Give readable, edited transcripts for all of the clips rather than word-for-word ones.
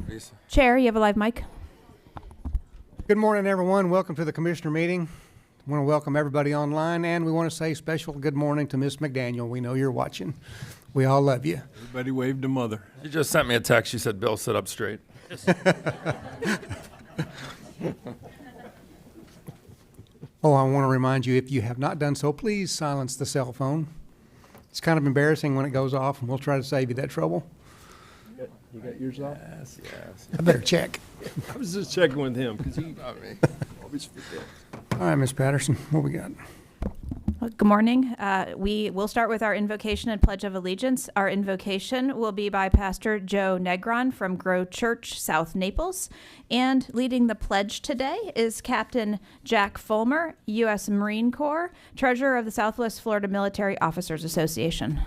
Please. Chair, you have a live mic. Good morning, everyone. Welcome to the Commissioner meeting. I want to welcome everybody online, and we want to say special good morning to Miss McDaniel. We know you're watching. We all love you. Everybody waved to mother. She just sent me a text. She said, Bill, sit up straight. Oh, I want to remind you, if you have not done so, please silence the cell phone. It's kind of embarrassing when it goes off, and we'll try to save you that trouble. You got yours off? Yes. I better check. I was just checking with him because he always forgets. All right, Miss Patterson, what we got? Good morning. We will start with our invocation and Pledge of Allegiance. Our invocation will be by Pastor Joe Negron from Grow Church, South Naples. And leading the pledge today is Captain Jack Fulmer, U.S. Marine Corps, Treasurer of the Southwest Florida Military Officers Association.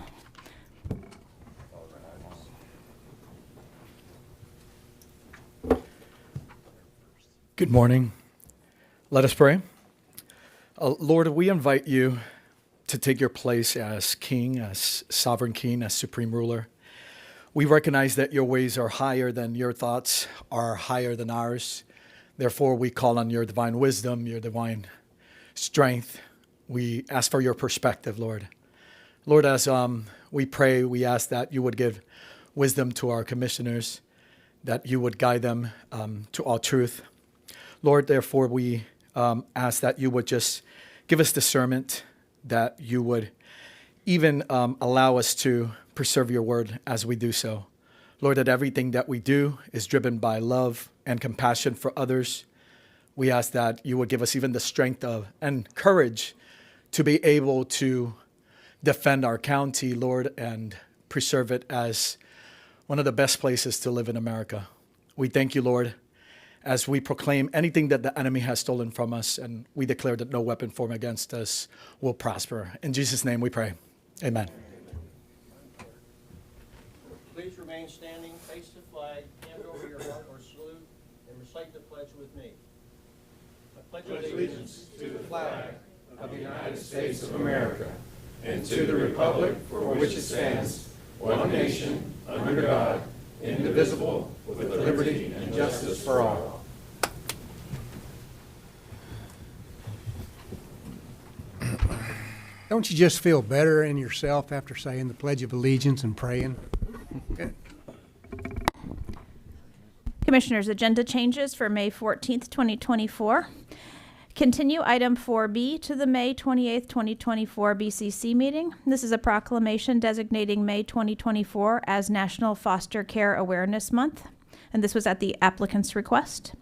Good morning. Let us pray. Lord, we invite you to take your place as King, as Sovereign King, as Supreme Ruler. We recognize that your ways are higher than your thoughts, are higher than ours. Therefore, we call on your divine wisdom, your divine strength. We ask for your perspective, Lord. Lord, as we pray, we ask that you would give wisdom to our commissioners, that you would guide them to all truth. Lord, therefore, we ask that you would just give us discernment, that you would even allow us to preserve your word as we do so. Lord, that everything that we do is driven by love and compassion for others. We ask that you would give us even the strength of and courage to be able to defend our county, Lord, and preserve it as one of the best places to live in America. We thank you, Lord, as we proclaim anything that the enemy has stolen from us, and we declare that no weapon formed against us will prosper. In Jesus' name we pray. Amen. Please remain standing, face the flag, hand over your heart or salute, and recite the pledge with me. I pledge allegiance to the flag of the United States of America and to the republic for which it stands, one nation, under God, indivisible, with liberty and justice for all. Don't you just feel better in yourself after saying the Pledge of Allegiance and praying? Good. Commissioners, agenda changes for May 14th, 2024. Continue item 4B to the May 28th, 2024 BCC meeting. This is a proclamation designating May 2024 as National Foster Care Awareness Month, and this was at the applicant's request.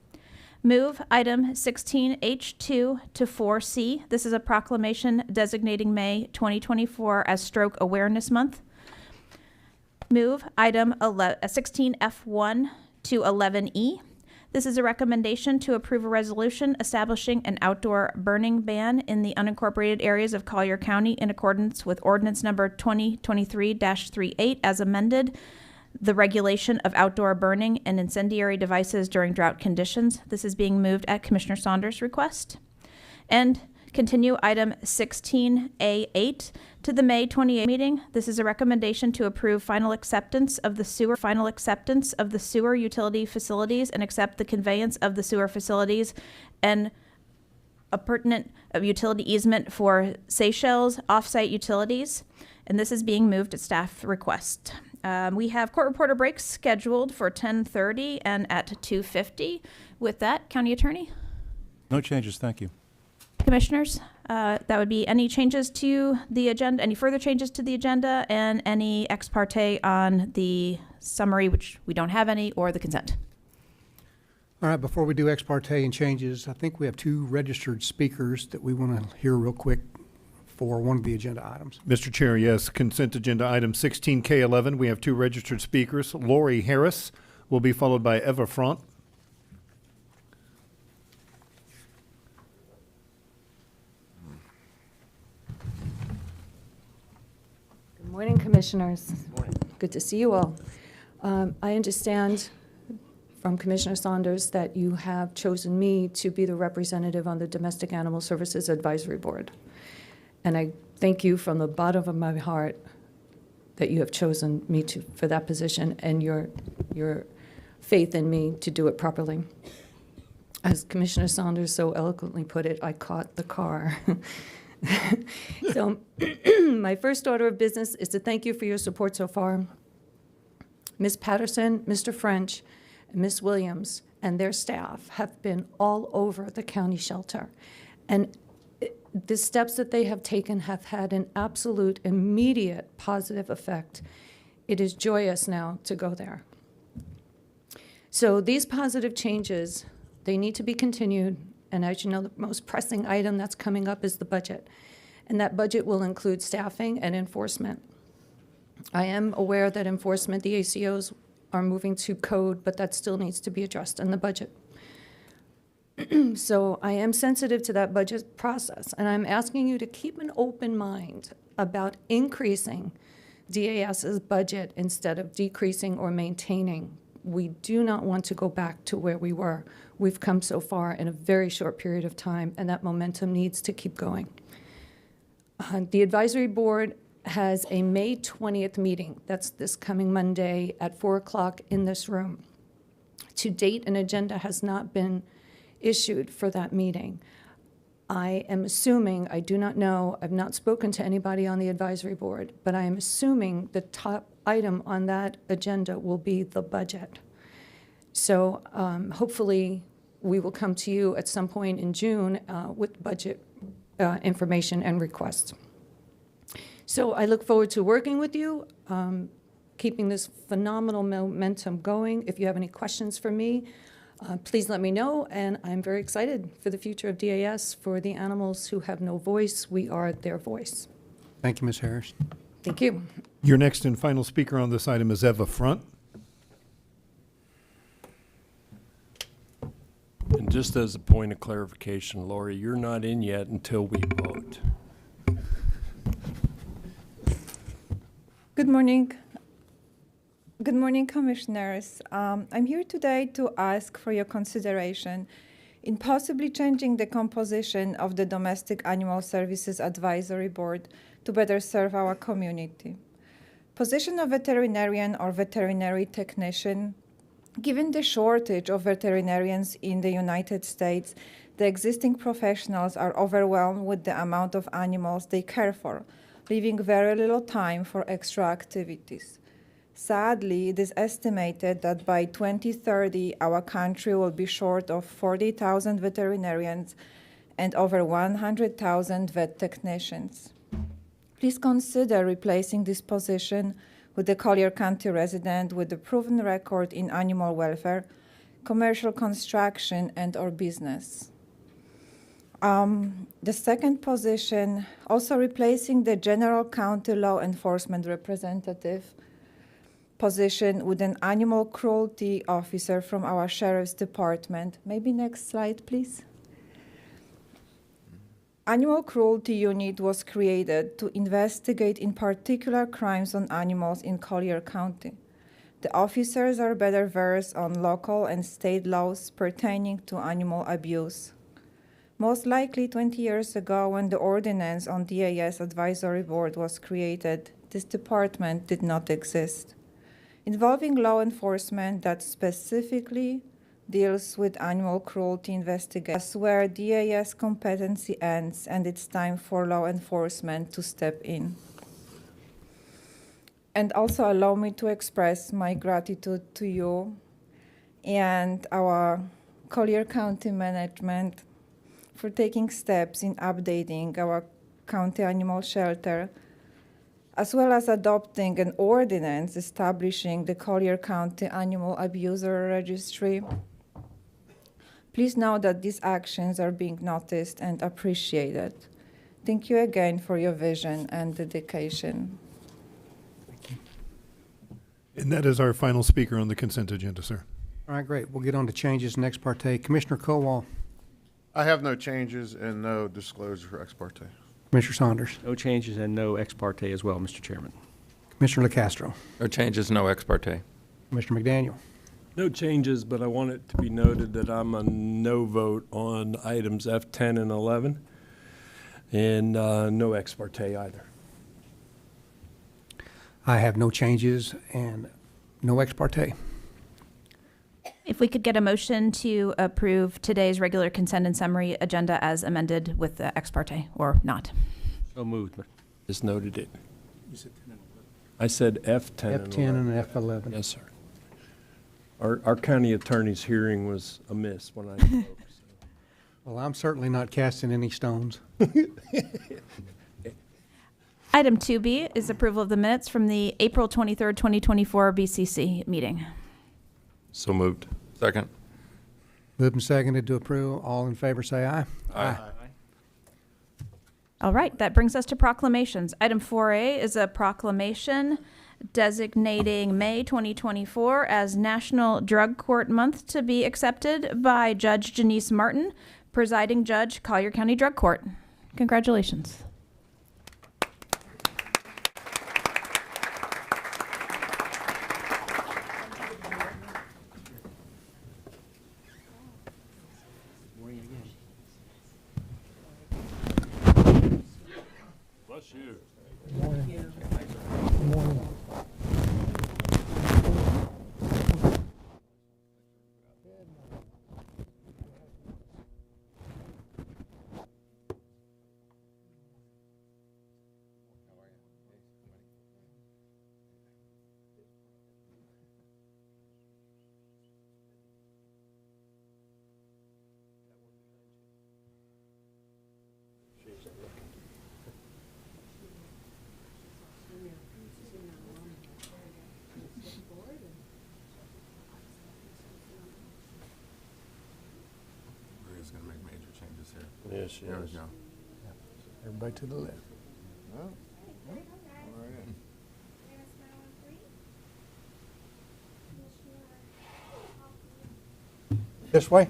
Move item 16H2 to 4C. This is a proclamation designating May 2024 as Stroke Awareness Month. Move item 16F1 to 11E. This is a recommendation to approve a resolution establishing an outdoor burning ban in the unincorporated areas of Collier County in accordance with ordinance number 2023-38 as amended, the regulation of outdoor burning and incendiary devices during drought conditions. This is being moved at Commissioner Saunders' request. And continue item 16A8 to the May 28th meeting. This is a recommendation to approve final acceptance of the sewer utility facilities and accept the conveyance of the sewer facilities and a pertinent utility easement for Seychelles offsite utilities. And this is being moved at staff request. We have court reporter breaks scheduled for 10:30 and at 2:50. With that, County Attorney? No changes, thank you. Commissioners, that would be any changes to the agenda, any further changes to the agenda, and any ex parte on the summary, which we don't have any, or the consent. All right, before we do ex parte and changes, I think we have two registered speakers that we want to hear real quick for one of the agenda items. Mr. Chair, yes, consent agenda item 16K11. We have two registered speakers. Lori Harris will be followed by Eva Front. Good morning, Commissioners. Good morning. Good to see you all. I understand from Commissioner Saunders that you have chosen me to be the representative on the Domestic Animal Services Advisory Board. And I thank you from the bottom of my heart that you have chosen me for that position, and your faith in me to do it properly. As Commissioner Saunders so eloquently put it, I caught the car. So my first order of business is to thank you for your support so far. Ms. Patterson, Mr. French, and Ms. Williams and their staff have been all over the county shelter. And the steps that they have taken have had an absolute immediate positive effect. It is joyous now to go there. So these positive changes, they need to be continued. And as you know, the most pressing item that's coming up is the budget. And that budget will include staffing and enforcement. I am aware that enforcement, the ACOs are moving to code, but that still needs to be addressed in the budget. So I am sensitive to that budget process, and I'm asking you to keep an open mind about increasing DAS's budget instead of decreasing or maintaining. We do not want to go back to where we were. We've come so far in a very short period of time, and that momentum needs to keep going. The advisory board has a May 20th meeting. That's this coming Monday at 4 o'clock in this room. To date, an agenda has not been issued for that meeting. I am assuming, I do not know, I've not spoken to anybody on the advisory board, but I am assuming the top item on that agenda will be the budget. So hopefully we will come to you at some point in June with budget information and requests. So I look forward to working with you, keeping this phenomenal momentum going. If you have any questions for me, please let me know, and I'm very excited for the future of DAS. For the animals who have no voice, we are their voice. Thank you, Ms. Harris. Thank you. Your next and final speaker on this item is Eva Front. And just as a point of clarification, Lori, you're not in yet until we vote. Good morning. Good morning, Commissioners. I'm here today to ask for your consideration in possibly changing the composition of the Domestic Animal Services Advisory Board to better serve our community. Position of veterinarian or veterinary technician. Given the shortage of veterinarians in the United States, the existing professionals are overwhelmed with the amount of animals they care for, leaving very little time for extra activities. Sadly, it is estimated that by 2030, our country will be short of 40,000 veterinarians and over 100,000 vet technicians. Please consider replacing this position with a Collier County resident with a proven record in animal welfare, commercial construction, and/or business. The second position, also replacing the General County Law Enforcement Representative position with an animal cruelty officer from our Sheriff's Department. Maybe next slide, please. Animal Cruelty Unit was created to investigate in particular crimes on animals in Collier County. The officers are better versed on local and state laws pertaining to animal abuse. Most likely 20 years ago, when the ordinance on DAS Advisory Board was created, this department did not exist. Involving law enforcement that specifically deals with animal cruelty investigations, where DAS competency ends and it's time for law enforcement to step in. And also allow me to express my gratitude to you and our Collier County management for taking steps in updating our county animal shelter, as well as adopting an ordinance establishing the Collier County Animal Abuser Registry. Please know that these actions are being noticed and appreciated. Thank you again for your vision and dedication. And that is our final speaker on the consent agenda, sir. All right, great. We'll get on to changes next parte. Commissioner Kowal, I have no changes and no disclosure for ex parte. Commissioner Saunders, No changes and no ex parte as well, Mr. Chairman. Commissioner LaCastro, No changes, no ex parte. Commissioner McDaniel. No changes, but I want it to be noted that I'm a no vote on items F10 and 11, and no ex parte either. I have no changes and no ex parte. If we could get a motion to approve today's regular consent and summary agenda as amended with the ex parte, or not. So moved. Just noted it. I said F10 and F10 11. and F11. Yes, sir. Our county attorney's hearing was amiss when I spoke. So. Well, I'm certainly not casting any stones. Item 2B is approval of the minutes from the April 23rd, 2024 BCC meeting. So moved. Second. Moved and seconded to approve. All in favor, say aye. Aye. All right, that brings us to proclamations. Item 4A is a proclamation designating May 2024 as National Drug Court Month to be accepted by Judge Janice Martin, presiding judge, Collier County Drug Court. Congratulations. Bless you. Maria's going to make major changes here. Yes, she There we is. go. Everybody to the left. This way?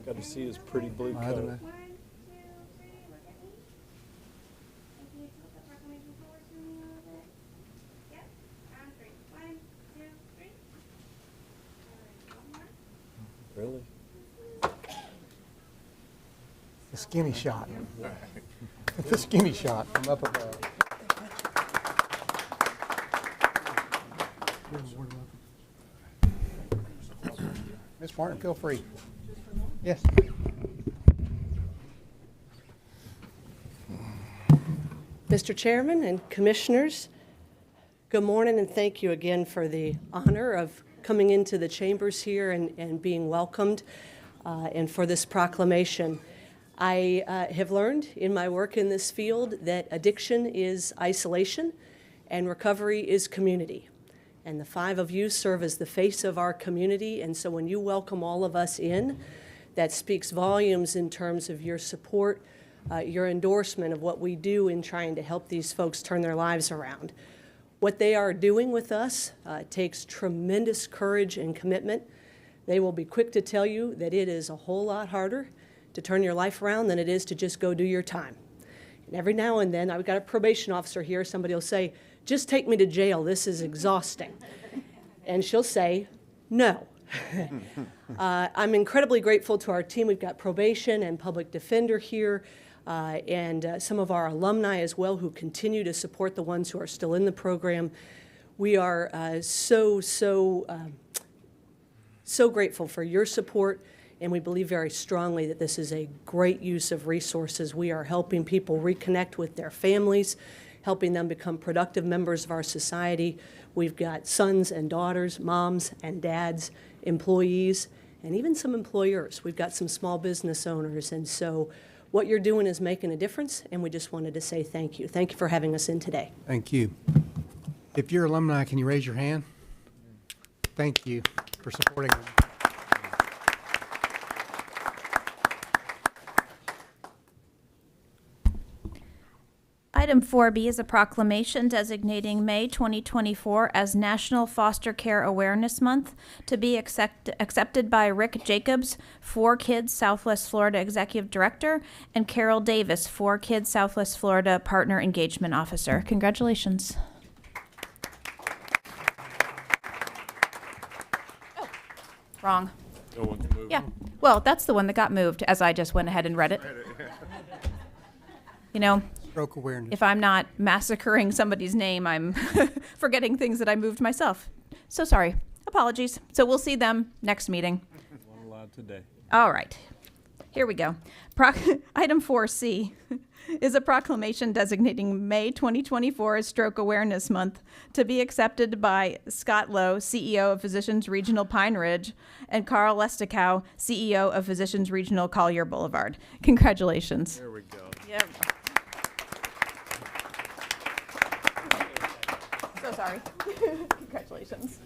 Got to see his pretty blue Either coat. way. Really? The skinny shot. The skinny shot from up above. Miss Martin, feel free. Yes. Mr. Chairman and Commissioners, good morning and thank you again for the honor of coming into the chambers here and being welcomed and for this proclamation. I have learned in my work in this field that addiction is isolation and recovery is community. And the five of you serve as the face of our community, and so when you welcome all of us in, that speaks volumes in terms of your support, your endorsement of what we do in trying to help these folks turn their lives around. What they are doing with us takes tremendous courage and commitment. They will be quick to tell you that it is a whole lot harder to turn your life around than it is to just go do your time. And every now and then, I've got a probation officer here, somebody will say, just take me to jail, this is exhausting. And she'll say, no. I'm incredibly grateful to our team. We've got probation and public defender here, and some of our alumni as well who continue to support the ones who are still in the program. We are so grateful for your support, and we believe very strongly that this is a great use of resources. We are helping people reconnect with their families, helping them become productive members of our society. We've got sons and daughters, moms and dads, employees, and even some employers. We've got some small business owners, and so what you're doing is making a difference, and we just wanted to say thank you. Thank you for having us in today. Thank you. If you're alumni, can you raise your hand? Thank you for supporting them. Item 4B is a proclamation designating May 2024 as National Foster Care Awareness Month to be accepted by Rick Jacobs, 4Kids Southwest Florida Executive Director, and Carol Davis, 4Kids Southwest Florida Partner Engagement Officer. Congratulations. Oh, wrong. No one can move. Yeah, well, that's the one that got moved as I just went ahead and read it. You know, Stroke awareness. if I'm not massacring somebody's name, I'm forgetting things that I moved myself. So sorry. apologies. So we'll see them next meeting. One allowed today. All right, here we go. Item 4C is a proclamation designating May 2024 as Stroke Awareness Month to be accepted by Scott Lowe, CEO of Physicians Regional Pine Ridge, and Carl Lesticow, CEO of Physicians Regional Collier Boulevard. Congratulations. There we go. Yep. So sorry. Congratulations.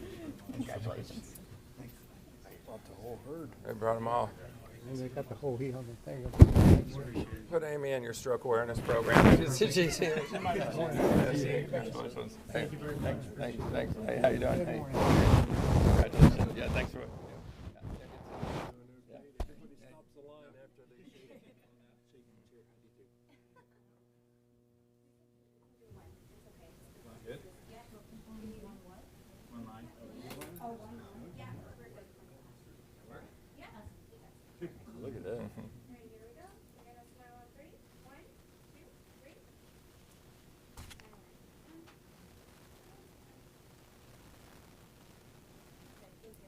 Congratulations. They brought them all. They got the whole heat on the thing. Put Amy in your stroke awareness program. Thank you very much. Thanks. Hey, how you doing? Hey. Congratulations. Yeah, thanks for it. Look at that.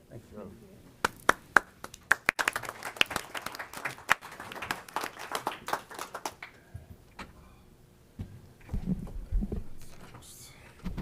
Thanks.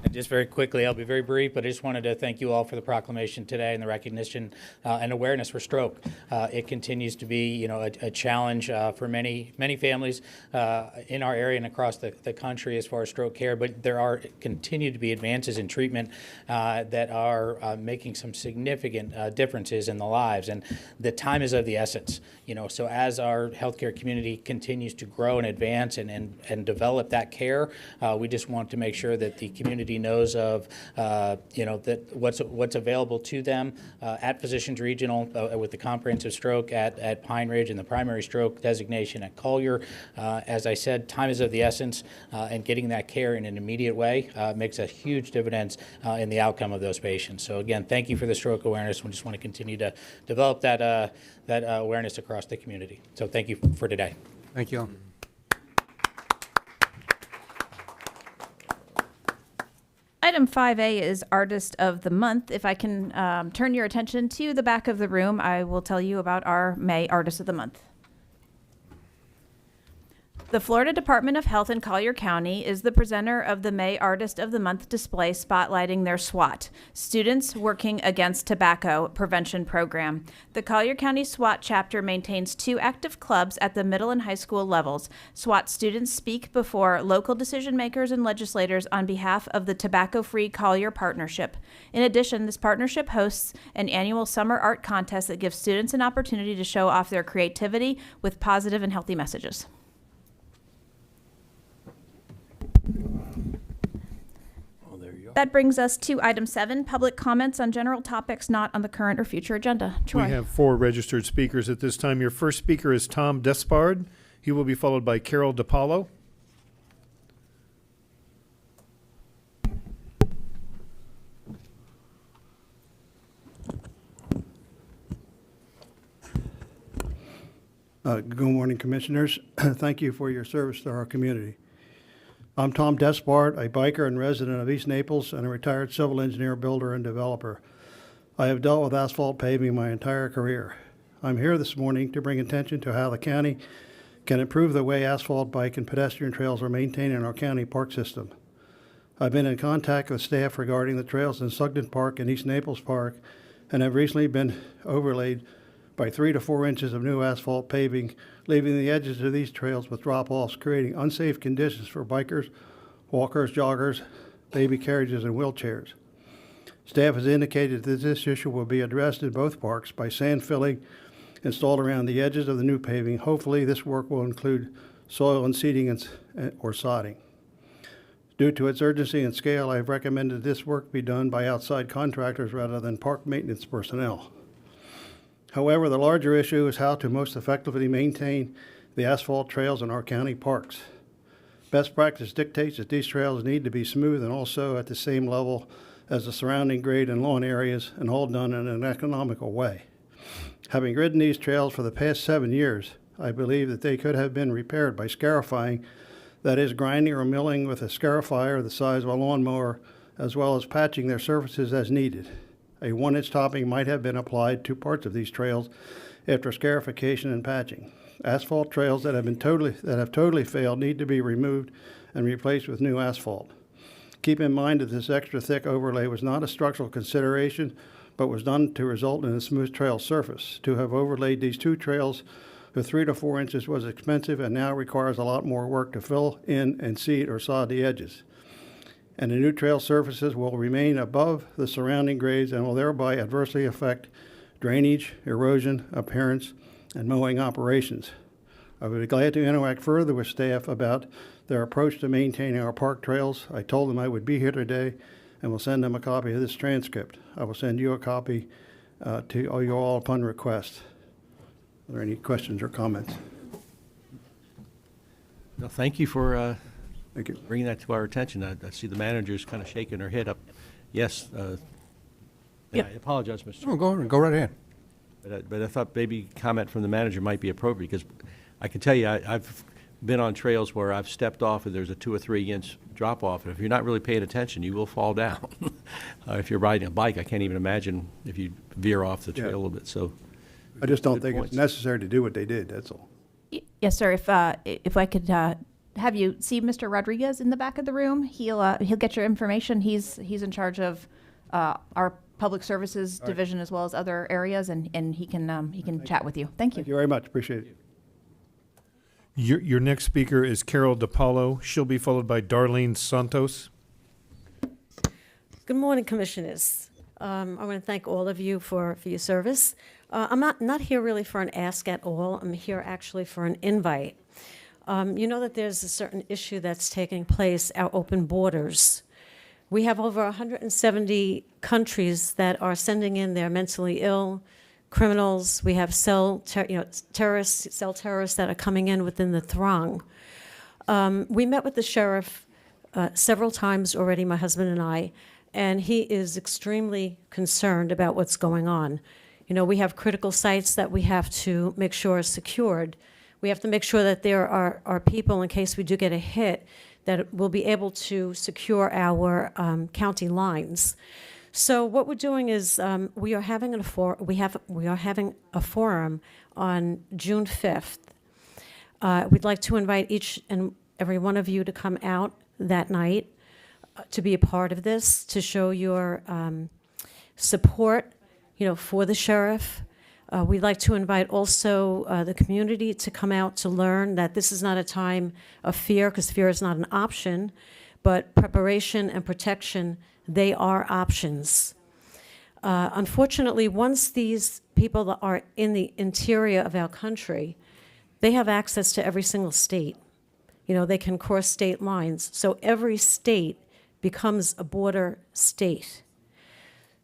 And just very quickly, I'll be very brief, but I just wanted to thank you all for the proclamation today and the recognition and awareness for stroke. It continues to be, a challenge for many families in our area and across the country as far as stroke care. But there continue to be advances in treatment that are making some significant differences in the lives. And the time is of the essence. So as our healthcare community continues to grow and advance and develop that care, we just want to make sure that the community knows of that what's available to them at Physicians Regional with the comprehensive stroke at Pine Ridge and the primary stroke designation at Collier. As I said, time is of the essence, and getting that care in an immediate way makes a huge dividends in the outcome of those patients. So again, thank you for the stroke awareness. We just want to continue to develop that awareness across the community. So thank you for today. Thank you. Item 5A is Artist of the Month. If I can turn your attention to the back of the room, I will tell you about our May Artist of the Month. The Florida Department of Health in Collier County is the presenter of the May Artist of the Month display spotlighting their SWAT, Students Working Against Tobacco Prevention Program. The Collier County SWAT chapter maintains 2 active clubs at the middle and high school levels. SWAT students speak before local decision makers and legislators on behalf of the Tobacco-Free Collier Partnership. In addition, this partnership hosts an annual summer art contest that gives students an opportunity to show off their creativity with positive and healthy messages. That brings us to item 7, public comments on general topics not on the current or future agenda. Troy. We have 4 registered speakers at this time. Your first speaker is Tom Despard. He will be followed by Carol DiPaolo. Good morning, Commissioners. Thank you for your service to our community. I'm Tom Despard, a biker and resident of East Naples and a retired civil engineer, builder, and developer. I have dealt with asphalt paving my entire career. I'm here this morning to bring attention to how the county can improve the way asphalt, bike, and pedestrian trails are maintained in our county park system. I've been in contact with staff regarding the trails in Sugden Park and East Naples Park and have recently been overlaid by 3 to 4 inches of new asphalt paving, leaving the edges of these trails with drop-offs, creating unsafe conditions for bikers, walkers, joggers, baby carriages, and wheelchairs. Staff has indicated that this issue will be addressed in both parks by sand filling installed around the edges of the new paving. Hopefully, this work will include soil and seeding or sodding. Due to its urgency and scale, I have recommended this work be done by outside contractors rather than park maintenance personnel. However, the larger issue is how to most effectively maintain the asphalt trails in our county parks. Best practice dictates that these trails need to be smooth and also at the same level as the surrounding grade and lawn areas, and all done in an economical way. Having ridden these trails for the past 7 years, I believe that they could have been repaired by scarifying, that is, grinding or milling with a scarifier the size of a lawnmower, as well as patching their surfaces as needed. A 1-inch topping might have been applied to parts of these trails after scarification and patching. Asphalt trails that have totally failed need to be removed and replaced with new asphalt. Keep in mind that this extra thick overlay was not a structural consideration, but was done to result in a smooth trail surface. To have overlaid these 2 trails with 3 to 4 inches was expensive and now requires a lot more work to fill in and seed or sod the edges. And the new trail surfaces will remain above the surrounding grades and will thereby adversely affect drainage, erosion, appearance, and mowing operations. I would be glad to interact further with staff about their approach to maintaining our park trails. I told them I would be here today and will send them a copy of this transcript. I will send you a copy to you all upon request. Are there any questions or comments? No, thank you for Thank you. bringing that to our attention. I see the manager's kind of shaking her head up. Yes. Yep. I apologize, Mr. Oh, go right ahead. But I thought maybe comment from the manager might be appropriate, because I can tell you, I've been on trails where I've stepped off and there's a 2 or 3 inch drop off. And if you're not really paying attention, you will fall down. If you're riding a bike, I can't even imagine if you veer off the trail a little bit. So I just don't Good think points. it's necessary to do what they did, that's all. Yes, sir. If I could have you see Mr. Rodriguez in the back of the room, he'll get your information. He's in charge of our public services division as well as other areas, and he can chat with you. Thank you. Thank you very much, appreciate it. Your next speaker is Carol DiPaolo. She'll be followed by Darlene Santos. Good morning, Commissioners. I want to thank all of you for your service. I'm not here really for an ask at all. I'm here actually for an invite. You know that there's a certain issue that's taking place, our open borders. We have over 170 countries that are sending in their mentally ill criminals. We have cell terrorists that are coming in within the throng. We met with the sheriff several times already, my husband and I, and he is extremely concerned about what's going on. You know, we have critical sites that we have to make sure are secured. We have to make sure that there are people, in case we do get a hit, that will be able to secure our county lines. So what we're doing is we are having a forum on June 5th. We'd like to invite each and every one of you to come out that night to be a part of this, to show your support, for the sheriff. We'd like to invite also the community to come out to learn that this is not a time of fear, because fear is not an option, but preparation and protection, they are options. Unfortunately, once these people are in the interior of our country, they have access to every single state. They can cross state lines. So every state becomes a border state.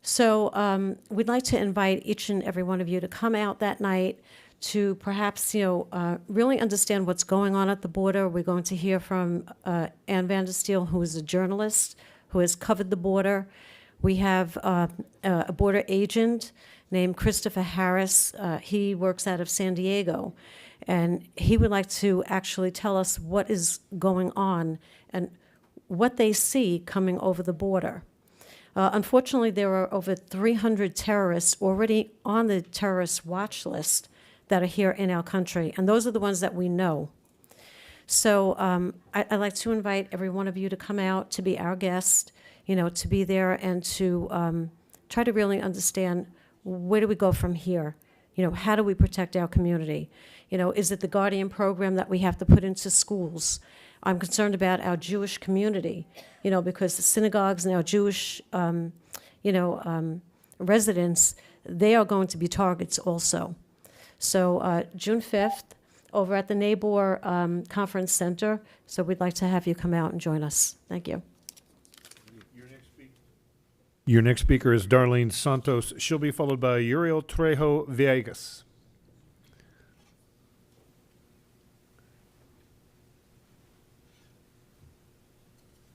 So we'd like to invite each and every one of you to come out that night to perhaps, really understand what's going on at the border. We're going to hear from Ann Vandersteel, who is a journalist who has covered the border. We have a border agent named Christopher Harris. He works out of San Diego, and he would like to actually tell us what is going on and what they see coming over the border. Unfortunately, there are over 300 terrorists already on the terrorist watch list that are here in our country, and those are the ones that we know. So I'd like to invite every one of you to come out to be our guest, to be there and to try to really understand, where do we go from here? How do we protect our community? Is it the Guardian program that we have to put into schools? I'm concerned about our Jewish community, because the synagogues and our Jewish, residents, they are going to be targets also. So June 5th, over at the NABOR Conference Center. So we'd like to have you come out and join us. Thank you. Your next speaker is Darlene Santos. She'll be followed by Uriel Trejo Villegas.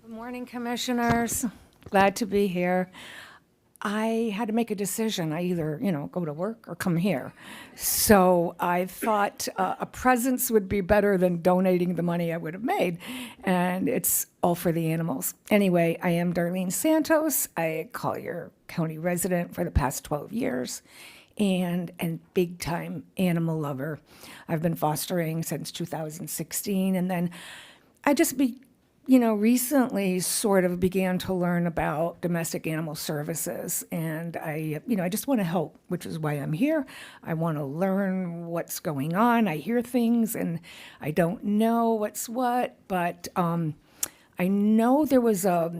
Good morning, Commissioners. Glad to be here. I had to make a decision. I either, go to work or come here. So I thought a presence would be better than donating the money I would have made. And it's all for the animals. Anyway, I am Darlene Santos, a Collier County resident for the past 12 years and big time animal lover. I've been fostering since 2016. And then I just recently sort of began to learn about domestic animal services. And I just want to help, which is why I'm here. I want to learn what's going on. I hear things and I don't know what's what, but I know there was a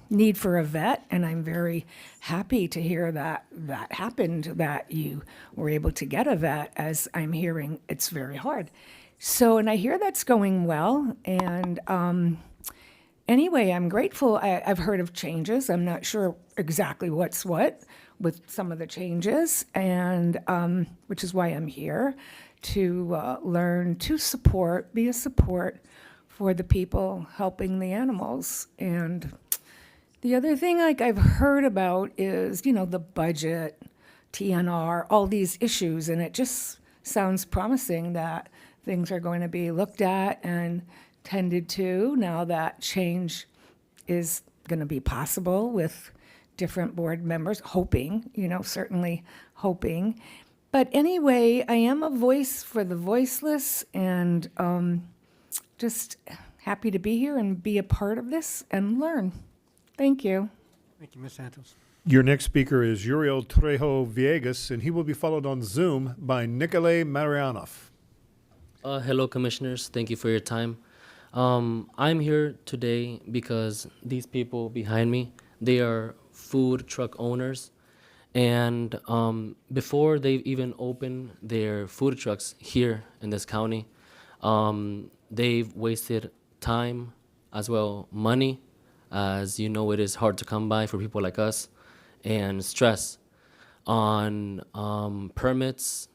need for a vet, and I'm very happy to hear that happened, that you were able to get a vet, as I'm hearing it's very hard. So, and I hear that's going well, and anyway, I'm grateful. I've heard of changes. I'm not sure exactly what's what with some of the changes, and which is why I'm here, to learn to be a support for the people helping the animals. And the other thing I've heard about is, the budget, TNR, all these issues, and it just sounds promising that things are going to be looked at and tended to now that change is going to be possible with different board members, certainly hoping. But anyway, I am a voice for the voiceless, and just happy to be here and be a part of this and learn. Thank you. Thank you, Ms. Santos. Your next speaker is Uriel Trejo Villegas, and he will be followed on Zoom by Nikolay Marianov. Hello, commissioners. Thank you for your time. I'm here today because these people behind me, they are food truck owners. And before they've even opened their food trucks here in this county, they've wasted time as well, money, as you know, it is hard to come by for people like us, and stress on permits,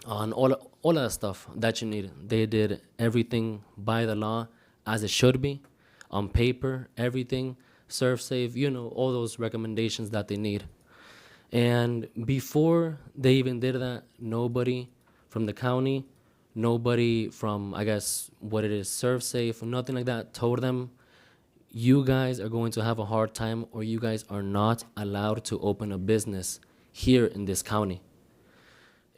on all of that stuff that you need. They did everything by the law as it should be, on paper, everything, serve safe, all those recommendations that they need. And before they even did that, nobody from the county, nobody from, I guess, what it is, serve safe, nothing like that, told them, you guys are going to have a hard time, or you guys are not allowed to open a business here in this county.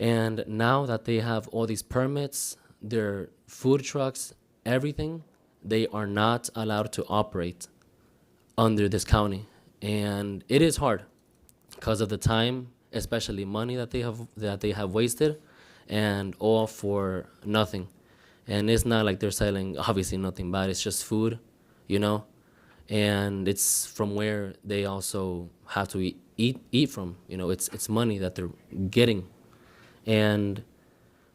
And now that they have all these permits, their food trucks, everything, they are not allowed to operate under this county. And it is hard because of the time, especially money that they have wasted, and all for nothing. And it's not like they're selling obviously nothing bad, it's just food, and it's from where they also have to eat from. It's money that they're getting. And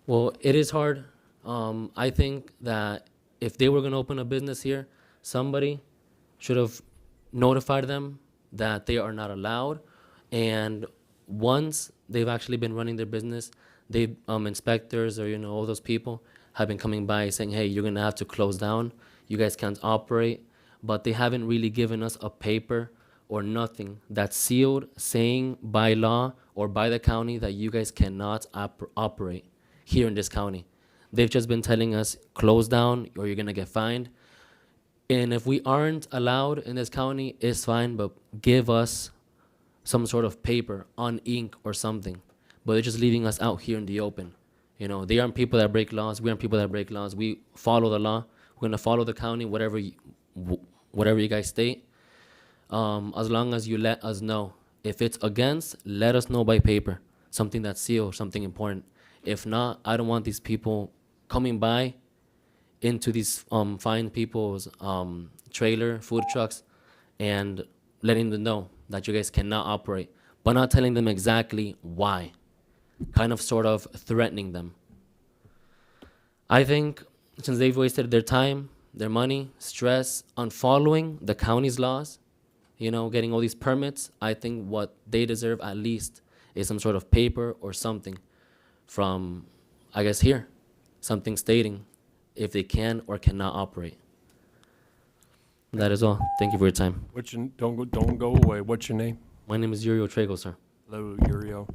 well, it is hard. I think that if they were going to open a business here, somebody should have notified them that they are not allowed. And once they've actually been running their business, they inspectors or all those people have been coming by saying, hey, you're going to have to close down, you guys can't operate. But they haven't really given us a paper or nothing that's sealed saying by law or by the county that you guys cannot operate here in this county. They've just been telling us close down or you're going to get fined. And if we aren't allowed in this county, it's fine, but give us some sort of paper on ink or something. But they're just leaving us out here in the open. They aren't people that break laws. We aren't people that break laws. We follow the law. We're going to follow the county, whatever you guys state, as long as you let us know. If it's against, let us know by paper, something that's sealed, something important. If not, I don't want these people coming by into these fine people's trailer, food trucks, and letting them know that you guys cannot operate, but not telling them exactly why, kind of sort of threatening them. I think since they've wasted their time, their money, stress on following the county's laws, getting all these permits, I think what they deserve at least is some sort of paper or something from, I guess, here, something stating if they can or cannot operate. That is all. Thank you for your time. Don't go away. What's your name? My name is Uriel Trago, sir. Hello, Uriel.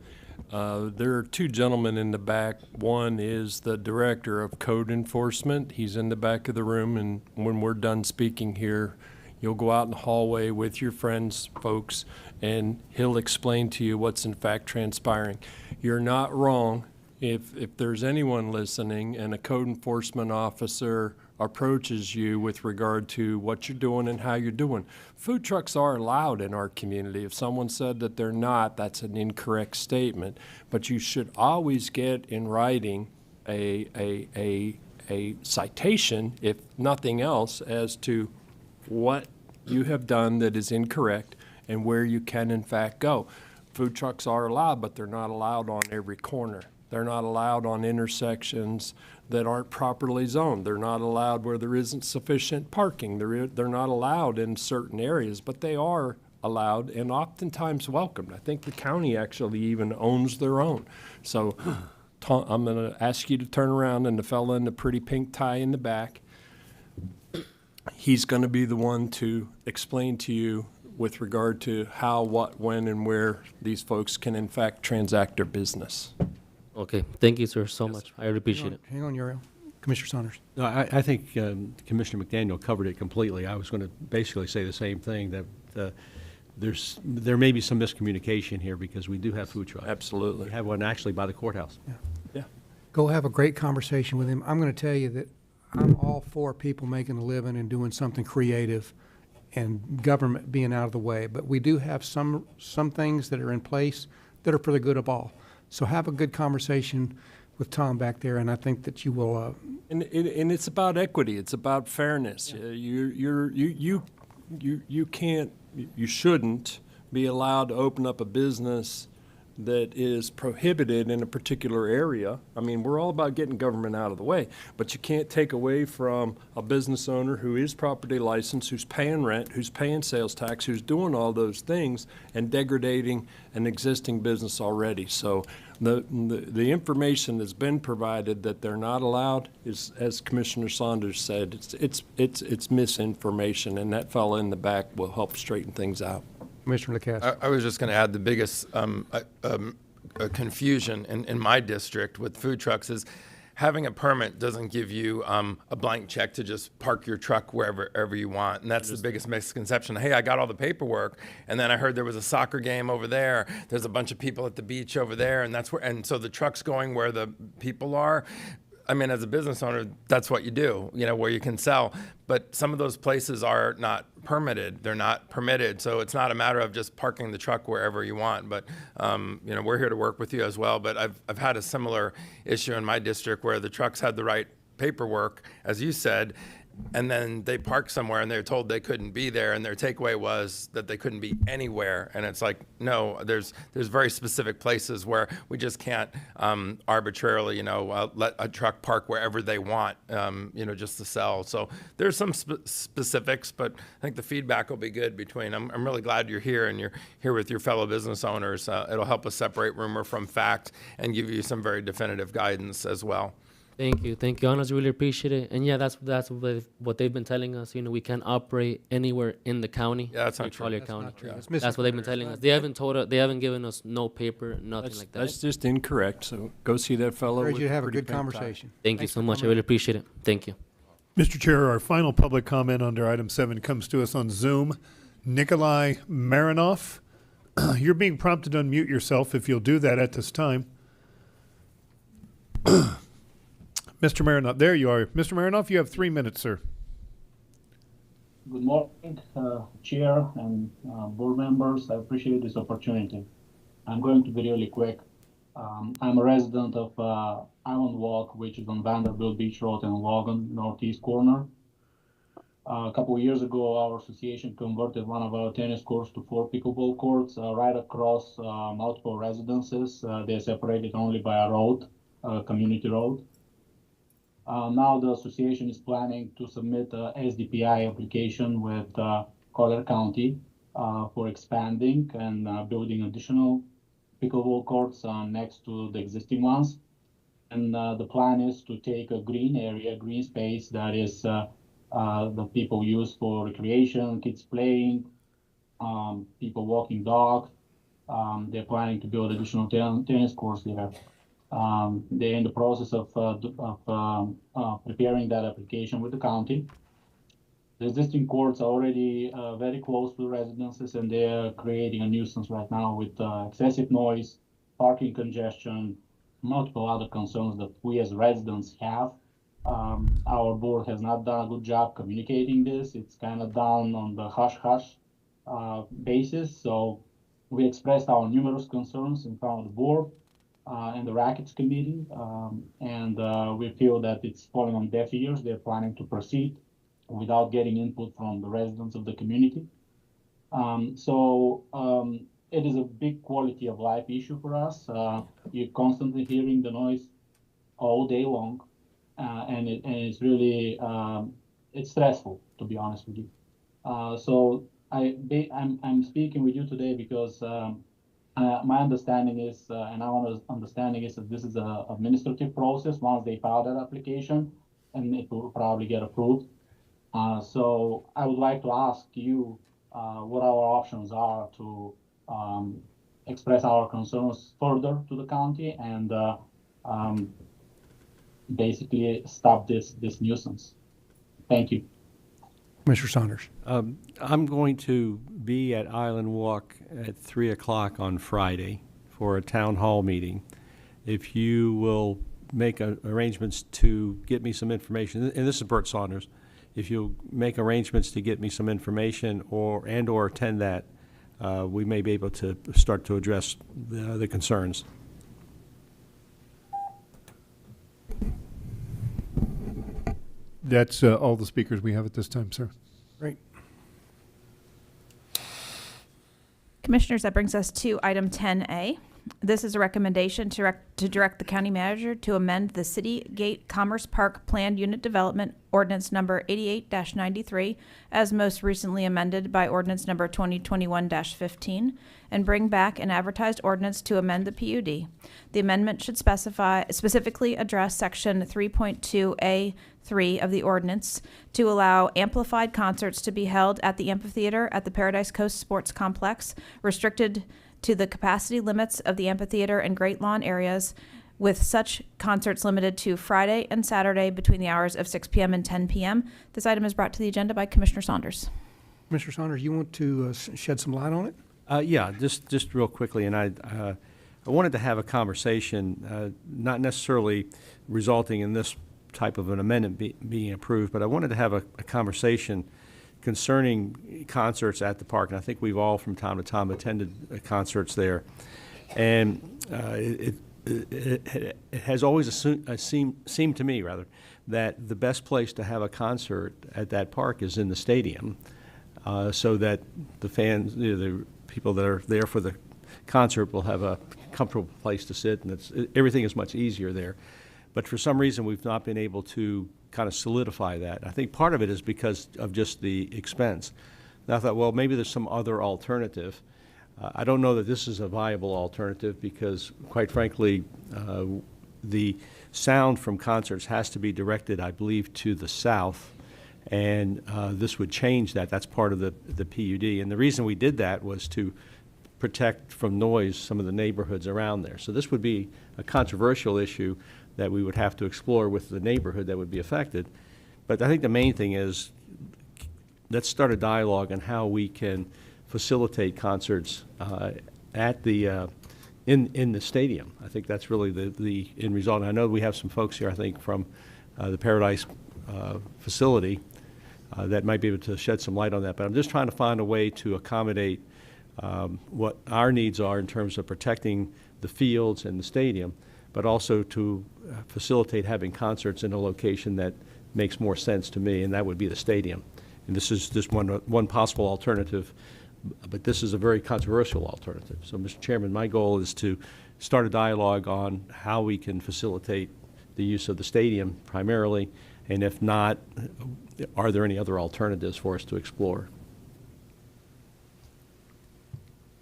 There are two gentlemen in the back. One is the Director of Code Enforcement. He's in the back of the room, and when we're done speaking here, you'll go out in the hallway with your friends, folks, and he'll explain to you what's in fact transpiring. You're not wrong. If there's anyone listening and a code enforcement officer approaches you with regard to what you're doing and how you're doing, food trucks are allowed in our community. If someone said that they're not, that's an incorrect statement. But you should always get in writing a citation, if nothing else, as to what you have done that is incorrect and where you can in fact go. Food trucks are allowed, but they're not allowed on every corner. They're not allowed on intersections that aren't properly zoned. They're not allowed where there isn't sufficient parking. They're not allowed in certain areas, but they are allowed and oftentimes welcomed. I think the county actually even owns their own. So Tom, I'm going to ask you to turn around, and the fellow in the pretty pink tie in the back, he's going to be the one to explain to you with regard to how, what, when, and where these folks can in fact transact their business. Okay, thank you, sir, so much. I really appreciate it. Hang on, Uriel. Commissioner Saunders. No, I think Commissioner McDaniel covered it completely. I was going to basically say the same thing, that there may be some miscommunication here because we do have food trucks. Absolutely. We have one actually by the courthouse. Yeah. Go have a great conversation with him. I'm going to tell you that I'm all for people making a living and doing something creative and government being out of the way. But we do have some things that are in place that are for the good of all. So have a good conversation with Tom back there, and I think that you will. And it's about equity. It's about fairness. You can't, you shouldn't be allowed to open up a business that is prohibited in a particular area. I mean, we're all about getting government out of the way, but you can't take away from a business owner who is property licensed, who's paying rent, who's paying sales tax, who's doing all those things and degrading an existing business already. So the information that's been provided that they're not allowed is, as Commissioner Saunders said, it's misinformation, and that fellow in the back will help straighten things out. Commissioner LeCasse. I was just going to add the biggest confusion in my district with food trucks is having a permit doesn't give you a blank check to just park your truck wherever you want. And that's the biggest misconception. Hey, I got all the paperwork, and then I heard there was a soccer game over there. There's a bunch of people at the beach over there, and so the truck's going where the people are. I mean, as a business owner, that's what you do, where you can sell. But some of those places are not permitted. They're not permitted. So it's not a matter of just parking the truck wherever you want. But, we're here to work with you as well. But I've had a similar issue in my district where the trucks had the right paperwork, as you said, and then they parked somewhere and they were told they couldn't be there, and their takeaway was that they couldn't be anywhere. And it's like, no, there's very specific places where we just can't arbitrarily, let a truck park wherever they want, just to sell. So there's some specifics, but I think the feedback will be good between. I'm really glad you're here and you're here with your fellow business owners. It'll help us separate rumor from fact and give you some very definitive guidance as well. Thank you. Honestly, really appreciate it. And yeah, that's what they've been telling us. We can't operate anywhere in the county. Yeah, that's not true. Collier That's County. not true. That's what they've been telling us. They haven't told us. They haven't given us no paper, nothing like that. That's just incorrect. So go see that fellow. Encourage with you to have a pretty good pink tie. conversation. Thank you so much. I really appreciate it. Thank you. Mr. Chair, our final public comment under item 7 comes to us on Zoom. Nikolai Marinoff, you're being prompted to unmute yourself if you'll do that at this time. Mr. Marinoff, there you are. Mr. Marinoff, you have 3 minutes, sir. Good morning, Chair and board members. I appreciate this opportunity. I'm going to be really quick. I'm a resident of Island Walk, which is on Vanderbilt Beach Road in Logan, northeast corner. A couple of years ago, our association converted one of our tennis courts to 4 pickleball courts right across multiple residences. They're separated only by a road, community road. Now the association is planning to submit a SDPI application with Collier County for expanding and building additional pickleball courts next to the existing ones. And the plan is to take a green area, green space that is the people use for recreation, kids playing, people walking dog, They're planning to build additional tennis courts there. They're in the process of preparing that application with the county. The existing courts are already very close to the residences, and they're creating a nuisance right now with excessive noise, parking congestion, multiple other concerns that we as residents have. Our board has not done a good job communicating this. It's kind of done on the hush-hush basis. So we expressed our numerous concerns in front of the board and the rackets committee, and we feel that it's falling on deaf ears. They're planning to proceed without getting input from the residents of the community. It is a big quality of life issue for us. You're constantly hearing the noise all day long, and it's really it's stressful, to be honest with you. I'm speaking with you today because my understanding is, and our understanding is that this is an administrative process once they file that application, and it will probably get approved. So I would like to ask you what our options are to express our concerns further to the county and basically stop this nuisance. Thank you. Mr. Saunders. I'm going to be at Island Walk at 3 o'clock on Friday for a town hall meeting. If you will make arrangements to get me some information, and this is Bert Saunders, if you'll make arrangements to get me some information or attend that, we may be able to start to address the concerns. That's all the speakers we have at this time, sir. Great. Commissioners, that brings us to item 10A. This is a recommendation to direct the county manager to amend the City Gate Commerce Park Planned Unit Development Ordinance Number 88-93, as most recently amended by Ordinance Number 2021-15, and bring back an advertised ordinance to amend the PUD. The amendment should specifically address Section 3.2A3 of the ordinance to allow amplified concerts to be held at the amphitheater at the Paradise Coast Sports Complex, restricted to the capacity limits of the amphitheater and Great Lawn areas, with such concerts limited to Friday and Saturday between the hours of 6 p.m. and 10 p.m. This item is brought to the agenda by Commissioner Saunders. Mr. Saunders, you want to shed some light on it? Yeah, just real quickly, and I wanted to have a conversation, not necessarily resulting in this type of an amendment being approved, but I wanted to have a conversation concerning concerts at the park, and I think we've all from time to time attended concerts there, and it has always seemed to me, rather, that the best place to have a concert at that park is in the stadium, so that the fans, the people that are there for the concert will have a comfortable place to sit, and everything is much easier there. But for some reason, we've not been able to kind of solidify that. I think part of it is because of just the expense. And I thought, well, maybe there's some other alternative. I don't know that this is a viable alternative because, quite frankly, the sound from concerts has to be directed, I believe, to the south, and this would change that. That's part of the PUD. And the reason we did that was to protect from noise some of the neighborhoods around there. So this would be a controversial issue that we would have to explore with the neighborhood that would be affected. But I think the main thing is, let's start a dialogue on how we can facilitate concerts at the in the stadium. I think that's really the end result. And I know we have some folks here, I think, from the Paradise facility that might be able to shed some light on that. But I'm just trying to find a way to accommodate what our needs are in terms of protecting the fields and the stadium, but also to facilitate having concerts in a location that makes more sense to me, and that would be the stadium. And this is just one possible alternative, but this is a very controversial alternative. So, Mr. Chairman, my goal is to start a dialogue on how we can facilitate the use of the stadium primarily, and if not, are there any other alternatives for us to explore?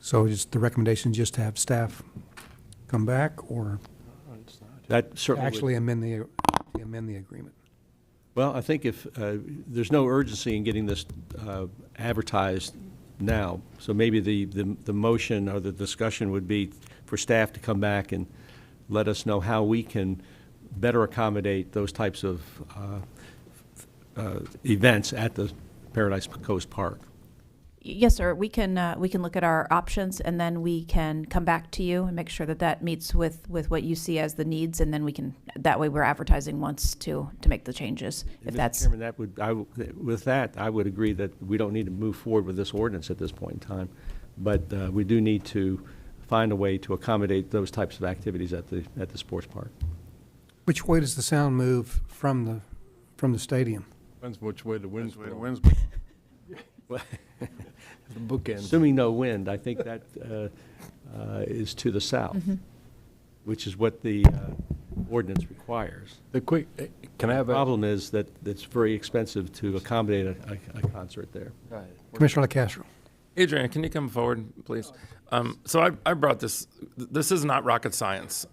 So just the recommendation just to have staff come back, or that certainly actually amend the agreement? Well, I think if there's no urgency in getting this advertised now. So maybe the motion or the discussion would be for staff to come back and let us know how we can better accommodate those types of events at the Paradise Coast Park. Yes, sir. We can look at our options, and then we can come back to you and make sure that that meets with what you see as the needs, and then we can, that way we're advertising once to make the changes, if Mr. that's. Chairman, with that, I would agree that we don't need to move forward with this ordinance at this point in time, but we do need to find a way to accommodate those types of activities at the sports park. Which way does the sound move from the stadium? Depends which way the wind's blowing. Well, The bookend. assuming no wind, I think that is to the south, which is what the ordinance requires. Can I have The problem is that it's very expensive to accommodate a concert there. Commissioner LaCastro. Adrian, can you come forward, please? So I brought this. This is not rocket science.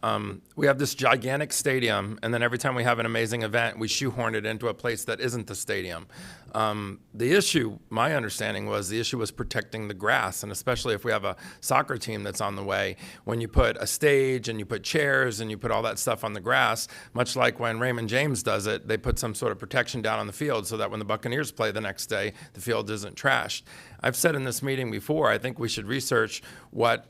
We have this gigantic stadium, and then every time we have an amazing event, we shoehorn it into a place that isn't the stadium. The issue, my understanding was, the issue was protecting the grass, and especially if we have a soccer team that's on the way, when you put a stage and you put chairs and you put all that stuff on the grass, much like when Raymond James does it, they put some sort of protection down on the field so that when the Buccaneers play the next day, the field isn't trashed. I've said in this meeting before, I think we should research what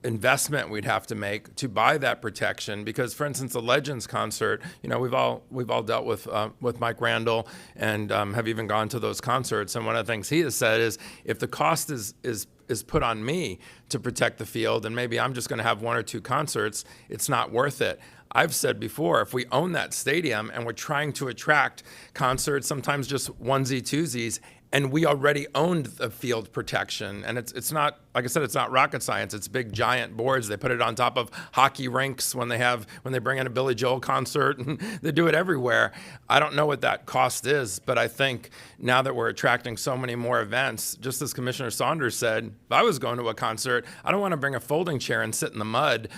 investment we'd have to make to buy that protection, because, for instance, the Legends concert, we've all dealt with Mike Randall and have even gone to those concerts. And one of the things he has said is, if the cost is put on me to protect the field, and maybe I'm just going to have one or two concerts, it's not worth it. I've said before, if we own that stadium and we're trying to attract concerts, sometimes just onesie twosies, and we already owned the field protection, and it's not, like I said, it's not rocket science. It's big giant boards. They put it on top of hockey rinks when they bring in a Billy Joel concert, and they do it everywhere. I don't know what that cost is, but I think now that we're attracting so many more events, just as Commissioner Saunders said, if I was going to a concert, I don't want to bring a folding chair and sit in the mud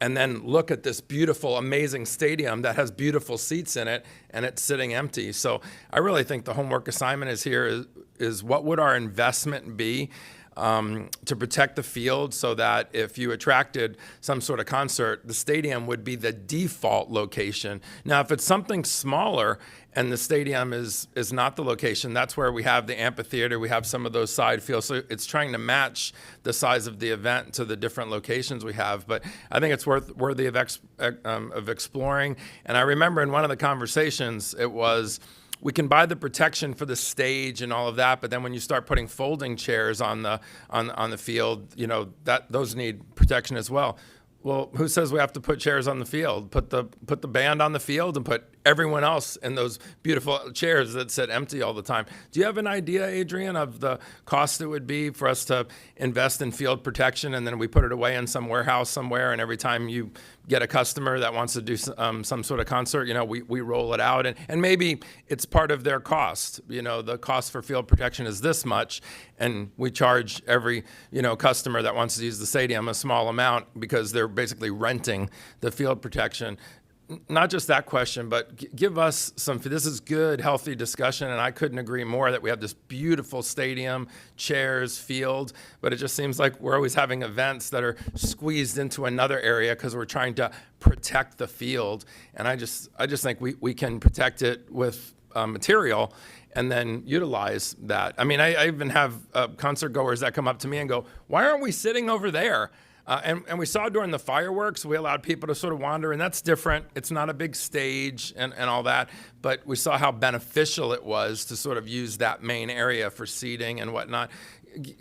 and then look at this beautiful, amazing stadium that has beautiful seats in it, and it's sitting empty. So I really think the homework assignment is what would our investment be to protect the field, so that if you attracted some sort of concert, the stadium would be the default location. Now, if it's something smaller and the stadium is not the location, that's where we have the amphitheater, we have some of those side fields. So it's trying to match the size of the event to the different locations we have. But I think it's worthy of exploring. And I remember in one of the conversations, it was, we can buy the protection for the stage and all of that, but then when you start putting folding chairs on the field, those need protection as well. Well, who says we have to put chairs on the field? Put the band on the field and put everyone else in those beautiful chairs that sit empty all the time. Do you have an idea, Adrian, of the cost it would be for us to invest in field protection, and then we put it away in some warehouse somewhere, and every time you get a customer that wants to do some sort of concert, we roll it out, and maybe it's part of their cost. The cost for field protection is this much, and we charge every customer that wants to use the stadium a small amount because they're basically renting the field protection. Not just that question, but give us this is good, healthy discussion, and I couldn't agree more that we have this beautiful stadium, chairs, field, but it just seems like we're always having events that are squeezed into another area because we're trying to protect the field. And I just think we can protect it with material and then utilize that. I mean, I even have concert goers that come up to me and go, "Why aren't we sitting over there?" And we saw during the fireworks, we allowed people to sort of wander, and that's different. It's not a big stage and all that, but we saw how beneficial it was to sort of use that main area for seating and whatnot.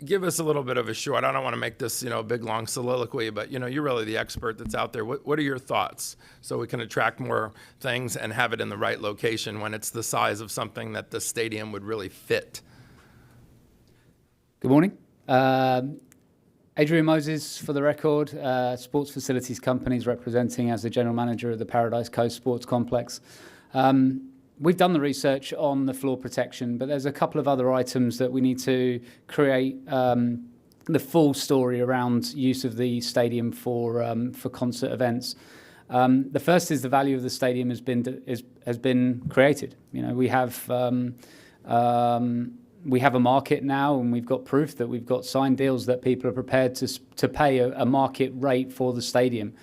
Give us a little bit of a short. I don't want to make this, a big, long soliloquy, but, you're really the expert that's out there. What are your thoughts, so we can attract more things and have it in the right location when it's the size of something that the stadium would really fit? Good morning. Adrian Moses, for the record, Sports Facilities Companies, representing as the General Manager of the Paradise Coast Sports Complex. We've done the research on the floor protection, but there's a couple of other items that we need to create the full story around use of the stadium for concert events. The first is the value of the stadium has been created. We have we have a market now, and we've got proof that we've got signed deals that people are prepared to pay a market rate for the stadium.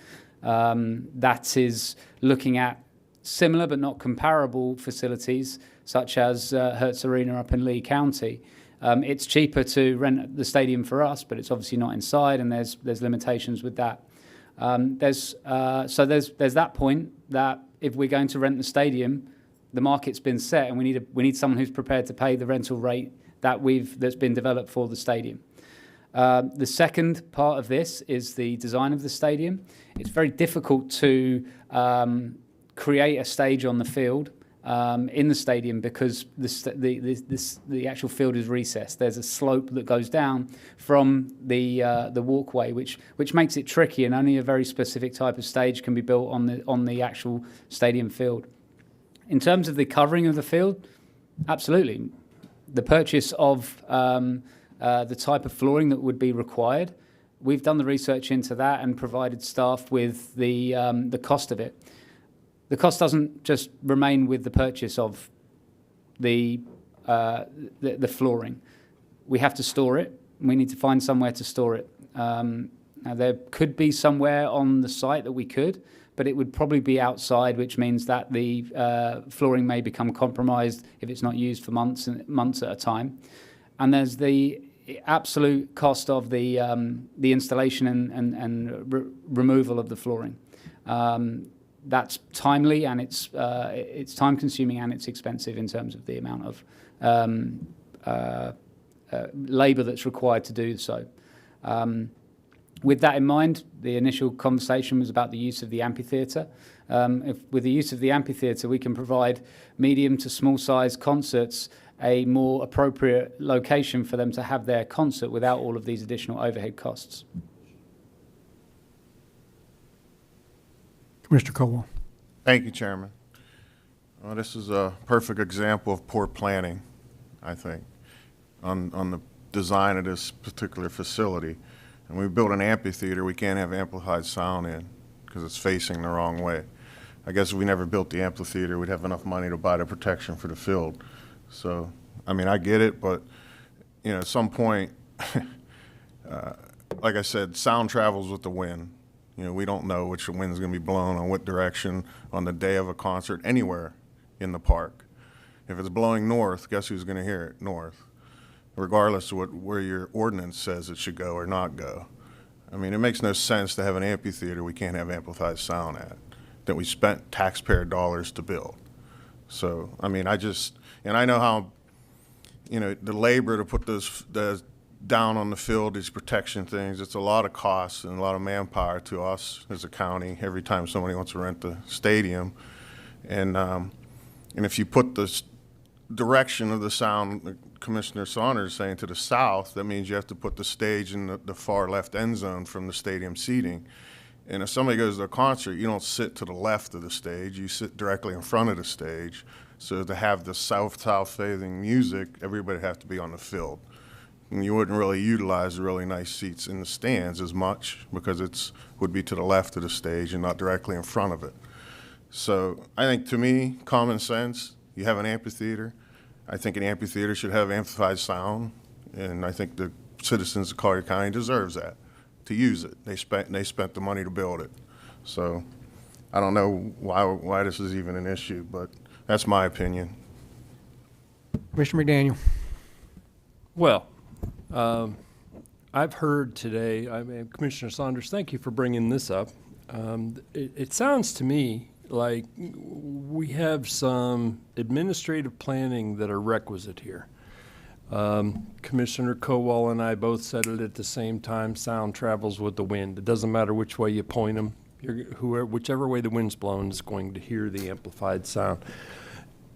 That is looking at similar but not comparable facilities, such as Hertz Arena up in Lee County. It's cheaper to rent the stadium for us, but it's obviously not inside, and there's limitations with that. There's that point that if we're going to rent the stadium, the market's been set, and we need someone who's prepared to pay the rental rate that's been developed for the stadium. The second part of this is the design of the stadium. It's very difficult to create a stage on the field in the stadium because the actual field is recessed. There's a slope that goes down from the walkway, which makes it tricky, and only a very specific type of stage can be built on the actual stadium field. In terms of the covering of the field, absolutely. The purchase of the type of flooring that would be required, we've done the research into that and provided staff with the cost of it. The cost doesn't just remain with the purchase of the flooring. We have to store it. We need to find somewhere to store it. Now there could be somewhere on the site that we could, but it would probably be outside, which means that the flooring may become compromised if it's not used for months at a time. And there's the absolute cost of the installation and removal of the flooring. That's timely, and it's time-consuming, and it's expensive in terms of the amount of labour that's required to do so. With that in mind, the initial conversation was about the use of the amphitheatre. With the use of the amphitheatre, we can provide medium to small-size concerts a more appropriate location for them to have their concert without all of these additional overhead costs. Commissioner Colwell. Thank you, Chairman. Well, this is a perfect example of poor planning, I think, on the design of this particular facility. And we built an amphitheater, we can't have amplified sound in because it's facing the wrong way. I guess if we never built the amphitheater, we'd have enough money to buy the protection for the field. So, I mean, I get it, but, you know, at some point, like I said, sound travels with the wind. You know, we don't know which wind's going to be blown on what direction on the day of a concert anywhere in the park. If it's blowing north, guess who's going to hear it? North, regardless of where your ordinance says it should go or not go. I mean, it makes no sense to have an amphitheater we can't have amplified sound at, that we spent taxpayer dollars to build. So, I mean, and I know how, you know, the labor to put the down on the field, these protection things, it's a lot of costs and a lot of manpower to us as a county every time somebody wants to rent the stadium. And if you put the direction of the sound, Commissioner Saunders is saying to the south, that means you have to put the stage in the far left end zone from the stadium seating. And if somebody goes to a concert, you don't sit to the left of the stage, you sit directly in front of the stage. So to have the south-south facing music, everybody has to be on the field. And you wouldn't really utilize the really nice seats in the stands as much because would be to the left of the stage and not directly in front of it. So I think, to me, common sense, you have an amphitheater. I think an amphitheater should have amplified sound, and I think the citizens of Collier County deserves that, to use it. They spent the money to build it. So I don't know why this is even an issue, but that's my opinion. Commissioner McDaniel. Well, I've heard today, Commissioner Saunders, thank you for bringing this up. It sounds to me like we have some administrative planning that are requisite here. Commissioner Kowal and I both said it at the same time, sound travels with the wind. It doesn't matter which way you point them. Whichever way the wind's blowing is going to hear the amplified sound.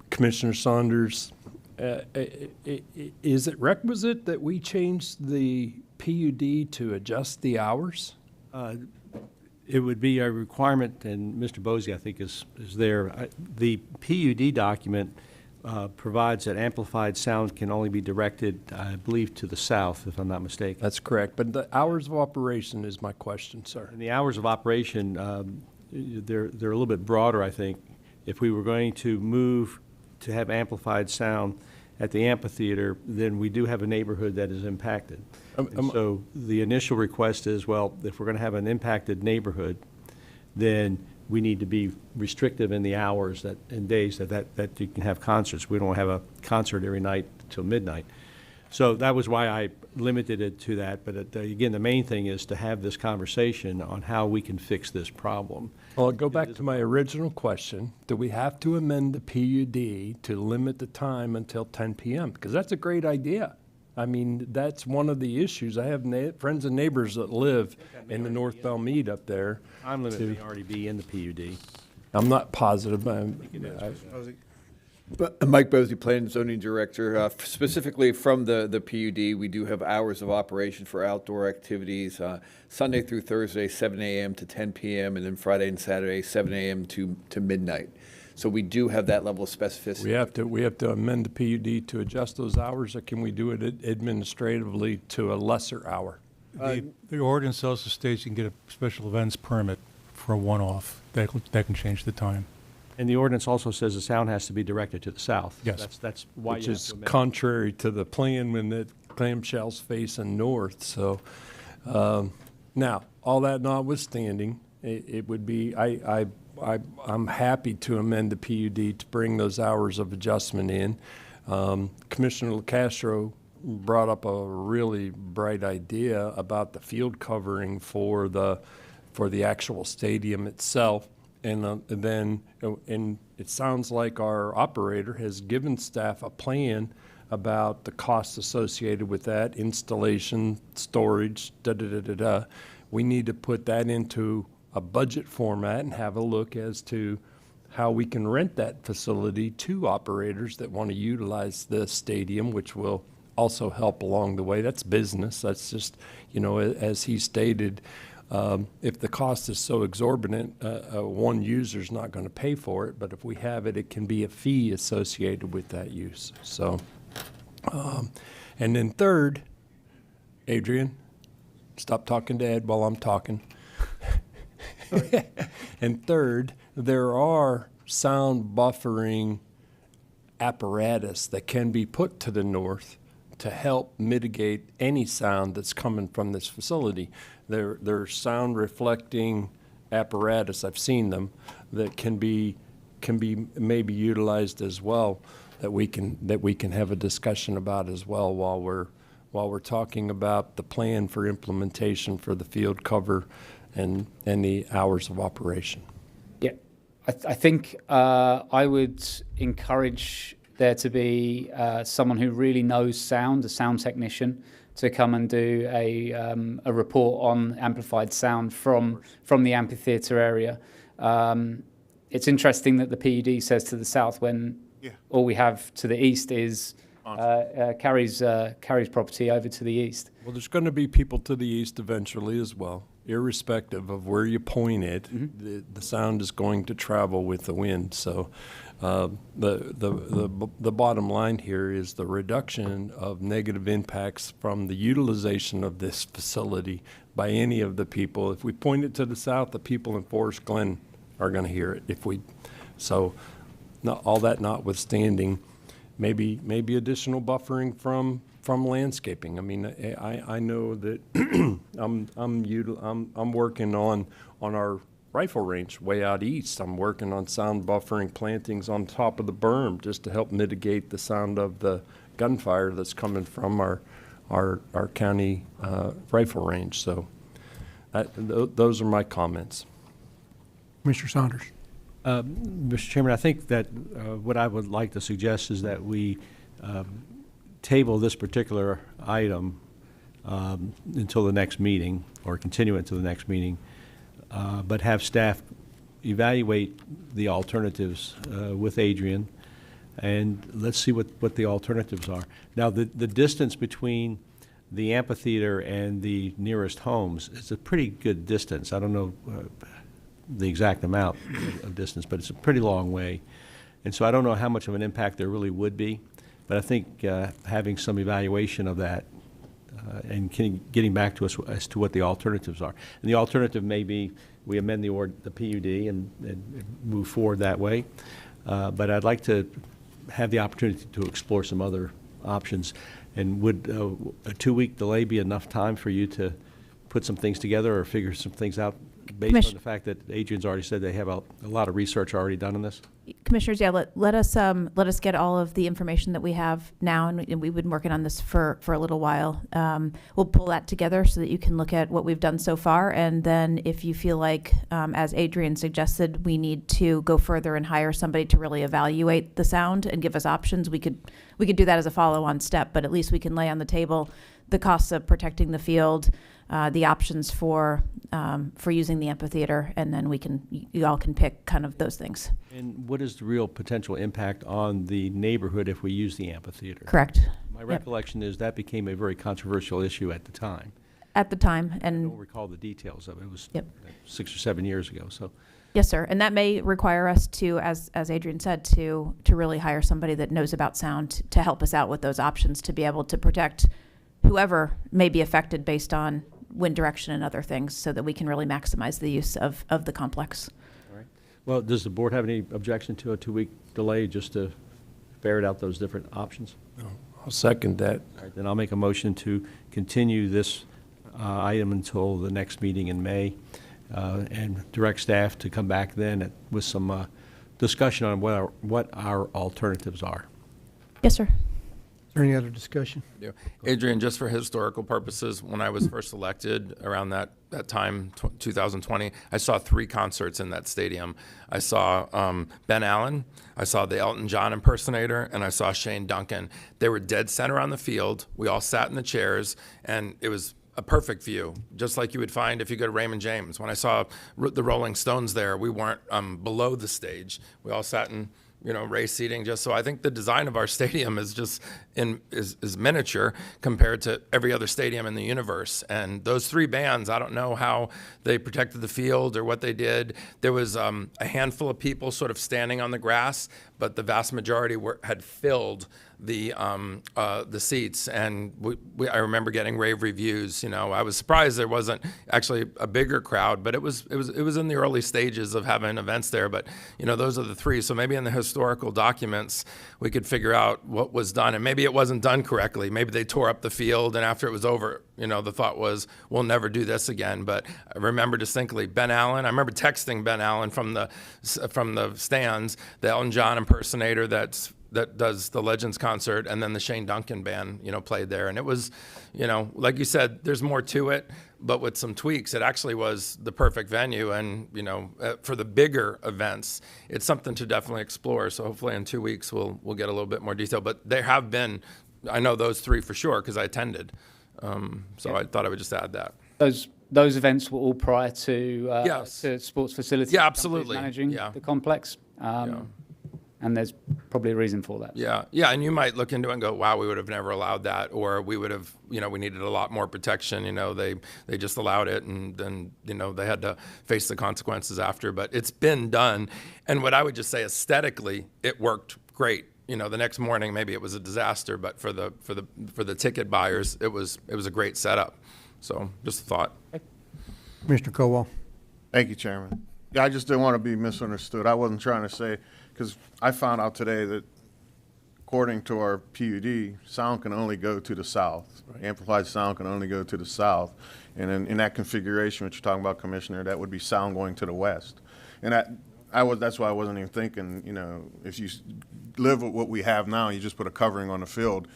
Commissioner Saunders, is it requisite that we change the PUD to adjust the hours? It would be a requirement, and Mr. Bosey, I think, is there. The PUD document provides that amplified sound can only be directed, I believe, to the south, if I'm not mistaken. That's correct, but the hours of operation is my question, sir. And the hours of operation, they're a little bit broader, I think. If we were going to move to have amplified sound at the amphitheater, then we do have a neighborhood that is impacted. And so the initial request is, well, if we're going to have an impacted neighborhood, then we need to be restrictive in the hours and days that you can have concerts. We don't have a concert every night till midnight. So that was why I limited it to that. But again, the main thing is to have this conversation on how we can fix this problem. Well, I'll go back to my original question. Do we have to amend the PUD to limit the time until 10 p.m.? Because that's a great idea. I mean, that's one of the issues. I have friends and neighbors that live in the North Belmead up there. Time limit may already be in the PUD. I'm not positive. But Mike Bosley, Planning and Zoning Director. Specifically from the PUD, we do have hours of operation for outdoor activities, Sunday through Thursday, 7 a.m. to 10 p.m., and then Friday and Saturday, 7 a.m. to midnight. So we do have that level of specificity. We have to amend the PUD to adjust those hours, or can we do it administratively to a lesser hour? The ordinance also states you can get a special events permit for a one-off. That can change the time. And the ordinance also says the sound has to be directed to the south. Yes. That's why Which you have is to amend. contrary to the plan when the clamshell's facing north. So now, all that notwithstanding, it would be, I'm happy to amend the PUD to bring those hours of adjustment in. Commissioner LaCastro brought up a really bright idea about the field covering for the actual stadium itself. And then it sounds like our operator has given staff a plan about the costs associated with that, installation, storage, da-da-da-da-da. We need to put that into a budget format and have a look as to how we can rent that facility to operators that want to utilize the stadium, which will also help along the way. That's business. That's just, as he stated, if the cost is so exorbitant, one user's not going to pay for it, but if we have it, it can be a fee associated with that use. So, and then third, Adrian, stop talking to Ed while I'm talking. And third, there are sound buffering apparatus that can be put to the north to help mitigate any sound that's coming from this facility. There's sound reflecting apparatus, I've seen them, that can be maybe utilized as well, that we can have a discussion about as well while we're talking about the plan for implementation for the field cover and the hours of operation. Yeah, I think I would encourage there to be someone who really knows sound, a sound technician, to come and do a report on amplified sound from the amphitheatre area. It's interesting that the PUD says to the south when all we have to the east is Carrie's property over to the east. Well, there's going to be people to the east eventually as well. Irrespective of where you point it, the sound is going to travel with the wind. So the bottom line here is the reduction of negative impacts from the utilization of this facility by any of the people. If we point it to the south, the people in Forest Glen are going to hear it. All that notwithstanding, maybe additional buffering from landscaping. I mean, I know that I'm working on our rifle range way out east. I'm working on sound buffering plantings on top of the berm just to help mitigate the sound of the gunfire that's coming from our county rifle range. So those are my comments. Commissioner Saunders. Mr. Chairman, I think that what I would like to suggest is that we table this particular item until the next meeting, or continue it until the next meeting, but have staff evaluate the alternatives with Adrian, and let's see what the alternatives are. Now, the distance between the amphitheater and the nearest homes is a pretty good distance. I don't know the exact amount of distance, but it's a pretty long way. And so I don't know how much of an impact there really would be, but I think having some evaluation of that and getting back to us as to what the alternatives are. And the alternative may be we amend the PUD and move forward that way. But I'd like to have the opportunity to explore some other options. And would a 2-week delay be enough time for you to put some things together or figure some things out based on the fact that Adrian's already said they have a lot of research already done on this? Commissioners, yeah, let us get all of the information that we have now, and we've been working on this for a little while. We'll pull that together so that you can look at what we've done so far, and then if you feel like, as Adrian suggested, we need to go further and hire somebody to really evaluate the sound and give us options, we could do that as a follow-on step. But at least we can lay on the table the costs of protecting the field, the options for using the amphitheater, and then you all can pick kind of those things. And what is the real potential impact on the neighborhood if we use the amphitheater? Correct. My recollection is that became a very controversial issue at the time. At the time, and I don't recall the details of it. It was 6 or 7 years ago. So. Yes, sir. And that may require us to, as Adrian said, to really hire somebody that knows about sound to help us out with those options to be able to protect whoever may be affected based on wind direction and other things, so that we can really maximize the use of the complex. All right. Well, does the board have any objection to a 2-week delay just to ferret out those different options? No. I'll second that. All right, then I'll make a motion to continue this item until the next meeting in May, and direct staff to come back then with some discussion on what our alternatives are. Yes, sir. Is there any other discussion? Yeah. Adrian, just for historical purposes, when I was first elected around that time, 2020, I saw 3 concerts in that stadium. I saw Ben Allen, I saw the Elton John impersonator, and I saw Shane Duncan. They were dead center on the field. We all sat in the chairs, and it was a perfect view, just like you would find if you go to Raymond James. When I saw the Rolling Stones there, we weren't below the stage. We all sat in race seating. Just so I think the design of our stadium is just is miniature compared to every other stadium in the universe. And those 3 bands, I don't know how they protected the field or what they did. There was a handful of people sort of standing on the grass, but the vast majority had filled the seats, and I remember getting rave reviews. I was surprised there wasn't actually a bigger crowd, but it was in the early stages of having events there. But those are the 3. So maybe in the historical documents we could figure out what was done, and maybe it wasn't done correctly. Maybe they tore up the field, and after it was over, the thought was we'll never do this again. But I remember distinctly Ben Allen. I remember texting Ben Allen from the stands, the Elton John impersonator that does the Legends concert, and then the Shane Duncan band, played there. And it was, like you said, there's more to it, but with some tweaks, it actually was the perfect venue. And, for the bigger events, it's something to definitely explore. So hopefully in 2 weeks, we'll get a little bit more detail. But there have been, I know those 3 for sure, because I attended. So I thought I would just add that. Those events were all prior to Sports Facilities. Yeah, absolutely. Managing the complex. And there's probably a reason for that. Yeah, and you might look into it and go, wow, we would have never allowed that, or we would have, we needed a lot more protection. They just allowed it, and then, they had to face the consequences after. But it's been done, and what I would just say aesthetically, it worked great. The next morning maybe it was a disaster, but for the ticket buyers, it was a great setup. So just a thought. Mr. Colwell. Thank you, Chairman. Yeah, I just didn't want to be misunderstood. I wasn't trying to say, because I found out today that according to our PUD, sound can only go to the south. Right. Amplified sound can only go to the south. And in that configuration, what you're talking about, Commissioner, that would be sound going to the west. And that's why I wasn't even thinking, if you live with what we have now, you just put a covering on the field,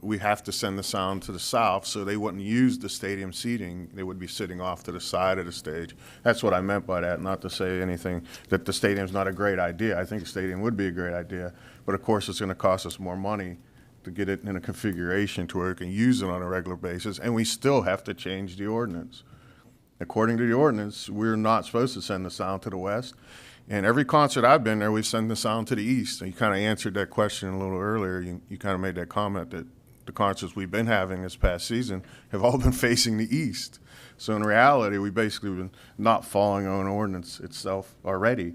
we have to send the sound to the south, so they wouldn't use the stadium seating. They would be sitting off to the side of the stage. That's what I meant by that, not to say anything that the stadium's not a great idea. I think the stadium would be a great idea, but of course it's going to cost us more money to get it in a configuration to where we can use it on a regular basis, and we still have to change the ordinance. According to the ordinance, we're not supposed to send the sound to the west. And every concert I've been there, we send the sound to the east. And you kind of answered that question a little earlier. You kind of made that comment that the concerts we've been having this past season have all been facing the east. So in reality, we basically been not following our own ordinance itself already.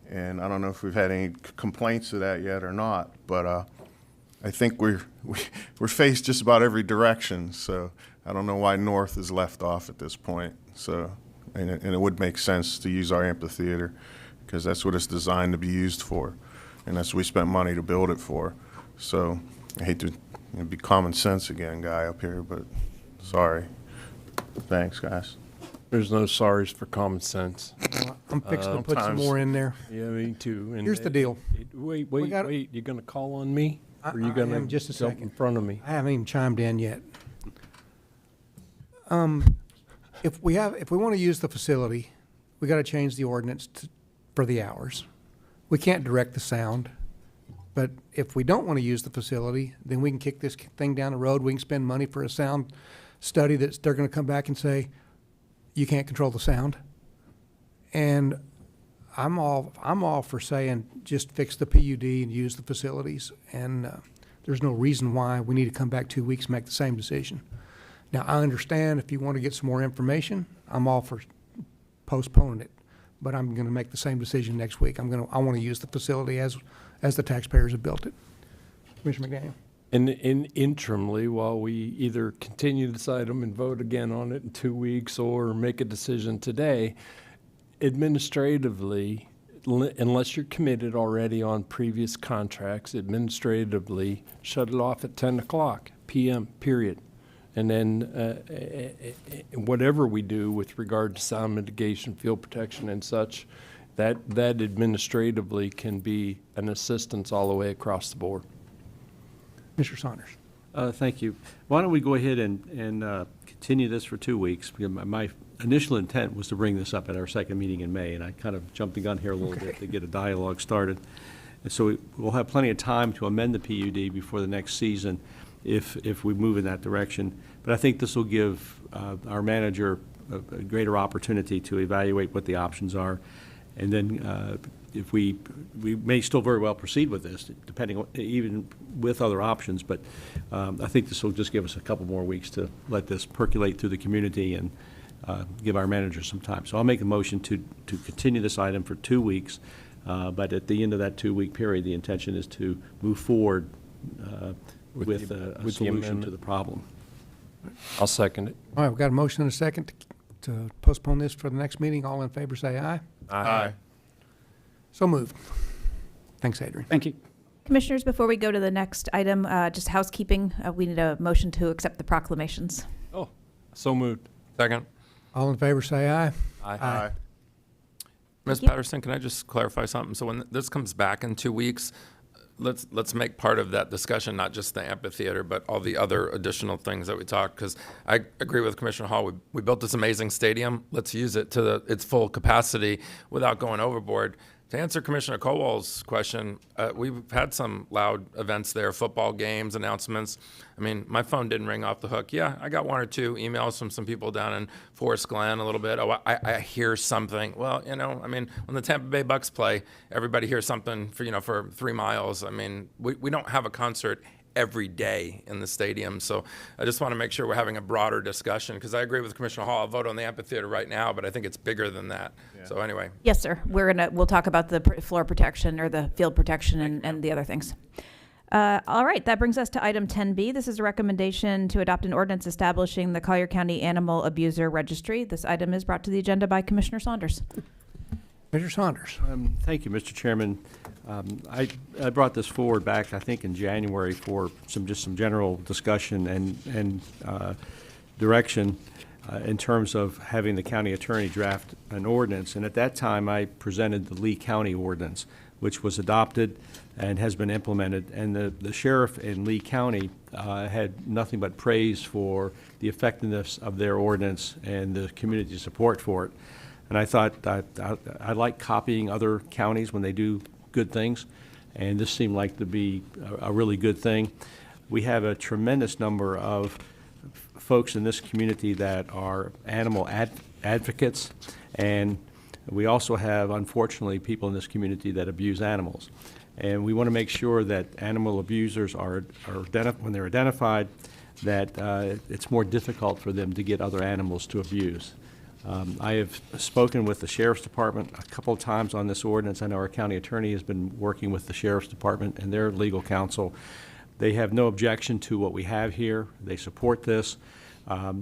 And I don't know if we've had any complaints to that yet or not, but I think we're faced just about every direction. So I don't know why north is left off at this point. So, and it would make sense to use our amphitheater, because that's what it's designed to be used for. and that's what we spent money to build it for. So I hate to be common sense again, guy up here, but sorry. Thanks, guys. There's no sorries for common sense. Well, I'm fixing to put some more in there. Yeah, me too. And Here's the deal. Wait, got- you're going to call on me? Or are you I going am just a to jump second. in front of me? I haven't even chimed in yet. If we want to use the facility, we got to change the ordinance for the hours. We can't direct the sound, but if we don't want to use the facility, then we can kick this thing down the road. We can spend money for a sound study that they're going to come back and say, you can't control the sound. And I'm all for saying just fix the PUD and use the facilities. And there's no reason why we need to come back 2 weeks and make the same decision. Now, I understand if you want to get some more information, I'm all for postponing it. But I'm going to make the same decision next week. I want to use the facility as the taxpayers have built it. Commissioner McDaniel. And interimly, while we either continue this item and vote again on it in 2 weeks or make a decision today, administratively, unless you're committed already on previous contracts, administratively, shut it off at 10 o'clock p.m., period. And then whatever we do with regard to sound mitigation, field protection and such, that administratively can be an assistance all the way across the board. Mr. Saunders. Thank you. Why don't we go ahead and continue this for 2 weeks? Because my initial intent was to bring this up at our second meeting in May, and I kind of jumped the gun here a little bit to get a dialogue started. And so we'll have plenty of time to amend the PUD before the next season if we move in that direction. But I think this will give our manager a greater opportunity to evaluate what the options are. And then if we may still very well proceed with this, depending on, even with other options, but I think this will just give us a couple more weeks to let this percolate through the community and give our manager some time. So I'll make a motion to continue this item for 2 weeks, but at the end of that 2 week period, the intention is to move forward with a solution to the problem. I'll second it. All right, we've got a motion and a second to postpone this for the next meeting. All in favor, say aye. Aye. So moved. Thanks, Adrian. Thank you. Commissioners, before we go to the next item, just housekeeping, we need a motion to accept the proclamations. Oh, so moved. Second. All in favor, say aye. Aye. Ms. you. Patterson, can I just clarify something? So when this comes back in 2 weeks, let's make part of that discussion not just the amphitheater, but all the other additional things that we talked. Because I agree with Commissioner Hall. We built this amazing stadium. Let's use it to its full capacity without going overboard. To answer Commissioner Kowal's question, we've had some loud events there, football games, announcements. I mean, my phone didn't ring off the hook. Yeah, I got 1 or 2 emails from some people down in Forest Glen a little bit. Oh, I hear something. Well, you know, I mean, when the Tampa Bay Bucks play, everybody hears something for 3 miles. I mean, we don't have a concert every day in the stadium. So I just want to make sure we're having a broader discussion, because I agree with Commissioner Hall. I'll vote on the amphitheater right now, but I think it's bigger than that. Yeah. So anyway. Yes, sir. We'll talk about the floor protection or the field protection and the other things. All right, that brings us to item 10B. This is a recommendation to adopt an ordinance establishing the Collier County Animal Abuser Registry. This item is brought to the agenda by Commissioner Saunders. Mr. Saunders. Thank you, Mr. Chairman. I brought this forward back, I think, in January for some general discussion and direction in terms of having the county attorney draft an ordinance. And at that time, I presented the Lee County ordinance, which was adopted and has been implemented. And the sheriff in Lee County had nothing but praise for the effectiveness of their ordinance and the community support for it. And I thought I like copying other counties when they do good things, and this seemed like to be a really good thing. We have a tremendous number of folks in this community that are animal advocates, and we also have, unfortunately, people in this community that abuse animals. And we want to make sure that animal abusers are when they're identified, that it's more difficult for them to get other animals to abuse. I have spoken with the Sheriff's Department a couple of times on this ordinance. I know our county attorney has been working with the Sheriff's Department and their legal counsel. They have no objection to what we have here. They support this.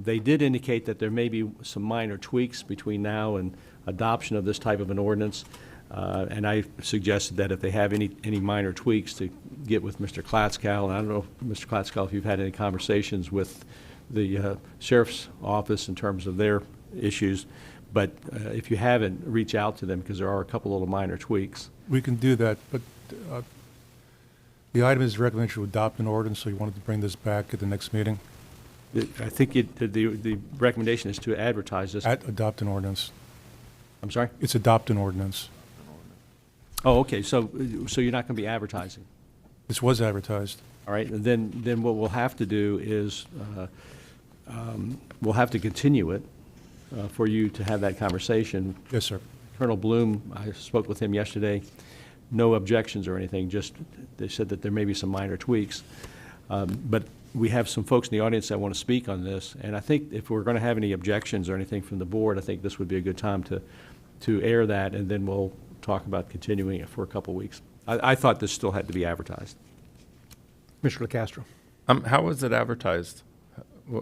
They did indicate that there may be some minor tweaks between now and adoption of this type of an ordinance. And I suggested that if they have any minor tweaks, to get with Mr. Klatskow. And I don't know, Mr. Klatskow, if you've had any conversations with the sheriff's office in terms of their issues, but if you haven't, reach out to them, because there are a couple little minor tweaks. We can do that, but the item is recommended to adopt an ordinance, so you wanted to bring this back at the next meeting? I think the recommendation is to advertise this. Adopt an ordinance. I'm sorry? It's adopt an ordinance. Oh, okay, so you're not going to be advertising? This was advertised. All right, and then what we'll have to do is, we'll have to continue it for you to have that conversation. Yes, sir. Colonel Bloom, I spoke with him yesterday, no objections or anything, just they said that there may be some minor tweaks. But we have some folks in the audience that want to speak on this, and I think if we're going to have any objections or anything from the board, I think this would be a good time to air that, and then we'll talk about continuing it for a couple weeks. I thought this still had to be advertised. Mr. LaCastro. How was it advertised?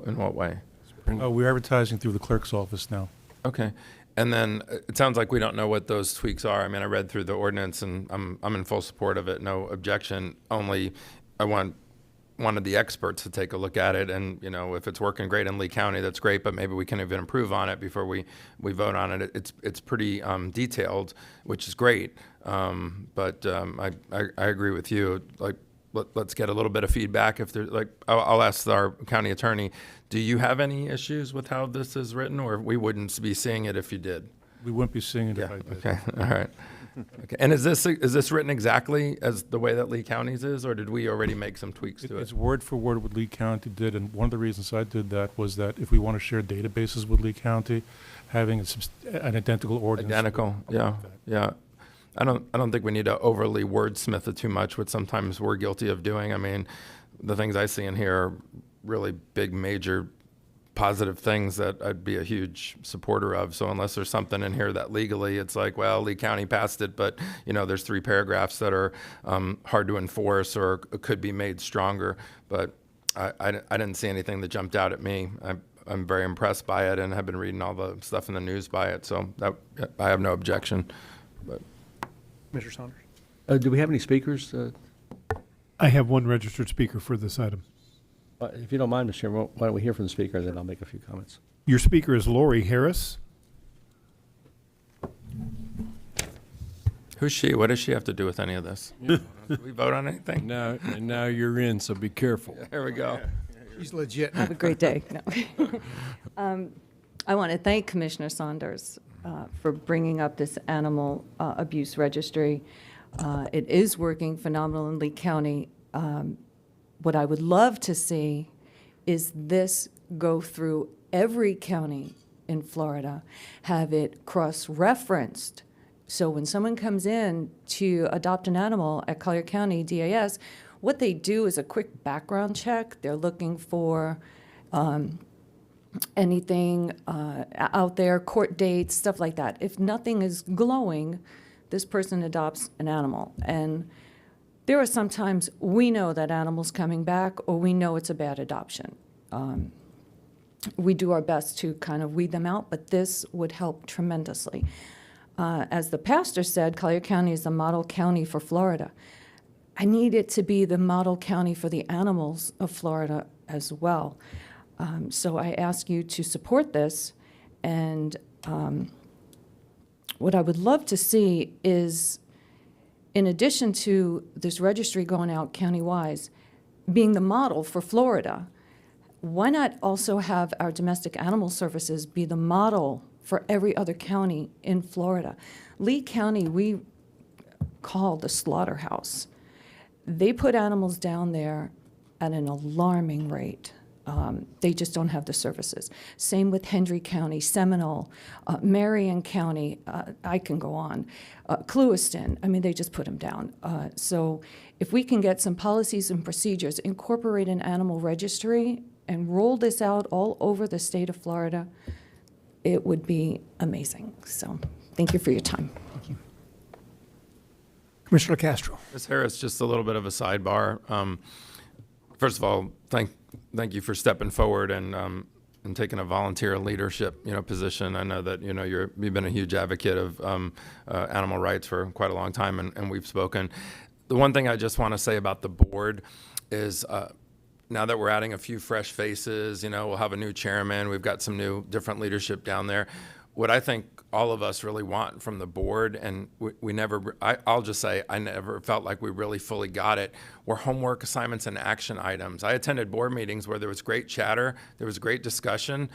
In what way? We're advertising through the clerk's office now. Okay. And then it sounds like we don't know what those tweaks are. I mean, I read through the ordinance, and I'm in full support of it, no objection. Only I wanted the experts to take a look at it, and if it's working great in Lee County, that's great, but maybe we can even improve on it before we vote on it. It's pretty detailed, which is great. But I agree with you. Like, let's get a little bit of feedback. If there's I'll ask our county attorney, do you have any issues with how this is written, or we wouldn't be seeing it if you did? We wouldn't be seeing it if I did. Okay, all right. Okay. And is this written exactly as the way that Lee County's is, or did we already make some tweaks to it? It's word for word what Lee County did, and one of the reasons I did that was that if we want to share databases with Lee County, having an identical ordinance. Identical, yeah. I don't think we need to overly wordsmith it too much, which sometimes we're guilty of doing. I mean, the things I see in here are really big, major, positive things that I'd be a huge supporter of. So unless there's something in here that legally it's like, well, Lee County passed it, but there's 3 paragraphs that are hard to enforce or could be made stronger. But I didn't see anything that jumped out at me. I'm very impressed by it, and have been reading all the stuff in the news by it. So I have no objection. But Mr. Saunders. Do we have any speakers? I have one registered speaker for this item. If you don't mind, Mr. Chairman, why don't we hear from the speaker, then I'll make a few comments. Your speaker is Lori Harris. Who's she? What does she have to do with any of this? Do we vote on anything? No, and now you're in, so be careful. Here we go. She's legit. Have a great day. No. I want to thank Commissioner Saunders for bringing up this animal abuse registry. It is working phenomenal in Lee County. What I would love to see is this go through every county in Florida, have it cross-referenced. So when someone comes in to adopt an animal at Collier County DAS, what they do is a quick background check. They're looking for anything out there, court dates, stuff like that. If nothing is glowing, this person adopts an animal. And there are sometimes we know that animal's coming back, or we know it's a bad adoption. We do our best to kind of weed them out, but this would help tremendously. As the pastor said, Collier County is the model county for Florida. I need it to be the model county for the animals of Florida as well. So I ask you to support this, and what I would love to see is, in addition to this registry going out county-wise, being the model for Florida, why not also have our domestic animal services be the model for every other county in Florida? Lee County, we call the slaughterhouse. They put animals down there at an alarming rate. They just don't have the services. Same with Hendry County, Seminole, Marion County, I can go on, Clewiston, I mean, they just put them down. So if we can get some policies and procedures, incorporate an animal registry, and roll this out all over the state of Florida, it would be amazing. So thank you for your time. Thank you. Commissioner Castro. Ms. Harris, just a little bit of a sidebar. First of all, thank you for stepping forward and and taking a volunteer leadership, position. I know that, you've been a huge advocate of animal rights for quite a long time, and we've spoken. The one thing I just want to say about the board is now that we're adding a few fresh faces, we'll have a new chairman, we've got some new different leadership down there. What I think all of us really want from the board, and I'll just say I never felt like we really fully got it, were homework assignments and action items. I attended board meetings where there was great chatter, there was great discussion,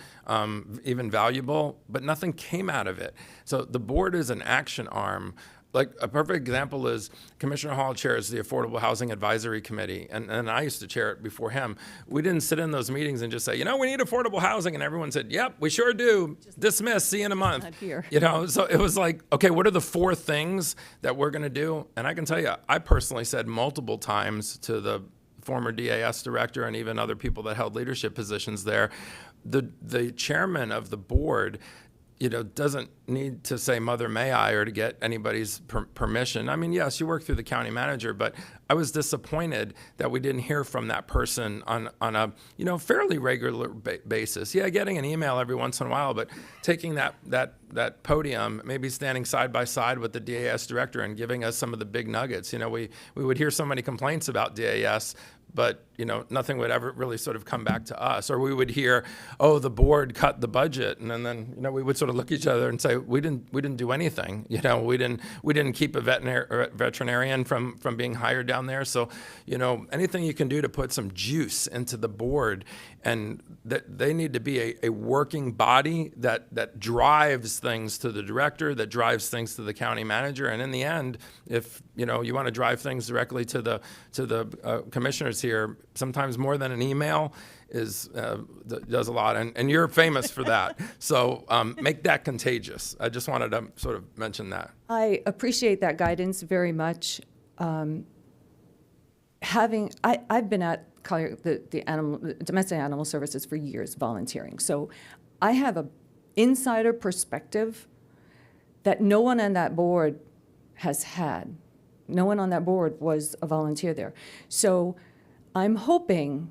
even valuable, but nothing came out of it. So the board is an action arm. Like a perfect example is Commissioner Hall chairs the Affordable Housing Advisory Committee, and I used to chair it before him. We didn't sit in those meetings and just say, we need affordable housing, and everyone said, yep, we sure do. Dismiss, see you in a month. Not here. So it was like, okay, what are the 4 things that we're going to do? And I can tell you, I personally said multiple times to the former DAS director and even other people that held leadership positions there, the chairman of the board doesn't need to say Mother May I or to get anybody's permission. I mean, yes, you work through the county manager, but I was disappointed that we didn't hear from that person on a fairly regular basis. Yeah, getting an email every once in a while, but taking that podium, maybe standing side by side with the DAS director and giving us some of the big nuggets. We would hear so many complaints about DAS, but nothing would ever really sort of come back to us. Or we would hear, oh, the board cut the budget, and then we would sort of look at each other and say, we didn't do anything. We didn't keep a veterinarian from being hired down there. So anything you can do to put some juice into the board, and that they need to be a working body that drives things to the director, that drives things to the county manager, and in the end, if you want to drive things directly to the commissioners here, sometimes more than an email does a lot, and you're famous for that. So make that contagious. I just wanted to sort of mention that. I appreciate that guidance very much. I've been at Collier, the domestic animal services for years, volunteering. So I have a insider perspective that no one on that board has had. No one on that board was a volunteer there. So I'm hoping,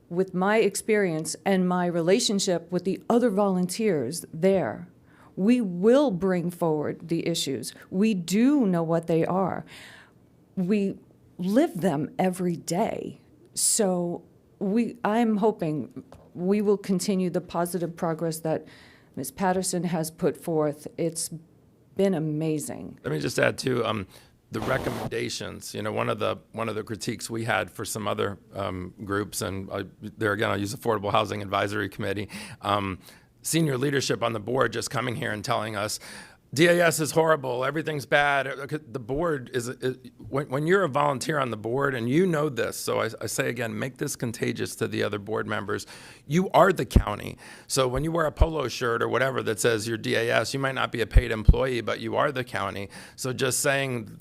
with my experience and my relationship with the other volunteers there, we will bring forward the issues. We do know what they are. We live them every day. So I'm hoping we will continue the positive progress that Ms. Patterson has put forth. It's been amazing. Let me just add too, the recommendations. One of the critiques we had for some other groups, and there again, I'll use Affordable Housing Advisory Committee, senior leadership on the board just coming here and telling us, DAS is horrible, everything's bad. The board when you're a volunteer on the board, and this, so I say again, make this contagious to the other board members. You are the county. So when you wear a polo shirt or whatever that says you're DAS, you might not be a paid employee, but you are the county. So just saying,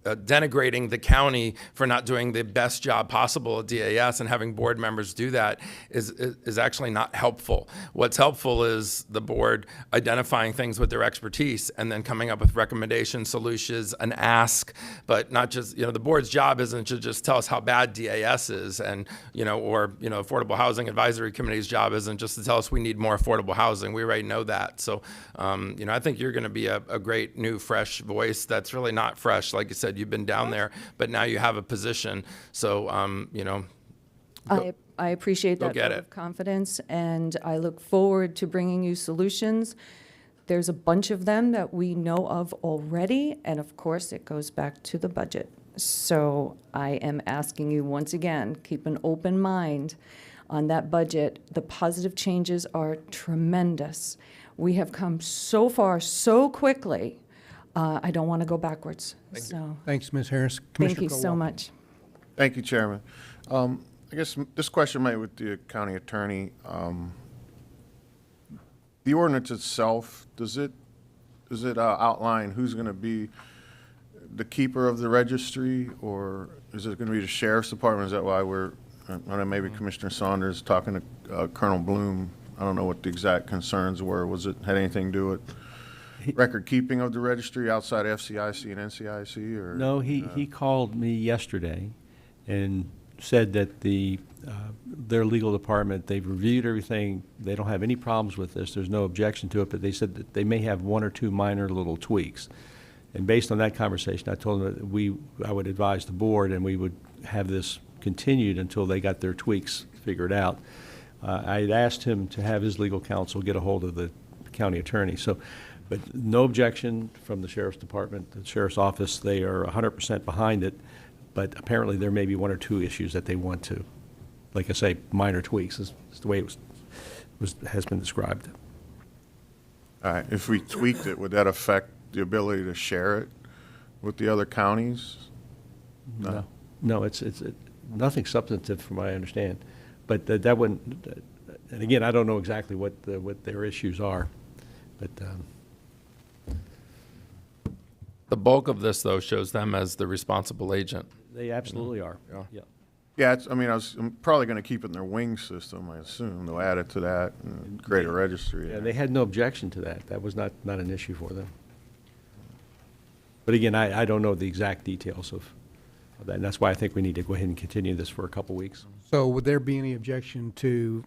denigrating the county for not doing the best job possible at DAS and having board members do that is actually not helpful. What's helpful is the board identifying things with their expertise and then coming up with recommendations, solutions, an ask, but not just, the board's job isn't to just tell us how bad DAS is, and, Affordable Housing Advisory Committee's job isn't just to tell us we need more affordable housing. We already know that. So, I think you're going to be a great new fresh voice that's really not fresh. Like you said, you've been down there, but now you have a position. So, I appreciate that vote of confidence, and I look forward to bringing you solutions. There's a bunch of them that we know of already, and of course, it goes back to the budget. So I am asking you once again, keep an open mind on that budget. The positive changes are tremendous. We have come so far so quickly. I don't want to go backwards. Thanks, Ms. Harris. Thank you so much. Thank you, Chairman. I guess this question might with the county attorney. The ordinance itself, does it outline who's going to be the keeper of the registry, or is it going to be the sheriff's department? Is that why I know maybe Commissioner Saunders talking to Colonel Bloom? I don't know what the exact concerns were. Had anything to do with record keeping of the registry outside FCIC and NCIC? Or no, he called me yesterday and said that their legal department, they've reviewed everything, they don't have any problems with this, there's no objection to it, but they said that they may have one or two minor little tweaks. And based on that conversation, I told them that I would advise the board and we would have this continued until they got their tweaks figured out. I had asked him to have his legal counsel get a hold of the county attorney. So, but no objection from the sheriff's department, the sheriff's office. They are 100% behind it, but apparently there may be one or two issues that they want to, like I say, minor tweaks is the way it has been described. All right, if we tweaked it, would that affect the ability to share it with the other counties? No. No, it's nothing substantive from what I understand. But that wouldn't, and again, I don't know exactly what their issues are, but. The bulk of this, though, shows them as the responsible agent. They absolutely are. Yeah. Yeah, I'm probably going to keep it in their wing system, I assume. They'll add it to that and create a registry. Yeah, they had no objection to that. That was not an issue for them. But again, I don't know the exact details of that, and that's why I think we need to go ahead and continue this for a couple weeks. So would there be any objection to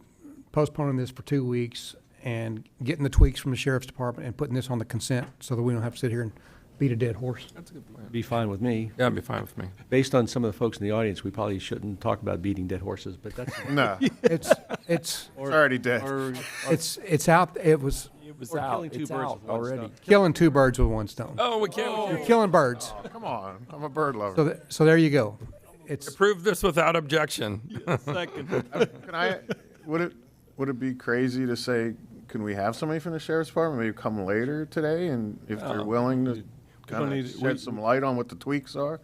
postponing this for 2 weeks and getting the tweaks from the sheriff's department and putting this on the consent so that we don't have to sit here and beat a dead horse? That's a good plan. Be fine with me. Yeah, it'd be fine with me. Based on some of the folks in the audience, we probably shouldn't talk about beating dead horses, but that's. No. It's already dead. It's out. It was Killing two birds with one already. stone. Killing two birds with one stone. Oh, we can't. You're killing birds. Oh, come on, I'm a bird lover. So there you go. It's Approve this without objection. Would it be crazy to say, can we have somebody from the sheriff's department maybe come later today, and if they're willing to kind of shed some light on what the tweaks are?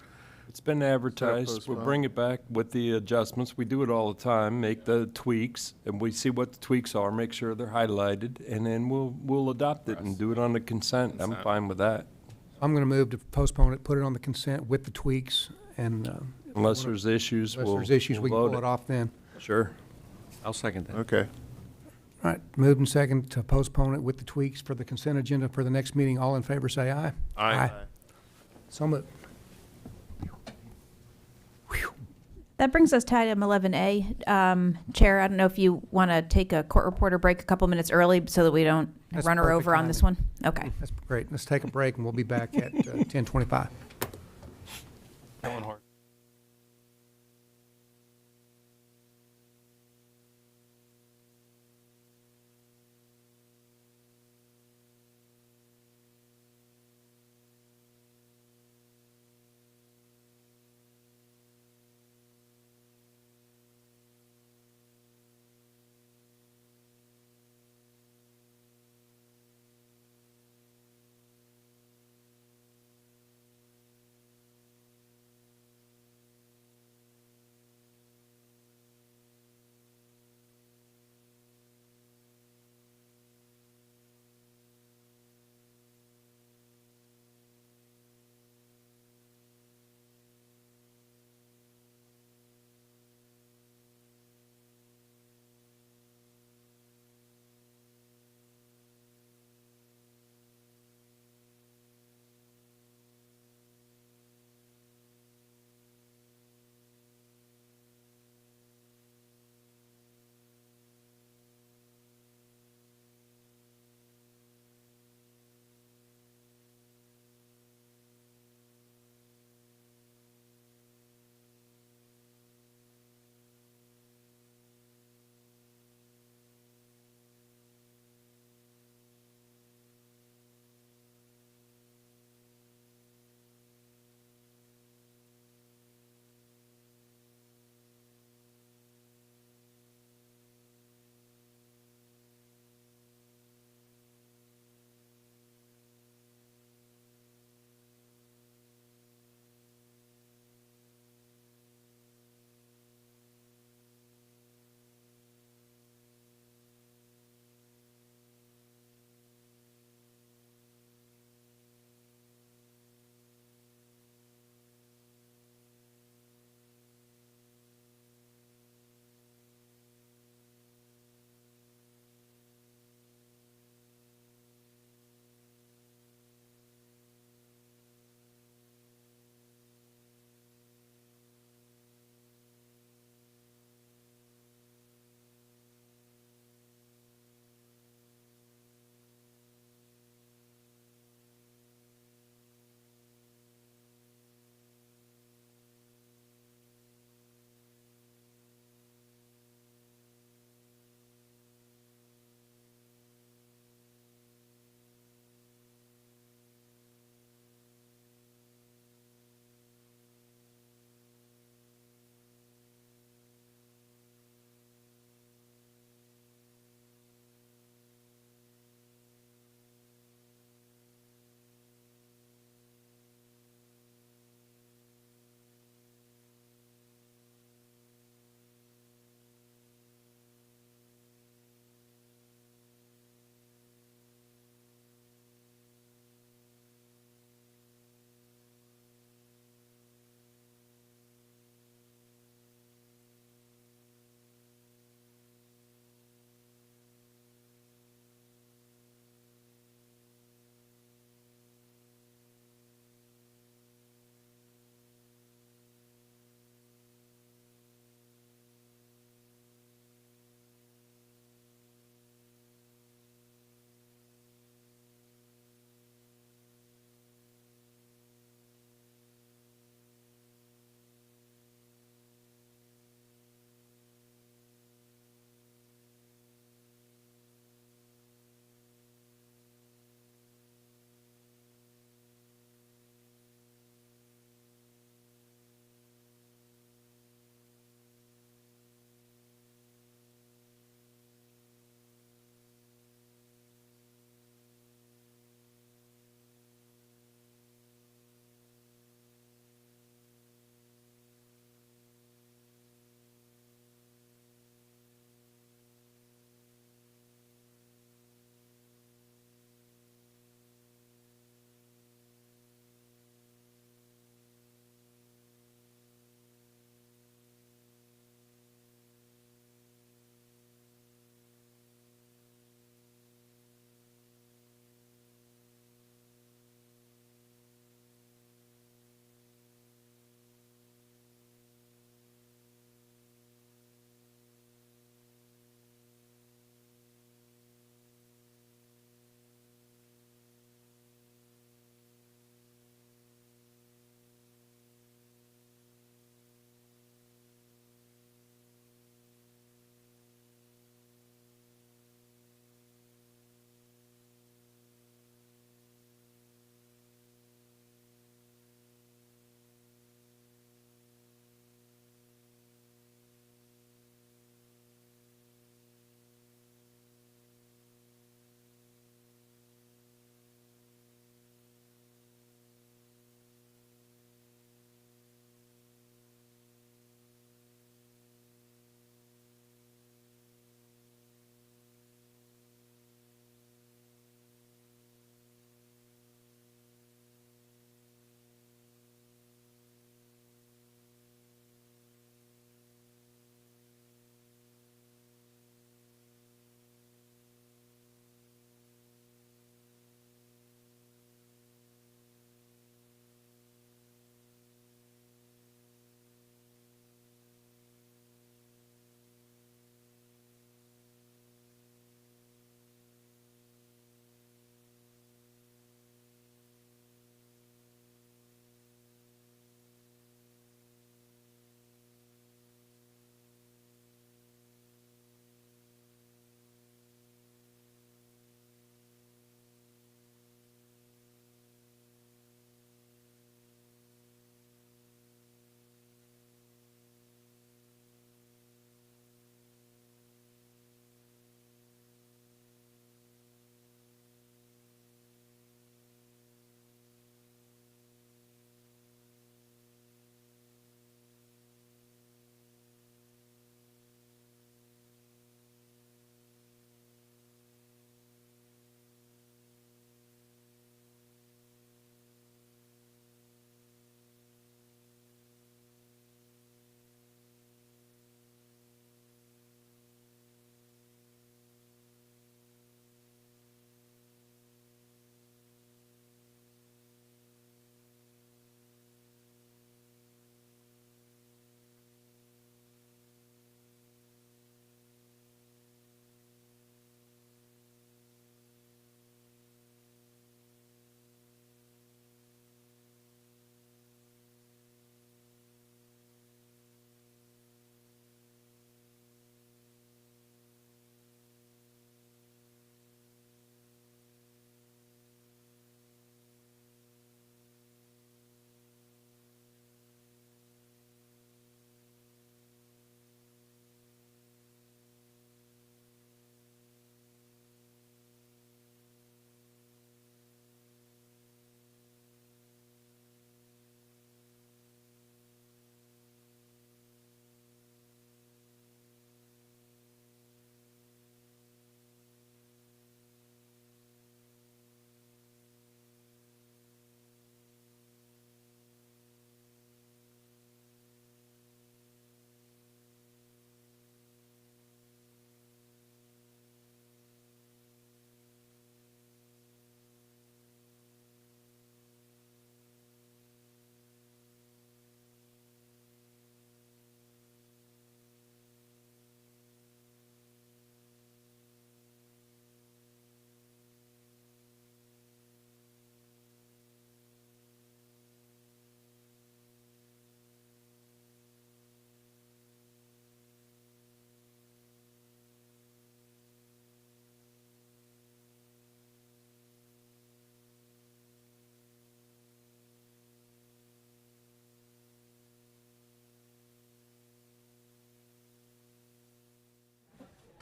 It's been advertised. We'll bring it back with the adjustments. We do it all the time, make the tweaks, and we see what the tweaks are, make sure they're highlighted, and then we'll adopt it and do it on the consent. I'm fine with that. I'm going to move to postpone it, put it on the consent with the tweaks, and Unless there's issues, unless we'll there's issues, we can we'll pull vote it off then. Sure. I'll second that. Okay. All right, moved and second to postpone it with the tweaks for the consent agenda for the next meeting. All in favor, say aye. Aye. So moved. That brings us to item 11A. Chair, I don't know if you want to take a court reporter break a couple minutes early so that we don't That's run her perfect over on this timing. one? Okay. That's great. Let's take a break, and we'll be back at 10:25.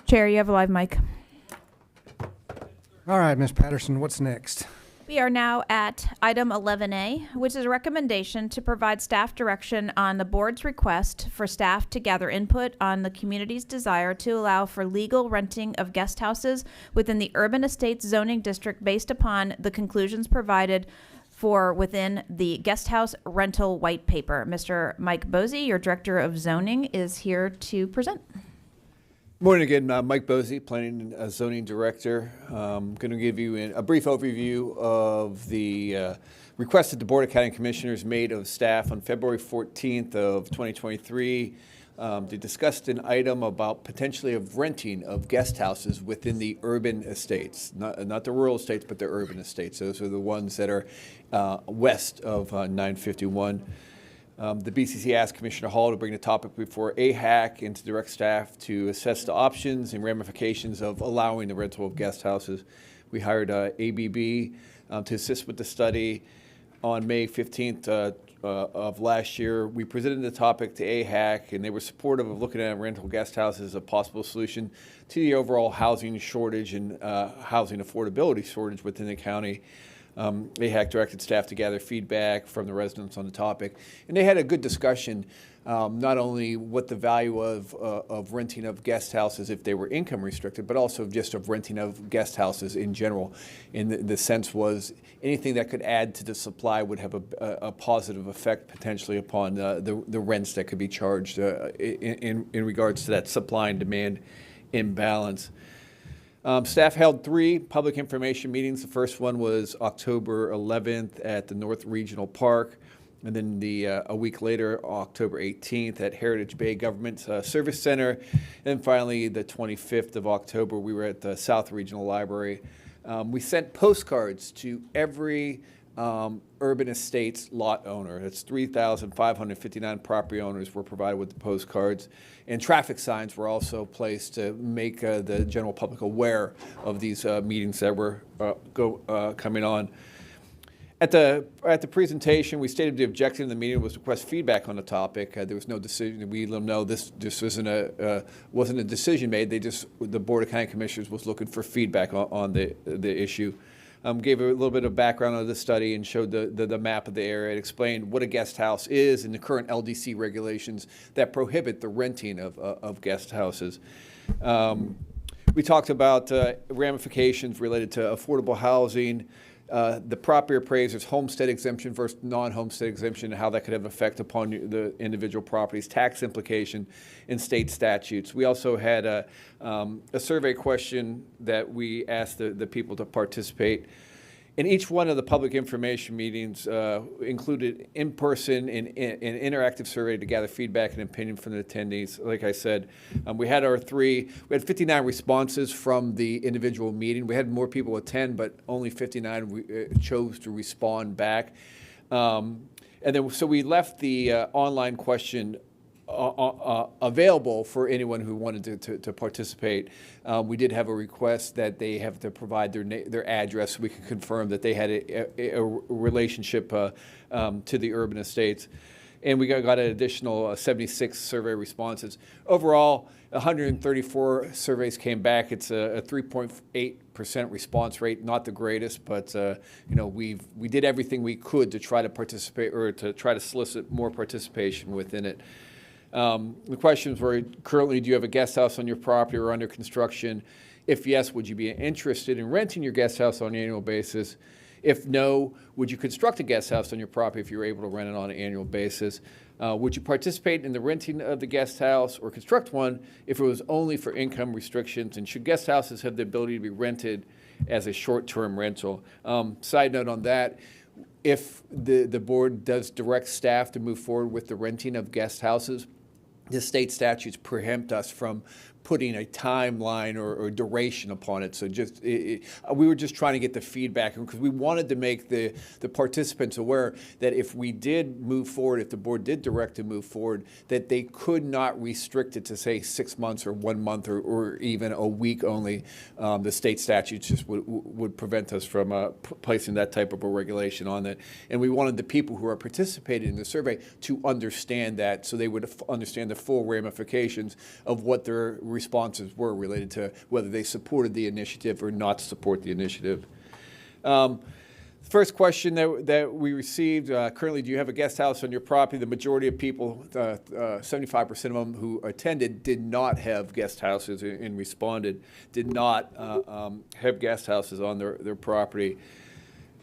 Chair, you have a live mic. All right, Ms. Patterson, what's next? We are now at item 11A, which is a recommendation to provide staff direction on the board's request for staff to gather input on the community's desire to allow for legal renting of guest houses within the urban estates zoning district based upon the conclusions provided for within the guest house rental white paper. Mr. Mike Bosey, your director of zoning, is here to present. Morning again, Mike Bosey, Planning and Zoning Director. I'm going to give you a brief overview of the request that the Board of County Commissioners made of staff on February 14th of 2023. They discussed an item about potentially of renting of guest houses within the urban estates, not the rural estates, but the urban estates. Those are the ones that are west of 951. The BCC asked Commissioner Hall to bring the topic before AHAC and to direct staff to assess the options and ramifications of allowing the rental of guest houses. We hired ABB to assist with the study. On May 15th of last year, we presented the topic to AHAC, and they were supportive of looking at rental guest houses as a possible solution to the overall housing shortage and housing affordability shortage within the county. AHAC directed staff to gather feedback from the residents on the topic, and they had a good discussion, not only what the value of renting of guest houses if they were income restricted, but also just of renting of guest houses in general. And the sense was anything that could add to the supply would have a positive effect potentially upon the rents that could be charged in regards to that supply and demand imbalance. Staff held 3 public information meetings. The first one was October 11th at the North Regional Park, and then a week later, October 18th at Heritage Bay Government Service Center, and finally the 25th of October, we were at the South Regional Library. We sent postcards to every urban estates lot owner. That's 3,559 property owners were provided with the postcards, and traffic signs were also placed to make the general public aware of these meetings that were coming on. At the presentation, we stated the objective of the meeting was to request feedback on the topic. There was no decision. We let them know this wasn't a decision made. The Board of County Commissioners was looking for feedback on the issue. Gave a little bit of background on the study and showed the map of the area. It explained what a guest house is and the current LDC regulations that prohibit the renting of guest houses. We talked about ramifications related to affordable housing, the property appraiser's homestead exemption versus non-homestead exemption, and how that could have an effect upon the individual properties, tax implication, and state statutes. We also had a survey question that we asked the people to participate. And each one of the public information meetings included in-person and interactive survey to gather feedback and opinion from the attendees. Like I said, we had 59 responses from the individual meeting. We had more people attend, but only 59 chose to respond back. And then, so we left the online question available for anyone who wanted to participate. We did have a request that they have to provide their address so we can confirm that they had a relationship to the urban estates. And we got an additional 76 survey responses. Overall, 134 surveys came back. It's a 3.8% response rate, not the greatest, but we did everything we could to try to participate or to try to solicit more participation within it. The questions were, currently, do you have a guest house on your property or under construction? If yes, would you be interested in renting your guest house on an annual basis? If no, would you construct a guest house on your property if you were able to rent it on an annual basis? Would you participate in the renting of the guest house or construct one if it was only for income restrictions? And should guest houses have the ability to be rented as a short-term rental? Side note on that, if the board does direct staff to move forward with the renting of guest houses, the state statutes prohibit us from putting a timeline or duration upon it. So we were just trying to get the feedback because we wanted to make the participants aware that if we did move forward, if the board did direct to move forward, that they could not restrict it to say 6 months or 1 month or even a week only. The state statutes just would prevent us from placing that type of a regulation on it. And we wanted the people who are participating in the survey to understand that so they would understand the full ramifications of what they're responses were related to whether they supported the initiative or not support the initiative. First question that we received, currently, do you have a guest house on your property? The majority of people, 75% of them who attended, did not have guest houses and responded, did not have guest houses on their property.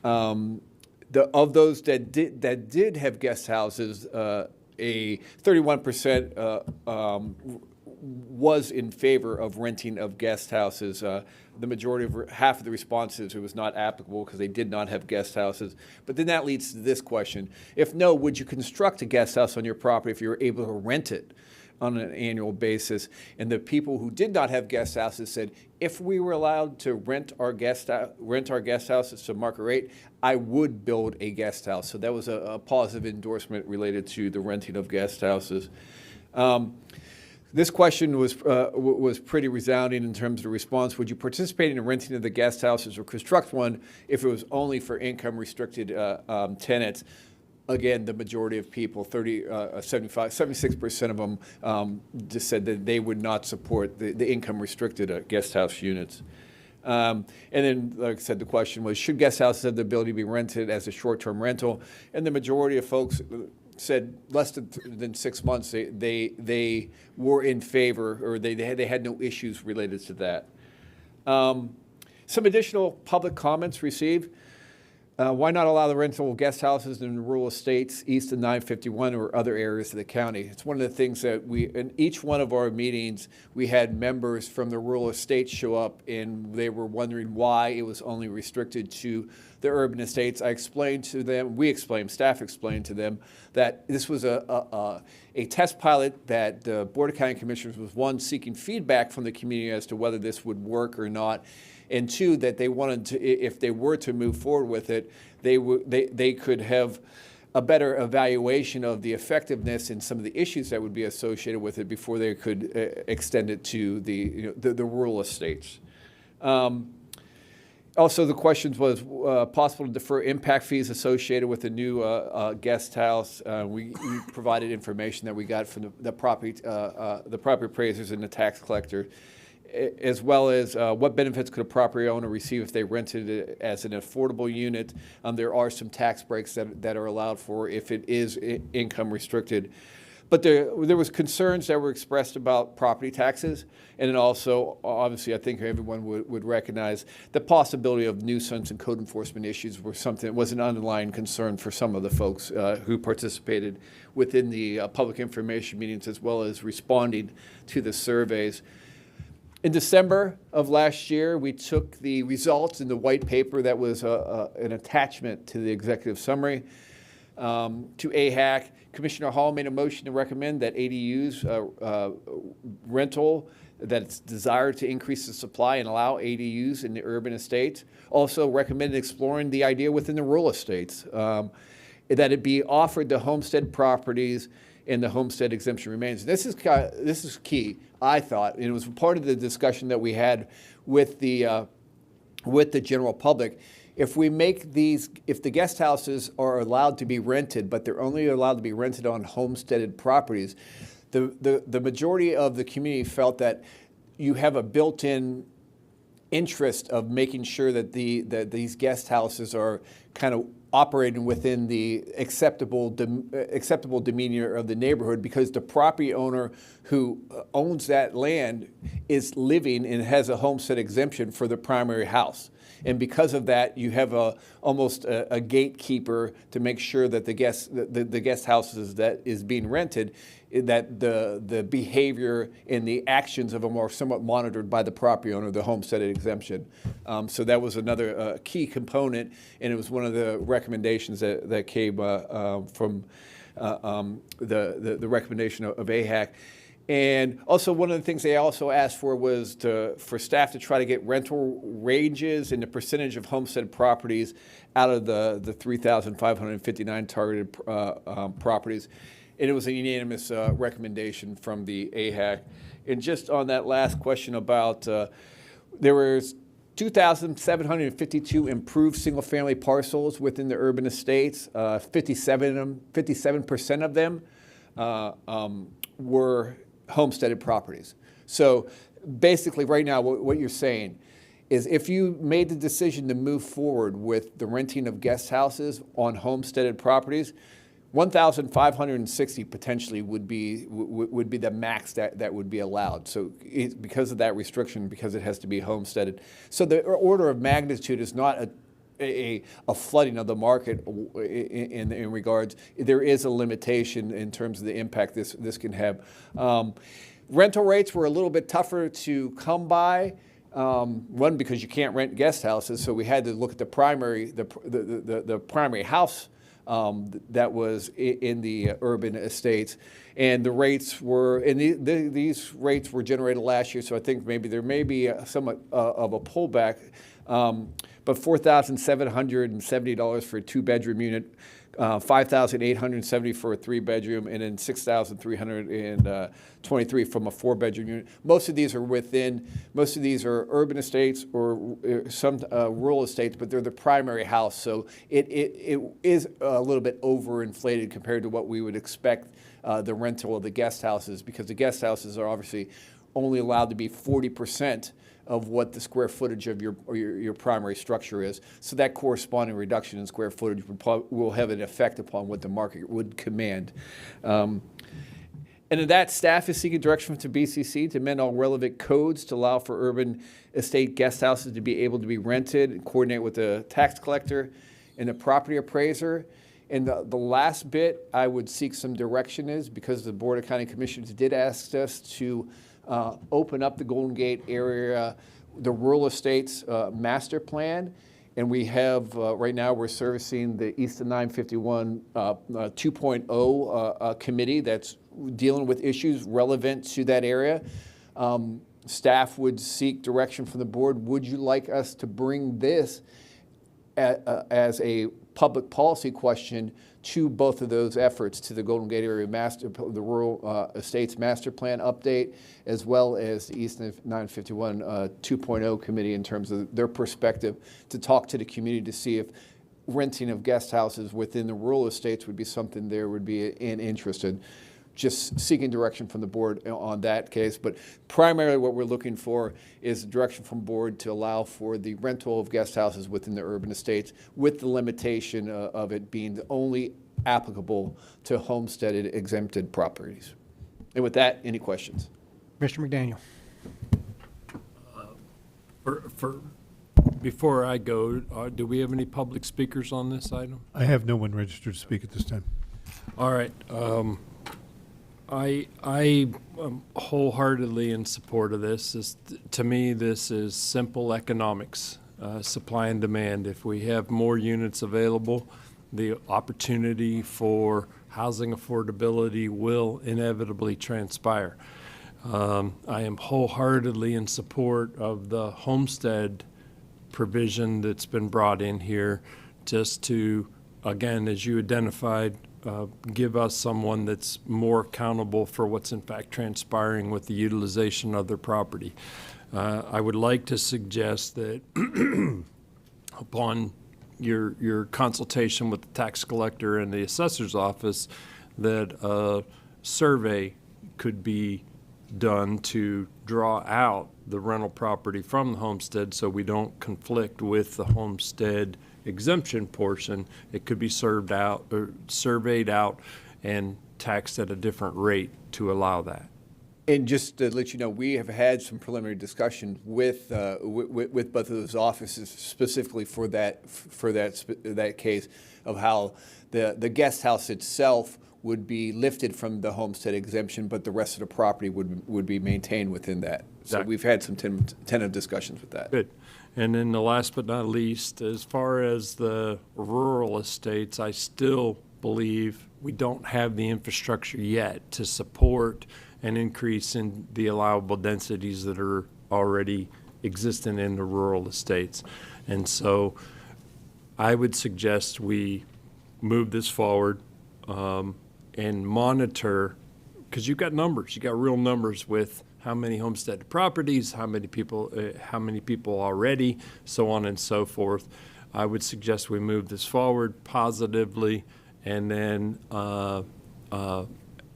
Of those that did have guest houses, a 31% was in favor of renting of guest houses. The majority of half of the responses, it was not applicable because they did not have guest houses. But then that leads to this question. If no, would you construct a guest house on your property if you were able to rent it on an annual basis? And the people who did not have guest houses said, if we were allowed to rent our guest houses to market rate, I would build a guest house. So that was a positive endorsement related to the renting of guest houses. This question was pretty resounding in terms of the response. Would you participate in the renting of the guest houses or construct one if it was only for income-restricted tenants? Again, the majority of people, 76% of them just said that they would not support the income-restricted guest house units. And then, like I said, the question was, should guest houses have the ability to be rented as a short-term rental? And the majority of folks said less than 6 months, they were in favor, or they had no issues related to that. Some additional public comments received. Why not allow the rental of guest houses in rural estates east of 951 or other areas of the county? It's one of the things that in each one of our meetings, we had members from the rural estates show up, and they were wondering why it was only restricted to the urban estates. I explained to them, staff explained to them that this was a test pilot that the Board of County Commissioners was, one, seeking feedback from the community as to whether this would work or not, and two, that they wanted to, if they were to move forward with it, they could have a better evaluation of the effectiveness and some of the issues that would be associated with it before they could extend it to the rural estates. Also, the questions was possible to defer impact fees associated with the new guest house. We provided information that we got from the property appraisers and the tax collector, as well as what benefits could a property owner receive if they rented it as an affordable unit. There are some tax breaks that are allowed for if it is income restricted. But there was concerns that were expressed about property taxes, and then also, obviously, I think everyone would recognize the possibility of nuisance and code enforcement issues was an underlying concern for some of the folks who participated within the public information meetings, as well as responding to the surveys. In December of last year, we took the results in the white paper that was an attachment to the executive summary to AHAC. Commissioner Hall made a motion to recommend that ADUs rental, that it's desired to increase the supply and allow ADUs in the urban estates. Also recommended exploring the idea within the rural estates, that it be offered to homestead properties and the homestead exemption remains. This is key, I thought, and it was part of the discussion that we had with the general public. If we make if the guest houses are allowed to be rented, but they're only allowed to be rented on homesteaded properties, the majority of the community felt that you have a built-in interest of making sure that these guest houses are kind of operating within the acceptable demeanor of the neighborhood, because the property owner who owns that land is living and has a homestead exemption for the primary house. And because of that, you have almost a gatekeeper to make sure that the guest houses that is being rented, that the behavior and the actions of them are somewhat monitored by the property owner, the homestead exemption. So that was another key component, and it was one of the recommendations that came from the recommendation of AHAC. And also, one of the things they also asked for was for staff to try to get rental ranges and the percentage of homestead properties out of the 3,559 targeted properties. And it was a unanimous recommendation from the AHAC. And just on that last question about, there was 2,752 improved single-family parcels within the urban estates. 57% of them were homesteaded properties. So basically, right now, what you're saying is if you made the decision to move forward with the renting of guest houses on homesteaded properties, 1,560 potentially would be the max that would be allowed. So because of that restriction, because it has to be homesteaded. So the order of magnitude is not a flooding of the market in regards. There is a limitation in terms of the impact this can have. Rental rates were a little bit tougher to come by. One, because you can't rent guest houses, so we had to look at the primary house that was in the urban estates, and the rates were, and these rates were generated last year. So I think maybe there may be somewhat of a pullback, but $4,770 for a 2-bedroom unit. $5,870 for a 3-bedroom, and then $6,323 from a 4-bedroom unit. Most of these are urban estates or some rural estates, but they're the primary house, so it is a little bit overinflated compared to what we would expect the rental of the guest houses, because the guest houses are obviously only allowed to be 40% of what the square footage of your primary structure is. So that corresponding reduction in square footage will have an effect upon what the market would command. And in that, staff is seeking direction from BCC to amend all relevant codes to allow for urban estate guest houses to be able to be rented and coordinate with the tax collector and the property appraiser. And the last bit I would seek some direction is, because the Board of County Commissioners did ask us to open up the Golden Gate area, the rural estates master plan, and we have right now we're servicing the Easton 951 2.0 committee that's dealing with issues relevant to that area. Staff would seek direction from the board. Would you like us to bring this as a public policy question to both of those efforts, to the Golden Gate area the rural estates master plan update, as well as the East 951 2.0 committee, in terms of their perspective, to talk to the community to see if renting of guest houses within the rural estates would be something there would be an interest in. Just seeking direction from the board on that case. But primarily what we're looking for is direction from board to allow for the rental of guest houses within the urban estates, with the limitation of it being only applicable to homesteaded exempted properties. And with that, any questions? Mr. McDaniel. Before I go, do we have any public speakers on this item? I have no one registered to speak at this time. All right. I am wholeheartedly in support of this. To me, this is simple economics, supply and demand. If we have more units available, the opportunity for housing affordability will inevitably transpire. I am wholeheartedly in support of the homestead provision that's been brought in here, just to, again, as you identified, give us someone that's more accountable for what's in fact transpiring with the utilization of their property. I would like to suggest that upon your consultation with the tax collector and the assessor's office, that a survey could be done to draw out the rental property from the homestead, so we don't conflict with the homestead exemption portion. It could be surveyed out and taxed at a different rate to allow that. And just to let you know, we have had some preliminary discussion with both of those offices specifically for that case of how the guest house itself would be lifted from the homestead exemption, but the rest of the property would be maintained within that. So we've had some tentative discussions with that. Good. And then the last but not least, as far as the rural estates, I still believe we don't have the infrastructure yet to support an increase in the allowable densities that are already existing in the rural estates. And so I would suggest we move this forward and monitor, because you've got numbers, you got real numbers with how many homestead properties, how many people already, so on and so forth. I would suggest we move this forward positively, and then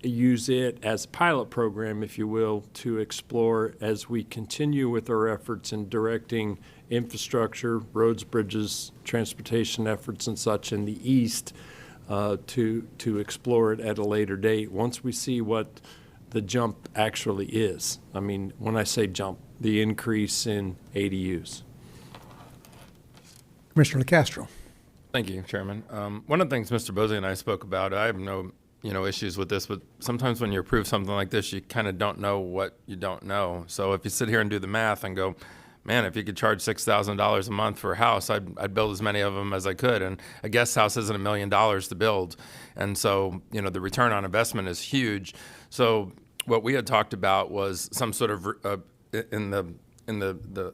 use it as a pilot program, if you will, to explore as we continue with our efforts in directing infrastructure, roads, bridges, transportation efforts and such in the east, to explore it at a later date, once we see what the jump actually is. I mean, when I say jump, the increase in ADUs. Commissioner LaCastro. Thank you, Chairman. One of the things Mr. Bosey and I spoke about, I have no issues with this, but sometimes when you approve something like this, you kind of don't know what you don't know. So if you sit here and do the math and go, man, if you could charge $6,000 a month for a house, I'd build as many of them as I could. And a guest house isn't $1 million to build. And so, the return on investment is huge. So what we had talked about was some sort of, in the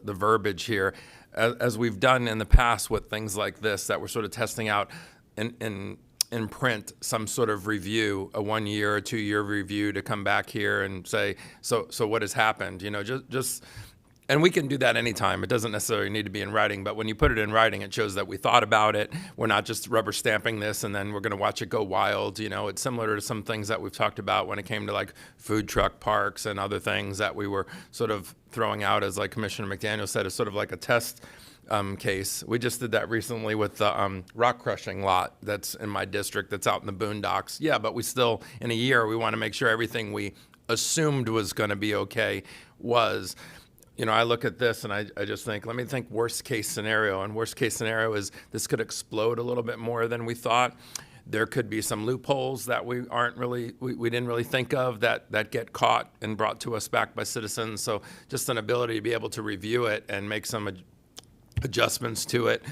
verbiage here, as we've done in the past with things like this, that we're sort of testing out in print, some sort of review, a 1 year or 2 year review, to come back here and say, so what has happened? And we can do that anytime. It doesn't necessarily need to be in writing, but when you put it in writing, it shows that we thought about it. We're not just rubber stamping this and then we're going to watch it go wild. It's similar to some things that we've talked about when it came to like food truck parks and other things that we were sort of throwing out, as like Commissioner McDaniel said, as sort of like a test case. We just did that recently with the rock crushing lot that's in my district that's out in the boondocks. Yeah, but we still, in a year, we want to make sure everything we assumed was going to be okay was. I look at this and I just think, let me think worst case scenario. And worst case scenario is this could explode a little bit more than we thought. There could be some loopholes that we didn't really think of that get caught and brought to us back by citizens. So just an ability to be able to review it and make some adjustments to it,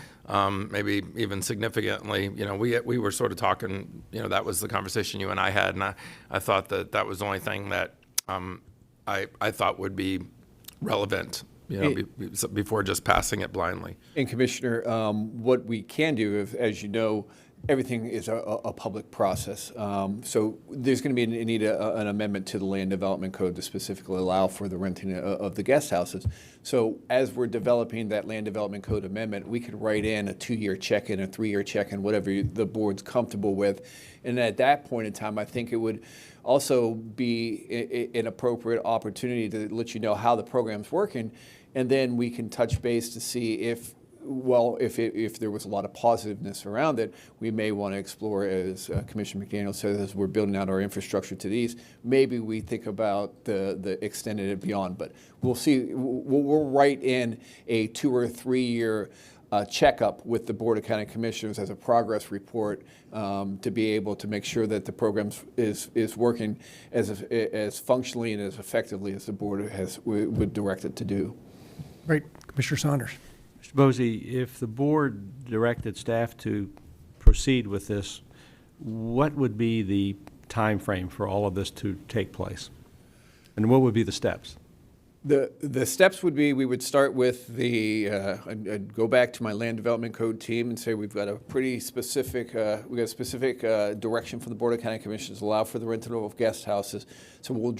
maybe even significantly. We were sort of talking, that was the conversation you and I had, and I thought that was the only thing that I thought would be relevant, before just passing it blindly. And Commissioner, what we can do, as you know, everything is a public process. So there's going to be an amendment to the Land Development Code to specifically allow for the renting of the guest houses. So as we're developing that Land Development Code amendment, we could write in a 2-year check-in, a 3-year check-in, whatever the board's comfortable with. And at that point in time, I think it would also be an appropriate opportunity to let you know how the program's working, and then we can touch base to see if there was a lot of positiveness around it, we may want to explore, as Commissioner McDaniel says, as we're building out our infrastructure to these, maybe we think about the extending it beyond. But we'll see. We'll write in a 2 or 3 year checkup with the Board of County Commissioners as a progress report, to be able to make sure that the program is working as functionally and as effectively as the board would direct it to do. Great. Commissioner Saunders. Mr. Bosey, if the board directed staff to proceed with this, what would be the time frame for all of this to take place? And what would be the steps? The steps would be, we would start with I'd go back to my Land Development Code team and say we've got a pretty specific, direction from the Board of County Commissioners to allow for the rental of guest houses. So we would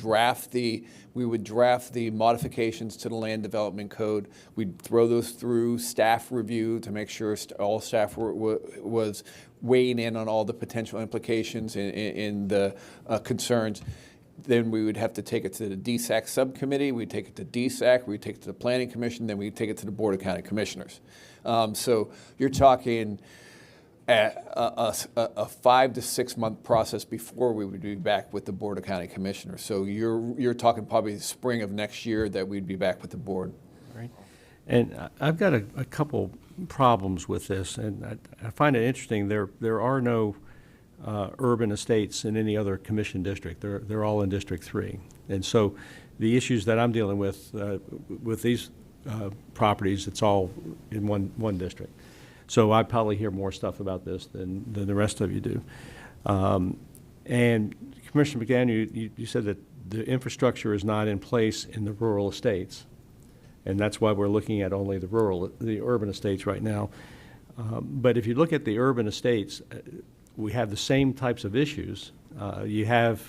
draft the modifications to the Land Development Code. We'd throw those through staff review to make sure all staff was weighing in on all the potential implications and the concerns. Then we would have to take it to the DSAC subcommittee, we'd take it to DSAC, we'd take it to the Planning Commission, then we'd take it to the Board of County Commissioners. So you're talking a 5 to 6 month process before we would be back with the Board of County Commissioners. So you're talking probably the spring of next year that we'd be back with the board. Right. And I've got a couple problems with this, and I find it interesting. There are no urban estates in any other commission district. They're all in District 3. And so the issues that I'm dealing with these properties, it's all in one district. So I probably hear more stuff about this than the rest of you do. And Commissioner McDaniel, you said that the infrastructure is not in place in the rural estates. And that's why we're looking at only the urban estates right now. But if you look at the urban estates, we have the same types of issues. You have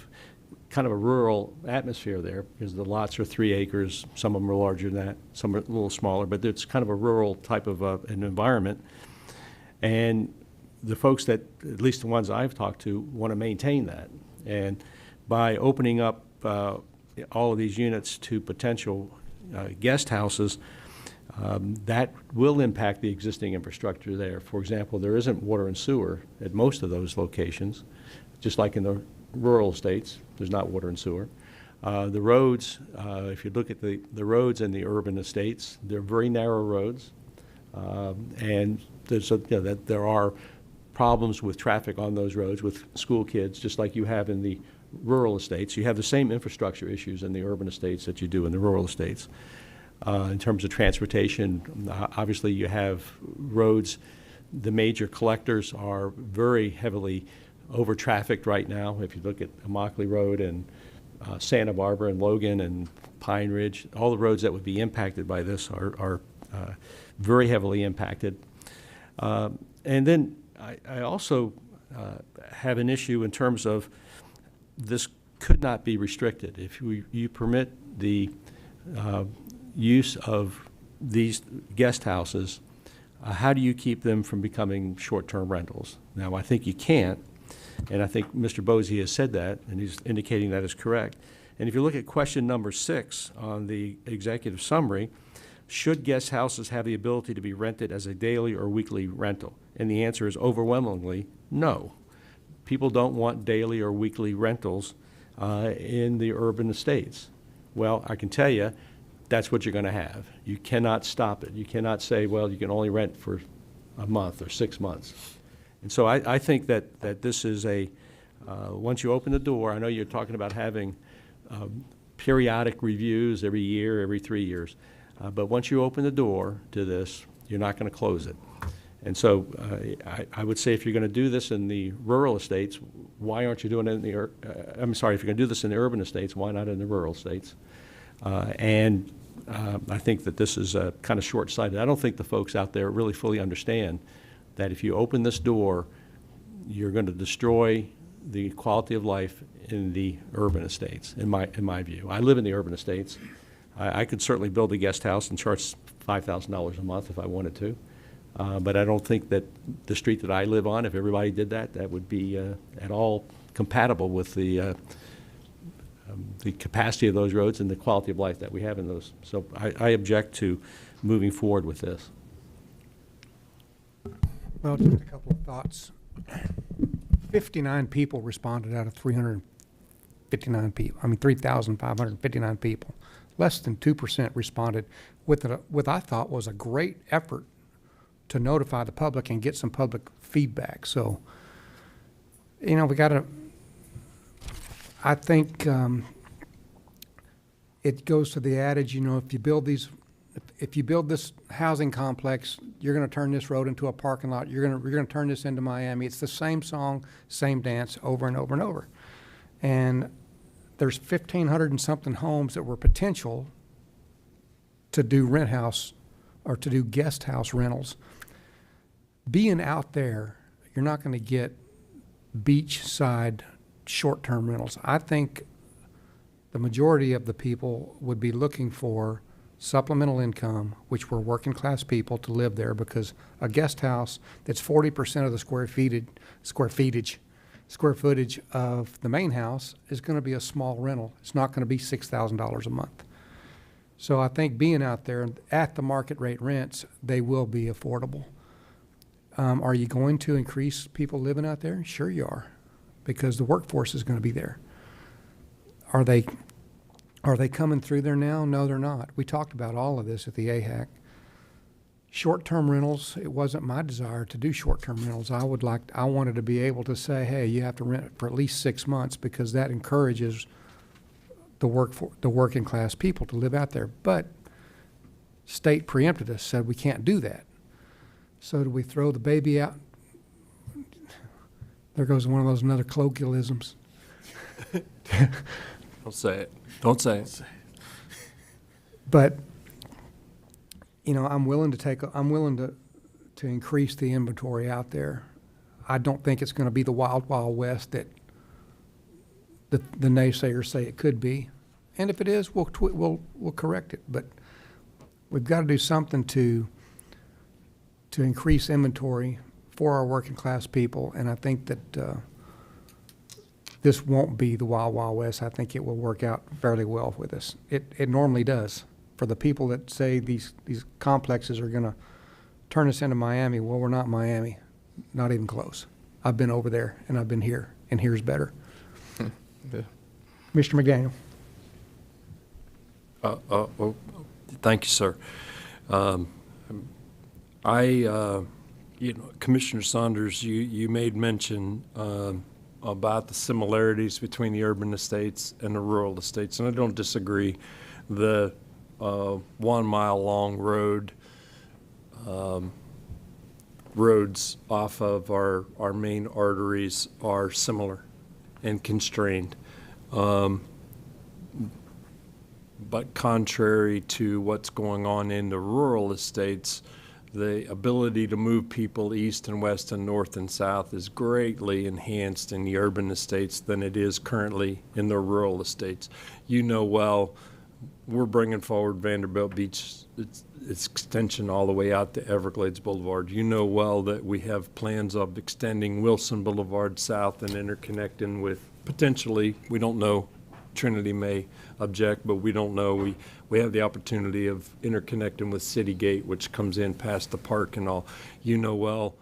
kind of a rural atmosphere there because the lots are 3 acres. Some of them are larger than that. Some are a little smaller, but it's kind of a rural type of an environment. And the folks that, at least the ones I've talked to, want to maintain that. And by opening up all of these units to potential guest houses, that will impact the existing infrastructure there. For example, there isn't water and sewer at most of those locations, just like in the rural estates, there's not water and sewer. The roads, if you look at the roads in the urban estates, they're very narrow roads. And there's that there are problems with traffic on those roads with school kids, just like you have in the rural estates. You have the same infrastructure issues in the urban estates that you do in the rural estates. In terms of transportation, obviously you have roads. The major collectors are very heavily over-trafficked right now. If you look at Immokalee Road and Santa Barbara and Logan and Pine Ridge, all the roads that would be impacted by this are very heavily impacted. And then I also have an issue in terms of this could not be restricted. If you permit the use of these guest houses, how do you keep them from becoming short-term rentals? Now, I think you can't, and I think Mr. Bosey has said that, and he's indicating that is correct. And if you look at question number 6 on the executive summary, should guest houses have the ability to be rented as a daily or weekly rental? And the answer is overwhelmingly no. People don't want daily or weekly rentals in the urban estates. Well, I can tell you, that's what you're going to have. You cannot stop it. You cannot say, well, you can only rent for a month or 6 months. And so I think that this is once you open the door, I know you're talking about having periodic reviews every year, every 3 years. But once you open the door to this, you're not going to close it. And so I would say if you're going to do this in the rural estates, why aren't you doing it in the, I'm sorry, if you're going to do this in the urban estates, why not in the rural states? And I think that this is kind of short-sighted. I don't think the folks out there really fully understand that if you open this door, you're going to destroy the quality of life in the urban estates, in my view. I live in the urban estates. I could certainly build a guest house and charge $5,000 a month if I wanted to. But I don't think that the street that I live on, if everybody did that, that would be at all compatible with the capacity of those roads and the quality of life that we have in those. So I object to moving forward with this. Well, just a couple of thoughts. 59 people responded out of 359 people. I mean, 3,559 people. Less than 2% responded with I thought was a great effort to notify the public and get some public feedback. So, we got to, I think it goes to the adage, if you build this housing complex, you're going to turn this road into a parking lot. You're going to turn this into Miami. It's the same song, same dance over and over and over. And there's 1,500 and something homes that were potential to do rent house or to do guest house rentals. Being out there, you're not going to get beachside short-term rentals. I think the majority of the people would be looking for supplemental income, which were working class people to live there, because a guest house that's 40% of the square footage of the main house is going to be a small rental. It's not going to be $6,000 a month. So I think being out there at the market rate rents, they will be affordable. Are you going to increase people living out there? Sure you are, because the workforce is going to be there. Are they coming through there now? No, they're not. We talked about all of this at the AHAC. Short-term rentals, it wasn't my desire to do short-term rentals. I wanted to be able to say, hey, you have to rent for at least 6 months, because that encourages the working class people to live out there. But state preempted us, said we can't do that. So do we throw the baby out? There goes one of those another colloquialisms. Don't say it. Don't say it. But I'm willing to increase the inventory out there. I don't think it's going to be the wild, wild west that the naysayers say it could be. And if it is, we'll correct it. But we've got to do something to increase inventory for our working class people. And I think that this won't be the Wild Wild West. I think it will work out fairly well with us. It normally does. For the people that say these complexes are going to turn us into Miami, well, we're not Miami, not even close. I've been over there, and I've been here, and here's better. Mr. McDaniel. Thank you, sir. Commissioner Saunders, you made mention about the similarities between the urban estates and the rural estates, and I don't disagree. The 1 mile long roads off of our main arteries are similar and constrained. But contrary to what's going on in the rural estates, the ability to move people east and west and north and south is greatly enhanced in the urban estates than it is currently in the rural estates. You know well, we're bringing forward Vanderbilt Beach, its extension all the way out to Everglades Boulevard. You know well that we have plans of extending Wilson Boulevard south and interconnecting with potentially, we don't know, Trinity may object, but we don't know. We have the opportunity of interconnecting with City Gate, which comes in past the park and all. You know well,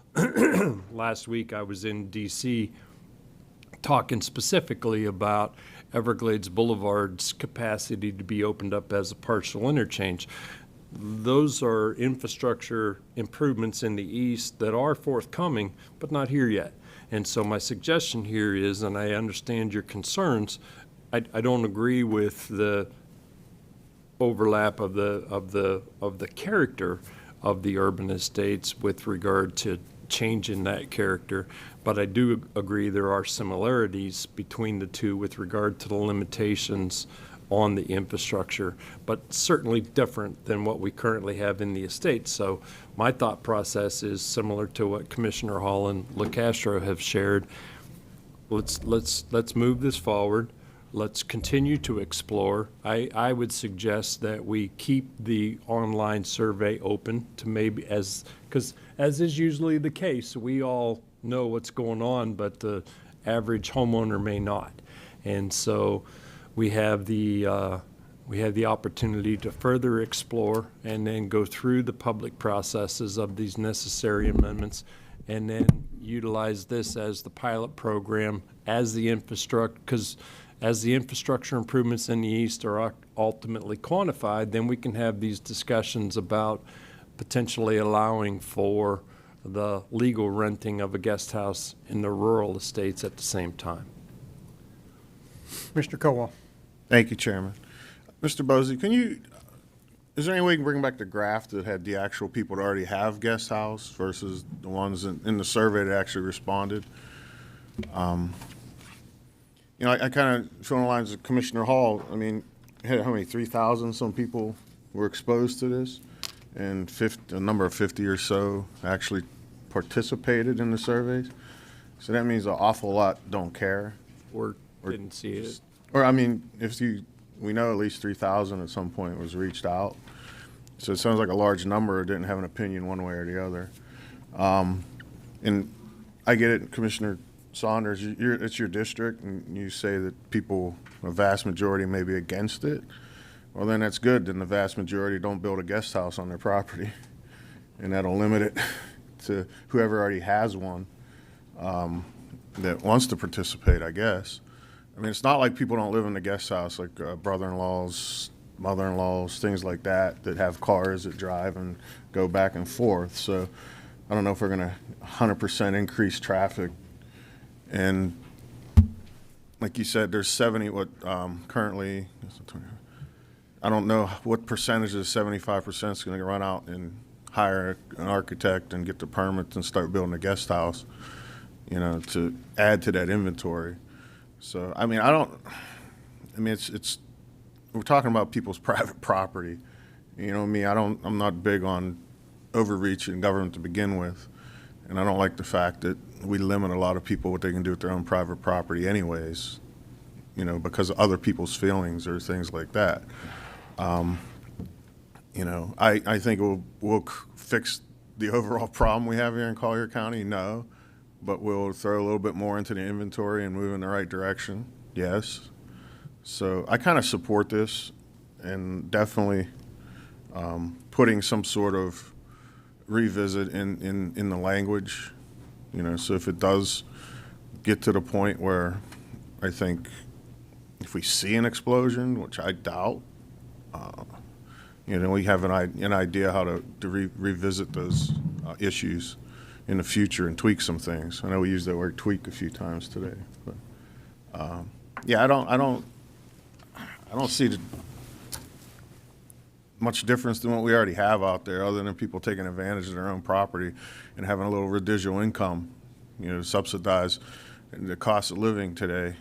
last week I was in D.C. talking specifically about Everglades Boulevard's capacity to be opened up as a partial interchange. Those are infrastructure improvements in the east that are forthcoming, but not here yet. And so my suggestion here is, and I understand your concerns, I don't agree with the overlap of the character of the urban estates with regard to changing that character, but I do agree there are similarities between the two with regard to the limitations on the infrastructure, but certainly different than what we currently have in the estates. So my thought process is similar to what Commissioner Hall and LaCastro have shared. Let's move this forward. Let's continue to explore. I would suggest that we keep the online survey open to maybe because as is usually the case, we all know what's going on, but the average homeowner may not. And so we have the opportunity to further explore and then go through the public processes of these necessary amendments and then utilize this as the pilot program as the infrastructure, because as the infrastructure improvements in the east are ultimately quantified, then we can have these discussions about potentially allowing for the legal renting of a guest house in the rural estates at the same time. Mr. Cowell. Thank you, Chairman. Mr. Bosey, is there any way you can bring back the graph that had the actual people that already have guest house versus the ones in the survey that actually responded? I kind of feel in the lines of Commissioner Hall. I mean, had how many, 3,000 some people were exposed to this, and a number of 50 or so actually participated in the surveys. So that means an awful lot don't care. Or didn't see it. Or, I mean, we know at least 3,000 at some point was reached out. So it sounds like a large number didn't have an opinion one way or the other. And I get it, Commissioner Saunders, it's your district, and you say that people, a vast majority may be against it. Well, then that's good. Then the vast majority don't build a guest house on their property, and that'll limit it to whoever already has one that wants to participate, I guess. I mean, it's not like people don't live in the guest house, like brother-in-laws, mother-in-laws, things like that have cars that drive and go back and forth. So I don't know if we're going to 100% increase traffic. And like you said, there's 70, currently, I don't know what percentage of the 75% is going to run out and hire an architect and get the permits and start building a guest house, to add to that inventory. So, I mean, it's we're talking about people's private property. You know me, I'm not big on overreach in government to begin with. And I don't like the fact that we limit a lot of people what they can do with their own private property anyways, because of other people's feelings or things like that. I think we'll fix the overall problem we have here in Collier County. No. but we'll throw a little bit more into the inventory and move in the right direction. Yes. So I kind of support this, and definitely putting some sort of revisit in the language, so if it does get to the point where I think if we see an explosion, which I doubt, we have an idea how to revisit those issues in the future and tweak some things. I know we used that word tweak a few times today, but yeah, I don't see much difference than what we already have out there, other than people taking advantage of their own property and having a little residual income, to subsidize the cost of living today,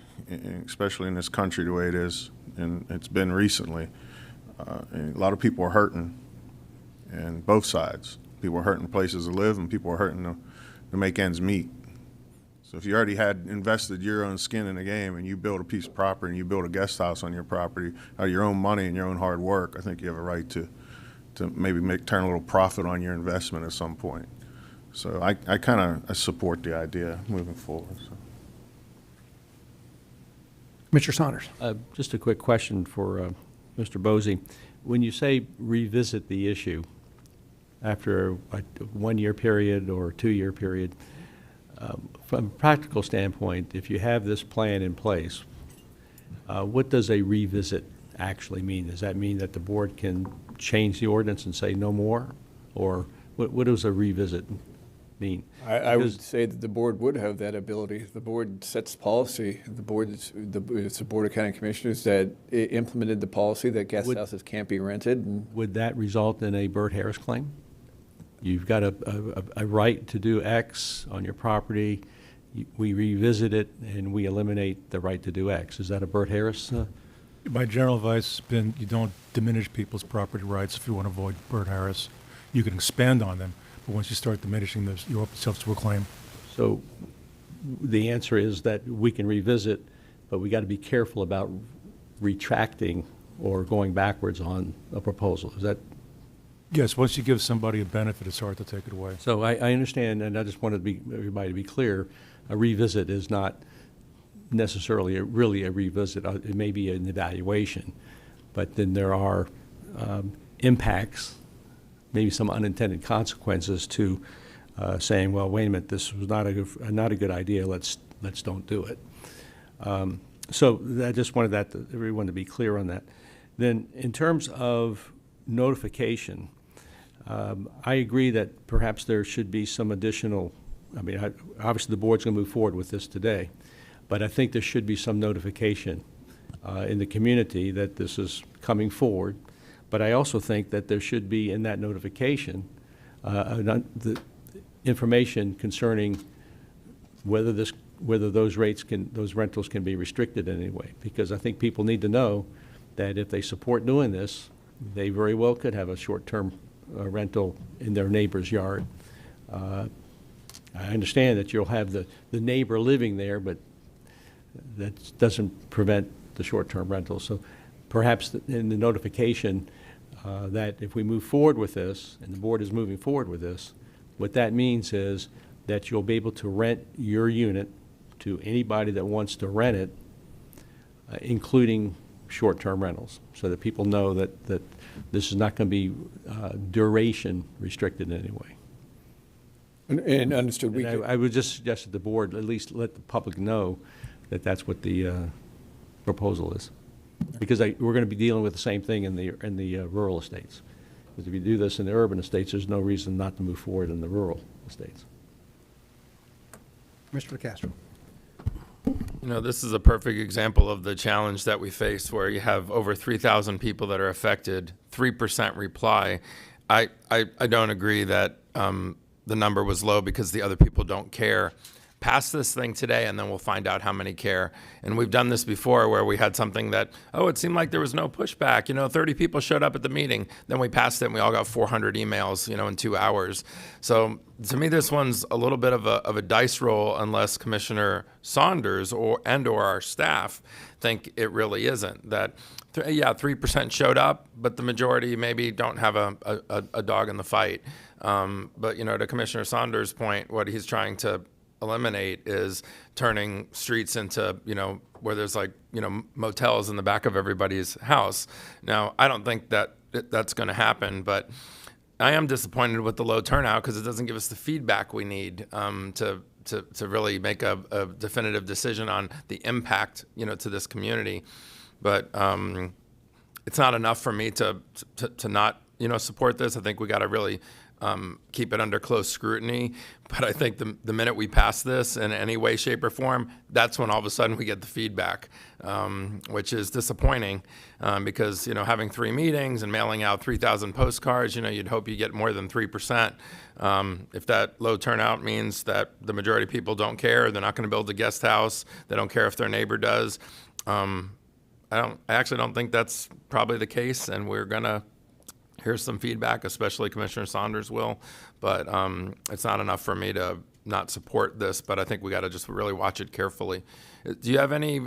especially in this country the way it is, and it's been recently. And a lot of people are hurting, and both sides. People are hurting places to live, and people are hurting to make ends meet. So if you already had invested your own skin in the game, and you build a piece of property and you build a guest house on your property out of your own money and your own hard work, I think you have a right to maybe turn a little profit on your investment at some point. So I kind of support the idea moving forward. So. Mr. Saunders. Just a quick question for Mr. Bosey. When you say revisit the issue after a 1-year period or a 2-year period, from a practical standpoint, if you have this plan in place, what does a revisit actually mean? Does that mean that the board can change the ordinance and say no more? Or what does a revisit mean? I would say that the board would have that ability. The board sets policy. It's the Board of County Commissioners that implemented the policy that guest houses can't be rented. And would that result in a Burt Harris claim? You've got a right to do X on your property. We revisit it and we eliminate the right to do X. Is that a Burt Harris? My general advice has been you don't diminish people's property rights if you want to avoid Burt Harris. You can expand on them, but once you start diminishing those, you open yourself to a claim. So the answer is that we can revisit, but we got to be careful about retracting or going backwards on a proposal. Is that? Yes, once you give somebody a benefit, it's hard to take it away. So I understand, and I just wanted everybody to be clear, a revisit is not necessarily really a revisit. It may be an evaluation, but then there are impacts, maybe some unintended consequences to saying, well, wait a minute, this was not a good idea. Let's don't do it. So I just wanted everyone to be clear on that. Then in terms of notification, I agree that perhaps there should be some additional, obviously the board's going to move forward with this today, but I think there should be some notification in the community that this is coming forward. But I also think that there should be in that notification the information concerning whether those rentals can be restricted in any way, because I think people need to know that if they support doing this, they very well could have a short-term rental in their neighbor's yard. I understand that you'll have the neighbor living there, but that doesn't prevent the short-term rental. So perhaps in the notification that if we move forward with this, and the board is moving forward with this, what that means is that you'll be able to rent your unit to anybody that wants to rent it, including short-term rentals, so that people know that this is not going to be duration restricted in any way. And understood. I would just suggest that the board at least let the public know that that's what the proposal is, because we're going to be dealing with the same thing in the rural estates. Because if you do this in the urban estates, there's no reason not to move forward in the rural estates. Mr. DeCastro. This is a perfect example of the challenge that we face, where you have over 3,000 people that are affected, 3% reply. I don't agree that the number was low because the other people don't care. Pass this thing today, and then we'll find out how many care. And we've done this before, where we had something that, it seemed like there was no pushback. 30 people showed up at the meeting. Then we passed it, and we all got 400 emails, in 2 hours. So to me, this one's a little bit of a dice roll, unless Commissioner Saunders or our staff think it really isn't. That, 3% showed up, but the majority maybe don't have a dog in the fight. But to Commissioner Saunders' point, what he's trying to eliminate is turning streets into, where there's like, motels in the back of everybody's house. Now, I don't think that that's going to happen, but I am disappointed with the low turnout because it doesn't give us the feedback we need to really make a definitive decision on the impact, to this community. But it's not enough for me to not, support this. I think we got to really keep it under close scrutiny. But I think the minute we pass this in any way, shape, or form, that's when all of a sudden we get the feedback, which is disappointing because, having 3 meetings and mailing out 3,000 postcards, you'd hope you get more than 3%. If that low turnout means that the majority of people don't care, they're not going to build a guest house, they don't care if their neighbor does, I actually don't think that's probably the case, and we're going to hear some feedback, especially Commissioner Saunders will, but it's not enough for me to not support this, but I think we got to just really watch it carefully. Do you have any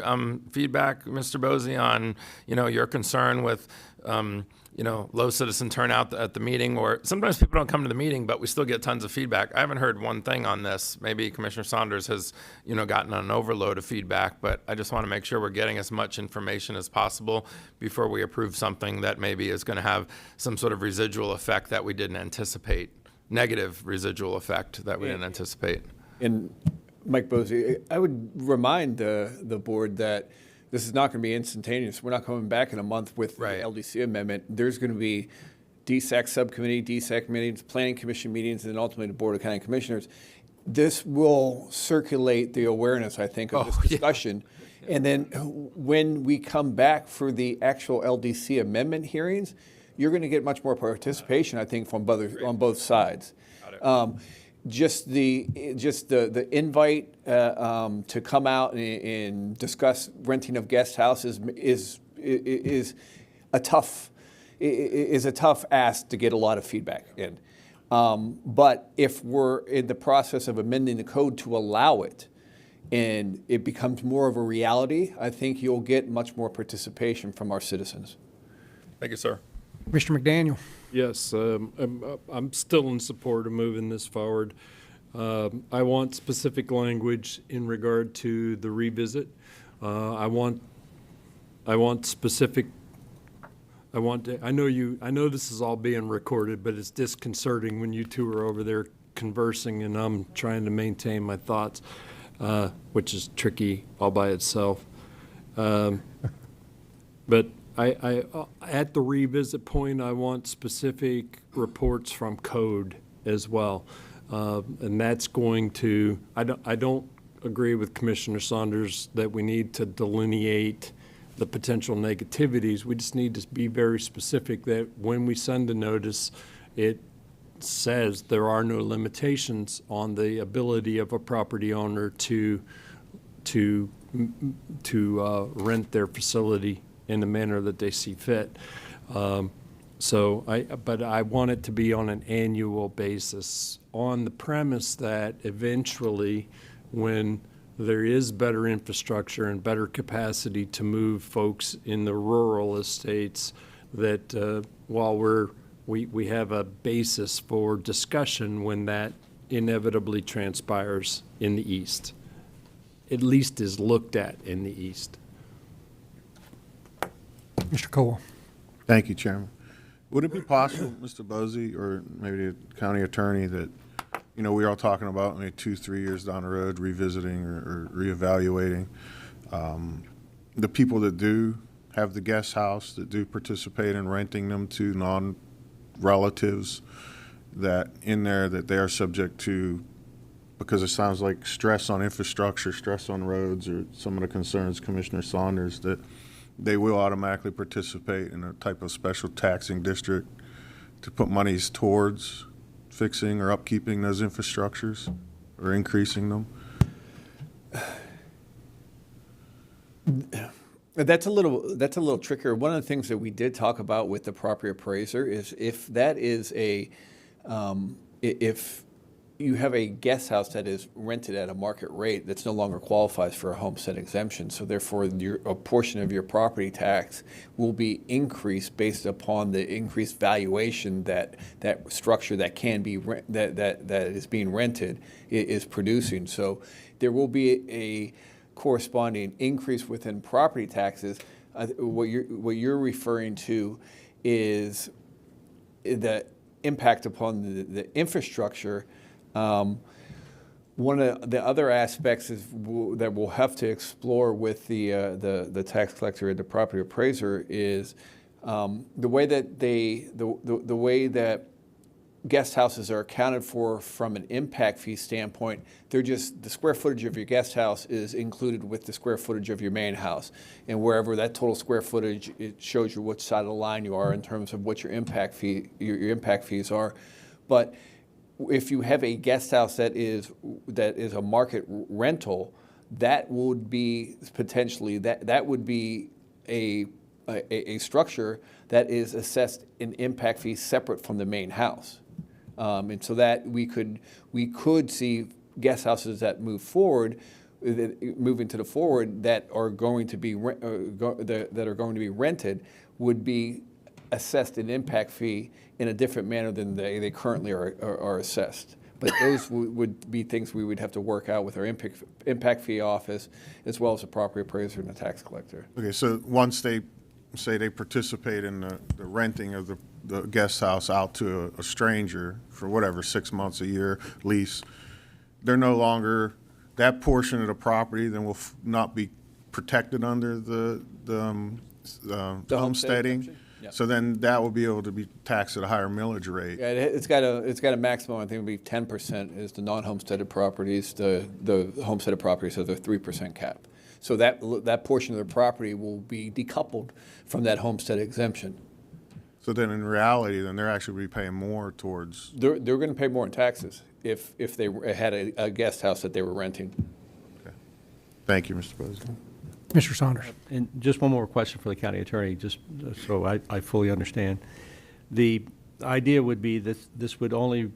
feedback, Mr. Bosey, on, your concern with, low citizen turnout at the meeting? Or sometimes people don't come to the meeting, but we still get tons of feedback. I haven't heard one thing on this. Maybe Commissioner Saunders has, gotten an overload of feedback, but I just want to make sure we're getting as much information as possible before we approve something that maybe is going to have some sort of residual effect that we didn't anticipate, negative residual effect that we didn't anticipate. And Mike Bosey, I would remind the board that this is not going to be instantaneous. We're not coming back in a month with the LDC amendment. There's going to be DSAC subcommittee, DSAC meetings, planning commission meetings, and then ultimately the Board of County Commissioners. This will circulate the awareness, I think, of this discussion. Yeah. And then when we come back for the actual LDC amendment hearings, you're going to get much more participation, I think, from on both sides. Just the invite to come out and discuss renting of guest houses is a tough ask to get a lot of feedback in. But if we're in the process of amending the code to allow it, and it becomes more of a reality, I think you'll get much more participation from our citizens. Thank you, sir. Mr. McDaniel. Yes, I'm still in support of moving this forward. I want specific language in regard to the revisit. I know this is all being recorded, but it's disconcerting when you two are over there conversing and I'm trying to maintain my thoughts, which is tricky all by itself. But I at the revisit point, I want specific reports from code as well. And that's going to, I don't agree with Commissioner Saunders that we need to delineate the potential negativities. We just need to be very specific that when we send a notice, it says there are no limitations on the ability of a property owner to rent their facility in the manner that they see fit. But I want it to be on an annual basis on the premise that eventually when there is better infrastructure and better capacity to move folks in the rural estates, that while we have a basis for discussion when that inevitably transpires in the East, at least is looked at in the East. Mr. Cole. Thank you, Chairman. Would it be possible, Mr. Bosey, or maybe the county attorney, that, we're all talking about maybe 2-3 years down the road revisiting or reevaluating the people that do have the guest house, that do participate in renting them to non-relatives, that in there that they are subject to, because it sounds like stress on infrastructure, stress on roads, or some of the concerns Commissioner Saunders, that they will automatically participate in a type of special taxing district to put monies towards fixing or upkeeping those infrastructures or increasing them? That's a little trickier. One of the things that we did talk about with the property appraiser is if that is if you have a guest house that is rented at a market rate that's no longer qualifies for a homestead exemption. So therefore, a portion of your property tax will be increased based upon the increased valuation that structure that can be that is being rented is producing. So there will be a corresponding increase within property taxes. What you're referring to is the impact upon the infrastructure. One of the other aspects is that we'll have to explore with the tax collector and the property appraiser is the way that the way that guest houses are accounted for from an impact fee standpoint. They're just the square footage of your guest house is included with the square footage of your main house, and wherever that total square footage, it shows you which side of the line you are in terms of what your impact fees are. But if you have a guest house that is a market rental, that would be potentially that would be a structure that is assessed an impact fee separate from the main house, and so that we could see guest houses that move into the forward that are going to be rented would be assessed an impact fee in a different manner than they currently are assessed. But those would be things we would have to work out with our impact fee office, as well as the property appraiser and the tax collector. Okay, so once they say they participate in the renting of the guest house out to a stranger for whatever, 6 months, a year lease, they're no longer, that portion of the property then will not be protected under the homesteading. Yeah. So then that will be able to be taxed at a higher millage rate. Yeah, it's got a maximum. I think it would be 10% is the non-homesteaded properties. The homesteaded properties have a 3% cap. So that portion of the property will be decoupled from that homestead exemption. So then in reality, then they're actually be paying more towards. They're going to pay more in taxes if they had a guest house that they were renting. Okay. Thank you, Mr. President. Mr. Saunders. And just one more question for the county attorney, just so I fully understand. The idea would be that this would only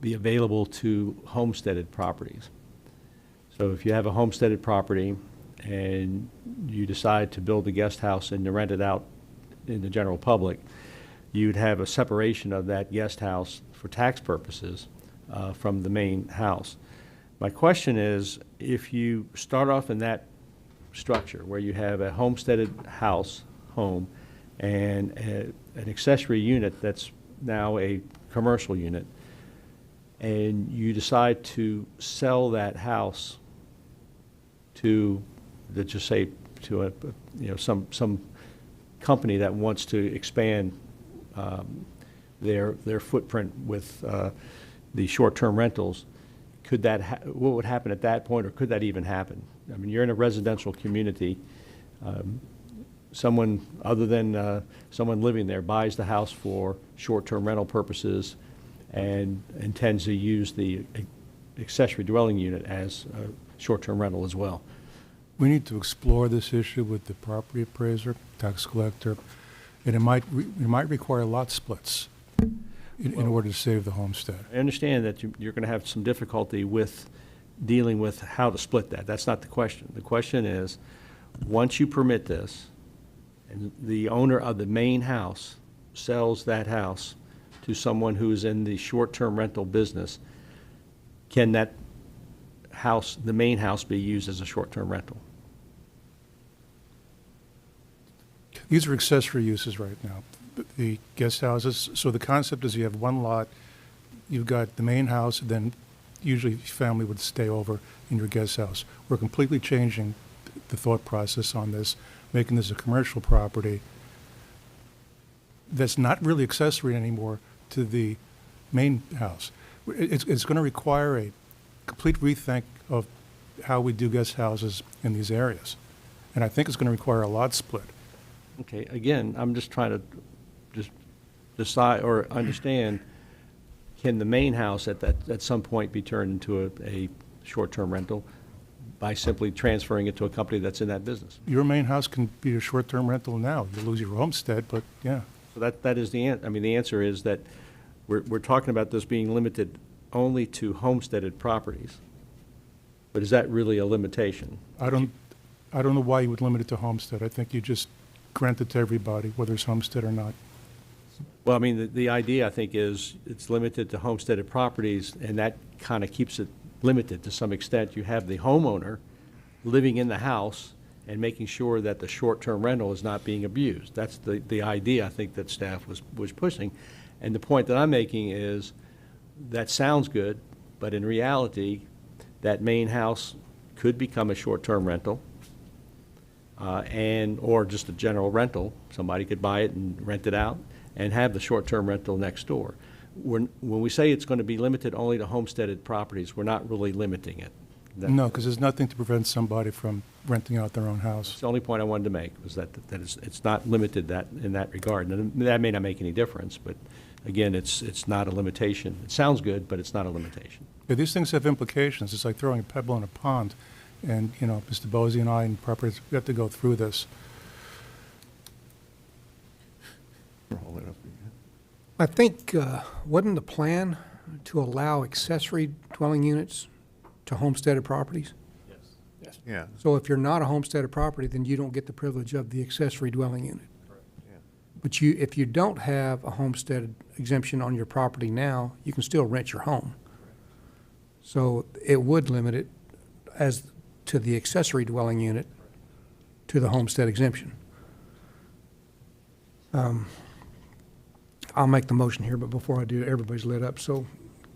be available to homesteaded properties. So if you have a homesteaded property and you decide to build a guest house and to rent it out in the general public, you'd have a separation of that guest house for tax purposes from the main house. My question is, if you start off in that structure where you have a homesteaded home and an accessory unit that's now a commercial unit, and you decide to sell that house to some company that wants to expand their footprint with the short-term rentals, what would happen at that point, or could that even happen? I mean, you're in a residential community. Someone other than someone living there buys the house for short-term rental purposes and intends to use the accessory dwelling unit as a short-term rental as well. We need to explore this issue with the property appraiser, tax collector, and it might require lot splits in order to save the homestead. I understand that you're going to have some difficulty with dealing with how to split that. That's not the question. The question is, once you permit this, and the owner of the main house sells that house to someone who's in the short-term rental business, can that house, the main house, be used as a short-term rental? These are accessory uses right now. The guest houses, so the concept is you have one lot, you've got the main house, then usually family would stay over in your guest house. We're completely changing the thought process on this, making this a commercial property that's not really accessory anymore to the main house. It's going to require a complete rethink of how we do guest houses in these areas. And I think it's going to require a lot split. Okay, again, I'm just trying to just decide or understand, can the main house at some point be turned into a short-term rental by simply transferring it to a company that's in that business? Your main house can be a short-term rental now. You lose your homestead, but yeah. So that is the answer. I mean, the answer is that we're talking about this being limited only to homesteaded properties. But is that really a limitation? I don't know why you would limit it to homestead. I think you just grant it to everybody, whether it's homestead or not. Well, I mean, the idea, I think, is it's limited to homesteaded properties, and that kind of keeps it limited to some extent. You have the homeowner living in the house and making sure that the short-term rental is not being abused. That's the idea, I think, that staff was pushing. And the point that I'm making is that sounds good, but in reality, that main house could become a short-term rental, or just a general rental. Somebody could buy it and rent it out and have the short-term rental next door. When we say it's going to be limited only to homesteaded properties, we're not really limiting it. No, because there's nothing to prevent somebody from renting out their own house. That's the only point I wanted to make, was that it's not limited in that regard. And that may not make any difference, but again, it's not a limitation. It sounds good, but it's not a limitation. Yeah, these things have implications. It's like throwing a pebble in a pond. And, you know, Mr. Bosey and I and properties, we have to go through this. I think, wasn't the plan to allow accessory dwelling units to homesteaded properties? Yes. Yeah. So if you're not a homesteaded property, then you don't get the privilege of the accessory dwelling unit. But if you don't have a homestead exemption on your property now, you can still rent your home. So it would limit it as to the accessory dwelling unit to the homestead exemption. I'll make the motion here, but before I do, everybody's lit up. So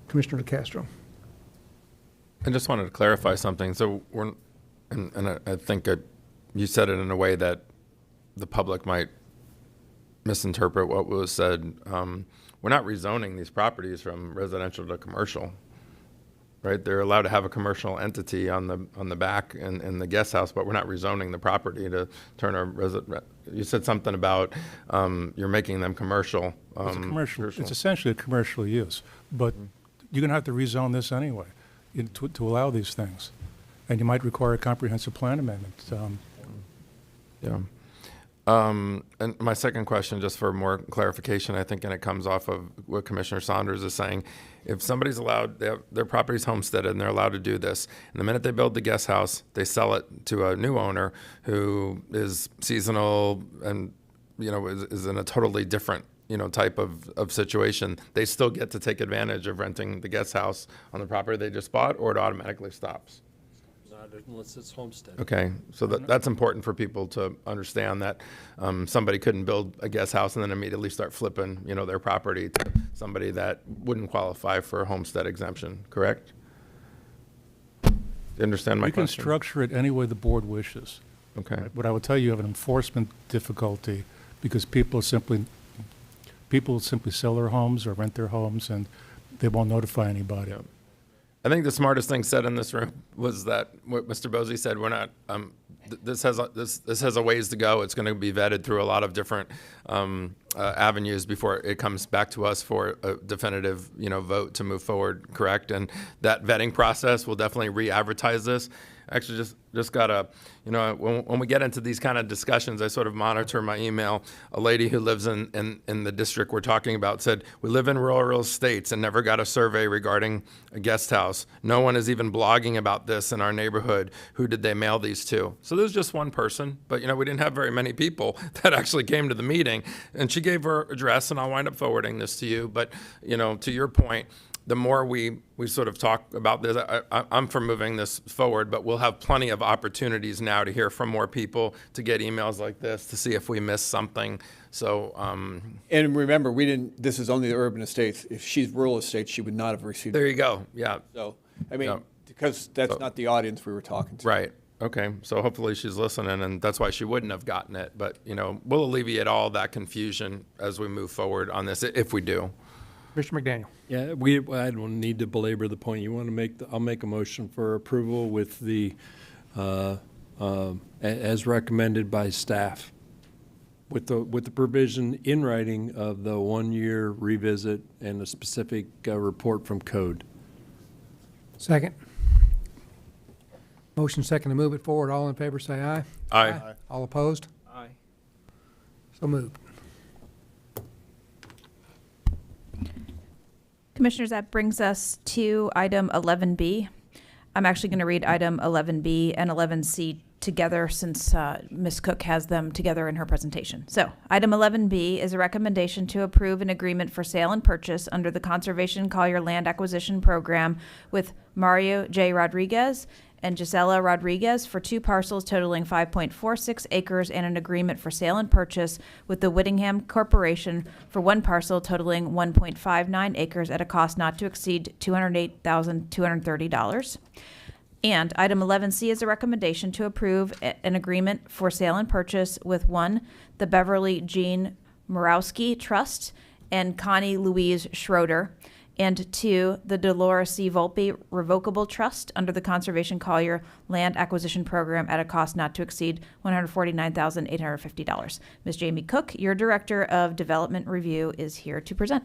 Commissioner DeCastro. I just wanted to clarify something. So I think you said it in a way that the public might misinterpret what was said. We're not rezoning these properties from residential to commercial, right? They're allowed to have a commercial entity on the back in the guest house, but we're not rezoning the property to turn a resident. You said something about you're making them commercial. It's a commercial. It's essentially a commercial use, but you're going to have to rezone this anyway to allow these things, and you might require a comprehensive plan amendment. Yeah. And my second question, just for more clarification, I think, and it comes off of what Commissioner Saunders is saying, if somebody's allowed, they have their property's homesteaded and they're allowed to do this, and the minute they build the guest house, they sell it to a new owner who is seasonal and, you know, is in a totally different, you know, type of situation, they still get to take advantage of renting the guest house on the property they just bought, or it automatically stops? Unless it's homestead. Okay, so that's important for people to understand, that somebody couldn't build a guest house and then immediately start flipping, you know, their property to somebody that wouldn't qualify for a homestead exemption, correct? Do you understand my You can question? structure it any way the board wishes. Okay. But I would tell you have an enforcement difficulty because people simply sell their homes or rent their homes and they won't notify anybody. Yeah. I think the smartest thing said in this room was that what Mr. Bosey said, we're not, this has a ways to go. It's going to be vetted through a lot of different avenues before it comes back to us for a definitive, you know, vote to move forward, correct? And that vetting process will definitely re-advertise this. Actually, just got a, you know, when we get into these kind of discussions, I sort of monitor my email. A lady who lives in the district we're talking about said, we live in rural estates and never got a survey regarding a guest house. No one is even blogging about this in our neighborhood. Who did they mail these to? So there's just one person, but, you know, we didn't have very many people that actually came to the meeting. And she gave her address, and I'll wind up forwarding this to you. But, you know, to your point, the more we sort of talk about this, I'm for moving this forward, but we'll have plenty of opportunities now to hear from more people, to get emails like this, to see if we missed something. So, And remember, this is only the urban estates. If she's rural estates, she would not have received. There you go, yeah. So, I mean, Yeah. because that's not the audience we were talking to. Right, okay, so hopefully she's listening, and that's why she wouldn't have gotten it. But, you know, we'll alleviate all that confusion as we move forward on this, if we do. Mr. McDaniel. Yeah, I don't need to belabor the point. You want to make, I'll make a motion for approval with the, as recommended by staff, with the provision in writing of the 1-year revisit and a specific report from code. Second. Motion second to move it forward. All in favor, say aye. Aye. All opposed? Aye. So moved. Commissioners, that brings us to item 11B. I'm actually going to read item 11B and 11C together since Ms. Cook has them together in her presentation. So, item 11B is a recommendation to approve an agreement for sale and purchase under the Conservation Collier Land Acquisition Program with Mario J. Rodriguez and Gisela Rodriguez for 2 parcels totaling 5.46 acres and an agreement for sale and purchase with the Whittingham Corporation for 1 parcel totaling 1.59 acres at a cost not to exceed $208,230. And item 11C is a recommendation to approve an agreement for sale and purchase with 1, the Beverly Jean Morawski Trust and Connie Louise Schroeder, and 2, the Dolores C. Volpe Revocable Trust under the Conservation Collier Land Acquisition Program at a cost not to exceed $149,850. Ms. Jamie Cook, your Director of Development Review, is here to present.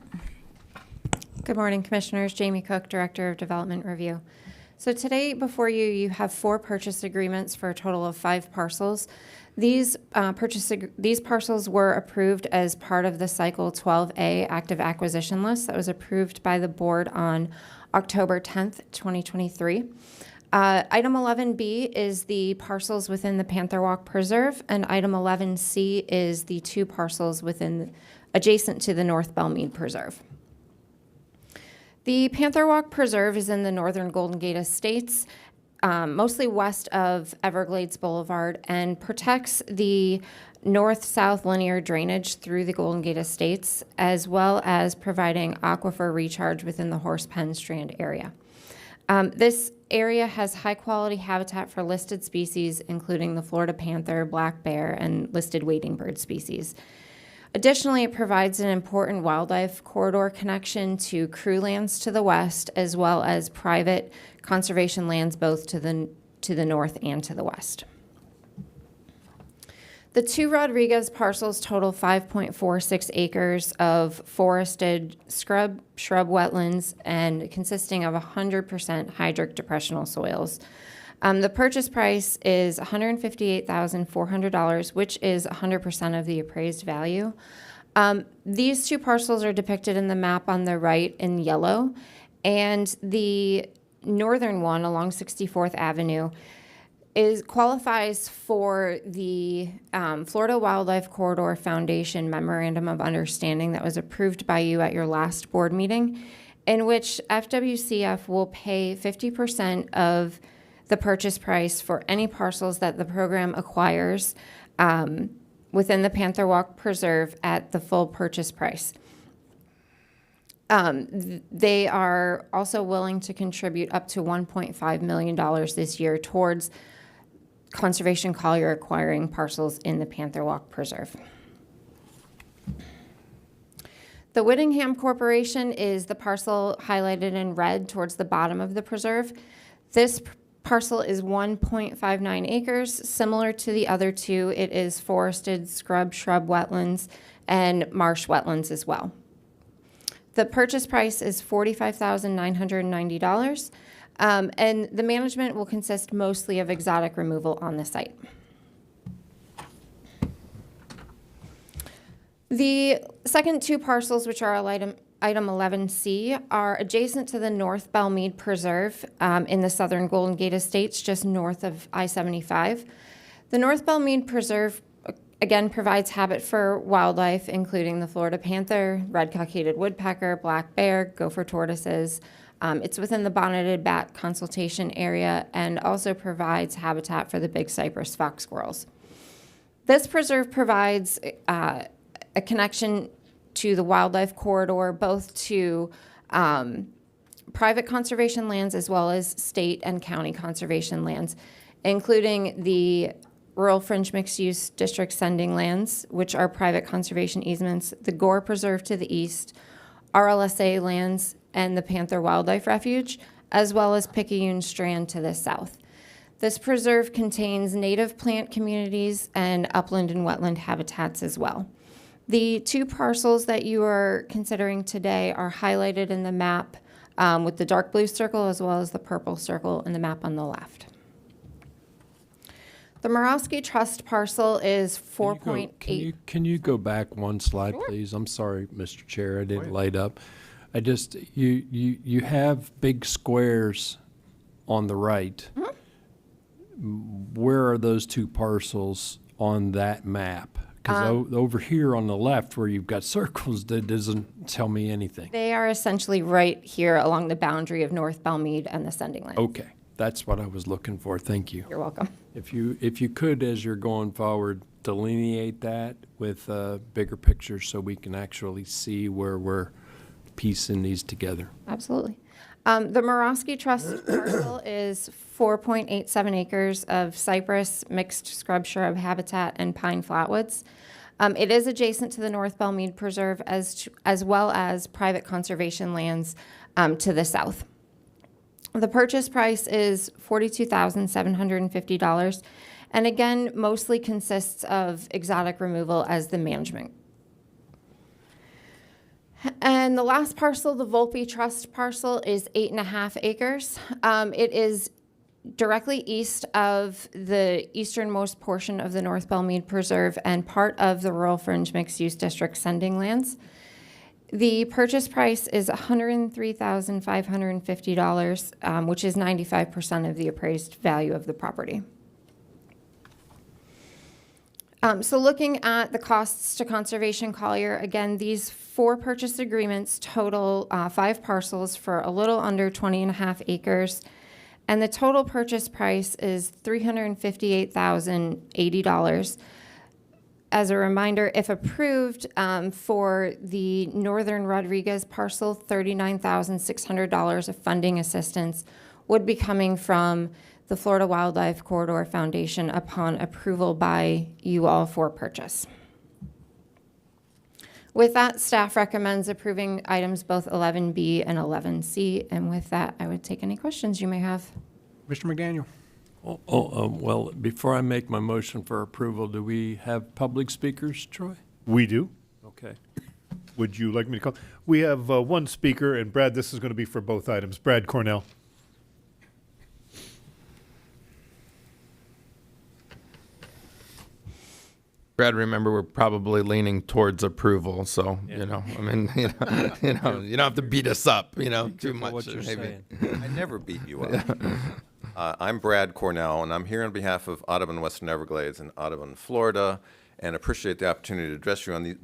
Good morning, Commissioners. Jamie Cook, Director of Development Review. So today before you, you have 4 purchase agreements for a total of 5 parcels. These parcels were approved as part of the Cycle 12A active acquisition list that was approved by the board on October 10th, 2023. Item 11B is the parcels within the Panther Walk Preserve, and item 11C is the 2 parcels adjacent to the North Belmead Preserve. The Panther Walk Preserve is in the northern Golden Gate Estates, mostly west of Everglades Boulevard, and protects the north-south linear drainage through the Golden Gate Estates, as well as providing aquifer recharge within the Horse Pen Strand area. This area has high-quality habitat for listed species, including the Florida panther, black bear, and listed wading bird species. Additionally, it provides an important wildlife corridor connection to crew lands to the west, as well as private conservation lands both to the north and to the west. The 2 Rodriguez parcels total 5.46 acres of forested shrub wetlands and consisting of 100% hydric depressional soils. The purchase price is $158,400, which is 100% of the appraised value. These 2 parcels are depicted in the map on the right in yellow, and the northern one along 64th Avenue qualifies for the Florida Wildlife Corridor Foundation Memorandum of Understanding that was approved by you at your last board meeting, in which FWCF will pay 50% of the purchase price for any parcels that the program acquires within the Panther Walk Preserve at the full purchase price. They are also willing to contribute up to $1.5 million this year towards Conservation Collier acquiring parcels in the Panther Walk Preserve. The Whittingham Corporation is the parcel highlighted in red towards the bottom of the preserve. This parcel is 1.59 acres. Similar to the other 2, it is forested shrub wetlands and marsh wetlands as well. The purchase price is $45,990, and the management will consist mostly of exotic removal on the site. The second 2 parcels, which are item 11C, are adjacent to the North Belmead Preserve in the southern Golden Gate Estates, just north of I-75. The North Belmead Preserve, again, provides habitat for wildlife, including the Florida panther, red cockaded woodpecker, black bear, gopher tortoises. It's within the bonneted bat consultation area and also provides habitat for the big cypress fox squirrels. This preserve provides a connection to the wildlife corridor, both to private conservation lands as well as state and county conservation lands, including the Rural Fringe Mixed Use District Sending Lands, which are private conservation easements, the Gore Preserve to the east, RLSA lands, and the Panther Wildlife Refuge, as well as Picayune Strand to the south. This preserve contains native plant communities and upland and wetland habitats as well. The 2 parcels that you are considering today are highlighted in the map with the dark blue circle as well as the purple circle in the map on the left. The Morawski Trust parcel is 4.8. Can you go back one slide, please? I'm sorry, Mr. Chair, I didn't light up. I just, you have big squares on the right. Where are those two parcels on that map? Because over here on the left where you've got circles, that doesn't tell me anything. They are essentially right here along the boundary of North Belmead and the Sending Lands. Okay, that's what I was looking for. Thank you. You're welcome. If you could, as you're going forward, delineate that with a bigger picture so we can actually see where we're piecing these together. Absolutely. The Morosky Trust parcel is 4.87 acres of cypress, mixed scrub shrub habitat, and pine flatwoods. It is adjacent to the North Belmead Preserve as well as private conservation lands to the south. The purchase price is $42,750, and again, mostly consists of exotic removal as the management. And the last parcel, the Volpe Trust parcel, is 8.5 acres. It is directly east of the easternmost portion of the North Belmead Preserve and part of the Rural Fringe Mixed Use District Sending Lands. The purchase price is $103,550, which is 95% of the appraised value of the property. So looking at the costs to Conservation Collier, again, these 4 purchase agreements total 5 parcels for a little under 20.5 acres. And the total purchase price is $358,080. As a reminder, if approved, for the Northern Rodriguez parcel, $39,600 of funding assistance would be coming from the Florida Wildlife Corridor Foundation upon approval by you all for purchase. With that, staff recommends approving items both 11B and 11C. And with that, I would take any questions you may have. Mr. McDaniel. Well, before I make my motion for approval, do we have public speakers, Troy? We do. Okay. Would you like me to call? We have one speaker, and Brad, this is going to be for both items. Brad Cornell. Brad, remember, we're probably leaning towards approval, so, you don't have to beat us up, too much. What you're saying. I never beat you up. I'm Brad Cornell, and I'm here on behalf of Audubon Western Everglades and Audubon, Florida, and appreciate the opportunity to address you on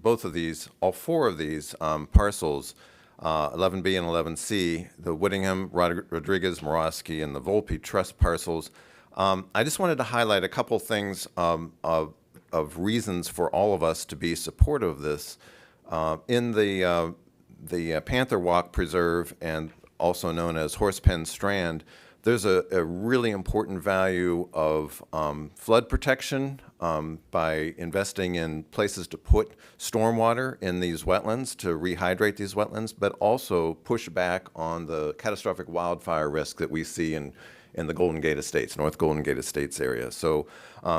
all 4 of these parcels, 11B and 11C, the Whittingham, Rodriguez, Morosky, and the Volpe Trust parcels. I just wanted to highlight a couple things of reasons for all of us to be supportive of this. In the Panther Walk Preserve, and also known as Horsepen Strand, there's a really important value of flood protection by investing in places to put stormwater in these wetlands to rehydrate these wetlands, but also push back on the catastrophic wildfire risk that we see in the Golden Gate Estates, North Golden Gate Estates area. So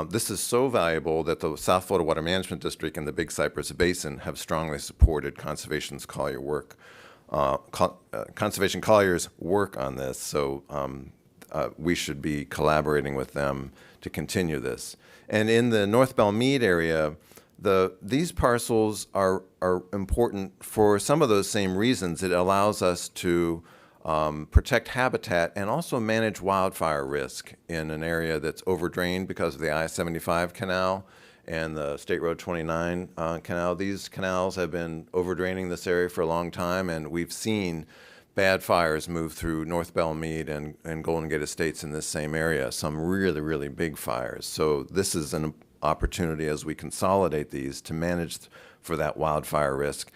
this is so valuable that the South Florida Water Management District and the Big Cypress Basin have strongly supported Conservation Collier's work on this. So we should be collaborating with them to continue this. And in the North Belmead area, these parcels are important for some of those same reasons. It allows us to protect habitat and also manage wildfire risk in an area that's overdrained because of the I-75 canal and the State Road 29 canal. These canals have been overdraining this area for a long time, and we've seen bad fires move through North Belmead and Golden Gate Estates in this same area, some really, really big fires. So this is an opportunity as we consolidate these to manage for that wildfire risk.